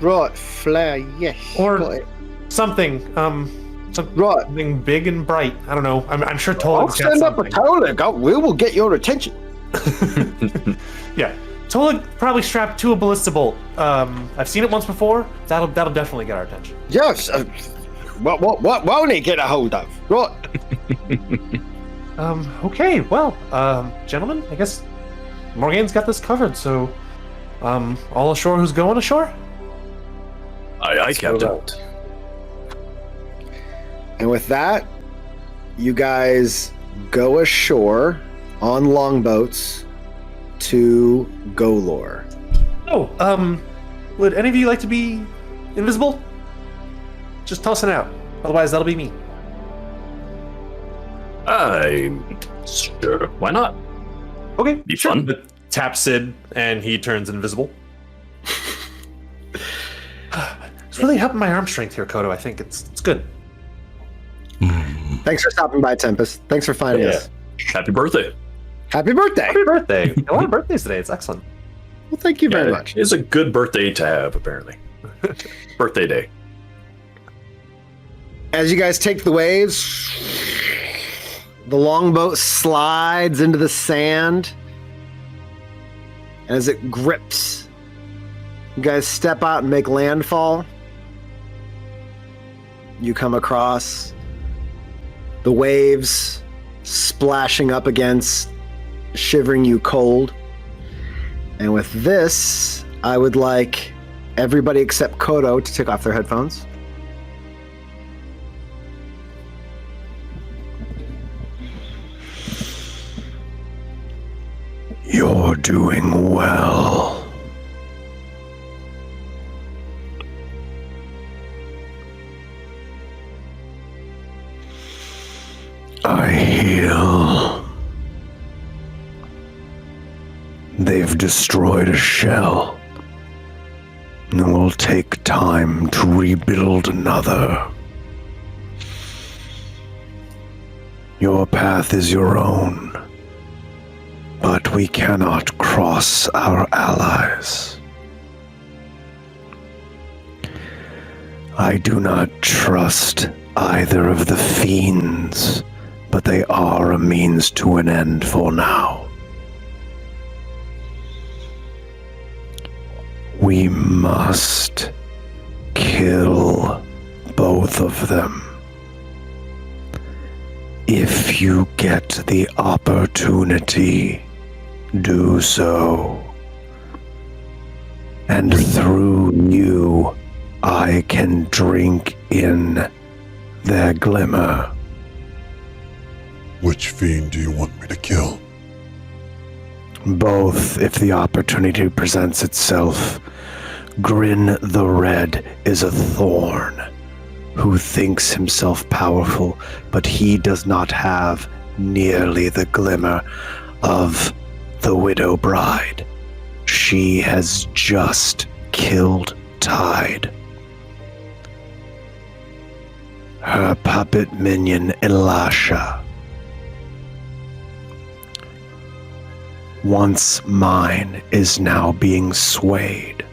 Right, flare, yes. Or- got it. something. Right. Something big and bright. I don't know. I'm sure I'll Tolig's got send up a something. Tolig. We will get your attention. Yeah, Tolig probably strapped to a ballista bolt. I've seen it once before. That'll definitely get our attention. Yes. What won't he get a hold of? Right. Okay, well, gentlemen, I guess Morgaine's got this covered, so, all ashore who's going ashore? Aye, Captain. And with that, you guys go ashore on longboats to Golor. Oh, would any of you like to be invisible? Just toss it out. Otherwise, that'll be me. Sure. Why not? Okay, Be fun. Tap Sid, and he turns invisible. It's really helping my arm strength here, Kodo. I think it's good. Thanks for stopping by, Tempest. Thanks for finding us. Happy birthday. Happy birthday. Happy birthday! A lot of birthdays today. It's excellent. Well, thank you very much. It's a good birthday to have, apparently. Birthday day. As you guys take the waves, the longboat slides into the sand. And as it grips, you guys step out and make landfall. You come across the waves splashing up against, shivering you cold. And with this, I would like everybody except Kodo to take off their headphones. are doing well. I heal. They've destroyed a shell. It will take time to rebuild another. Your path is your own, but we cannot cross our allies. I do not trust either of the fiends, but they are a means to an end for now. We must kill both of them. If you get the opportunity, do so. And through you, I can drink in their glimmer. Which fiend do you want me to kill? Both, if the opportunity presents itself. Grin the Red is a thorn who thinks himself powerful, but he does not have nearly the glimmer of the Widow Bride. She has just killed Tide. Her puppet minion, Elisha, once mine, is now being swayed.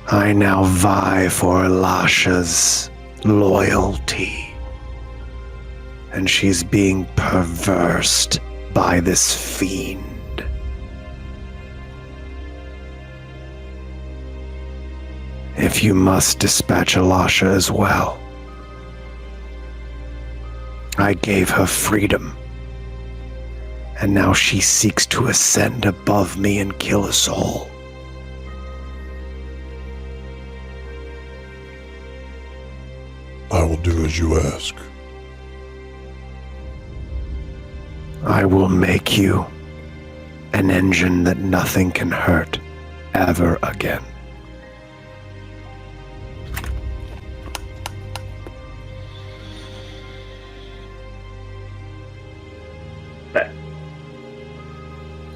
I now vie for Elisha's loyalty, and she's being perversed by this fiend. If you must dispatch Elisha as well. I gave her freedom, and now she seeks to ascend above me and kill us all. I will do as you ask. I will make you an engine that nothing can hurt ever again.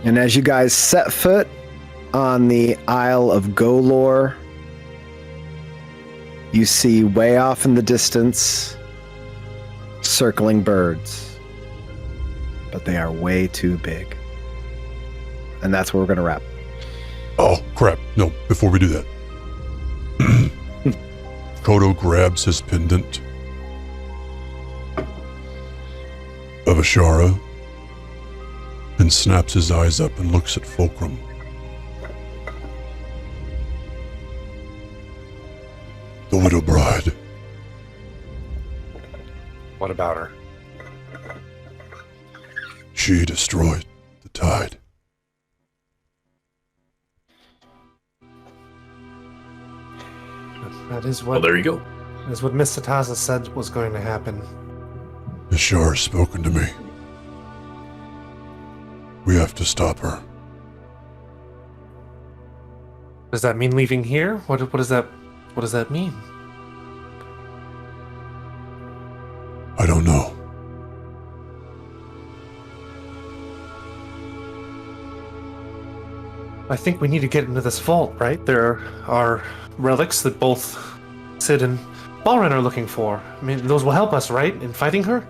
And as you guys set foot on the Isle of Golor, you see way off in the distance circling birds. But they are way too big. And that's where we're going to wrap. Oh, crap. No, before we do that. Kodo grabs his pendant of Ashara and snaps his eyes up and looks at Fulcrum. The Widow Bride. What about her? She destroyed the Tide. That is Well, what, there you go. is what Miss Sataza said was going to happen. Ashara has spoken to me. We have to stop her. Does that mean leaving here? What does that mean? I don't know. I think we need to get into this vault, right? There are relics that both Sid and Balrin are looking for. I mean, those will help us, right, in fighting her?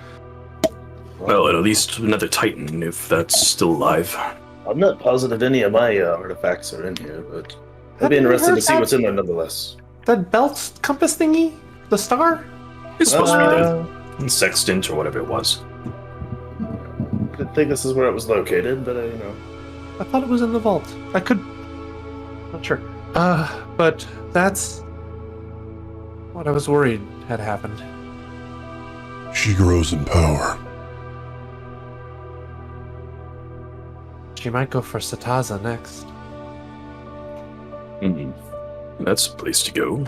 Well, at least another Titan, if that's still alive. I'm not positive any of my artifacts are in here, but I'd be interested to see what's in there nonetheless. That belt compass thingy? The star? It's supposed to be the sextant or whatever it was. I didn't think this is where it was located, but I thought it was in the vault. I could... Not sure. But that's... what I was worried had happened. She grows in power. She might go for Sataza next. That's a place to go.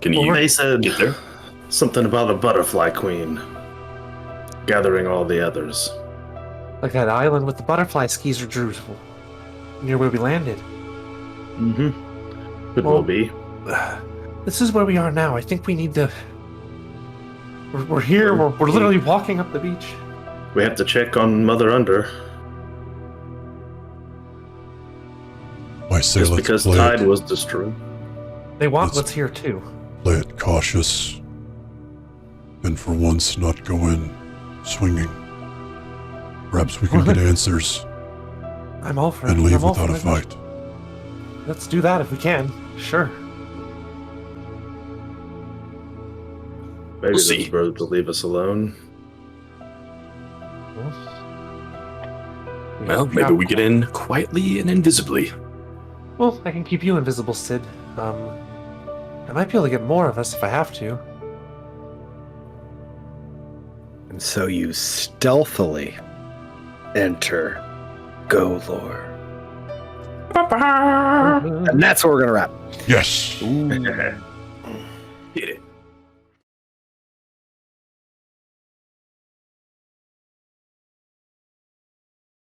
Can You you may said get there? something about a butterfly queen. gathering all the others. Like that island with the butterfly skis drew near where we landed. Mm-hmm. It Well, will be. This is where we are now. I think we need to. We're here. We're literally walking up the beach. We have to check on Mother Under. I say Just let's because play Tide it, was destroyed. They want Let's- what's here too. play it cautious, and for once not go in swinging. Perhaps we can get answers I'm all for it. and leave I'm all without a for it. fight. Let's do that if we can. Sure. Maybe We'll those see. birds will leave us alone. Well, maybe we get in quietly and invisibly. Well, I can keep you invisible, Sid. I might be able to get more of us if I have to. And so you stealthily enter Golor. And that's where we're going to wrap. Yes! Ooh.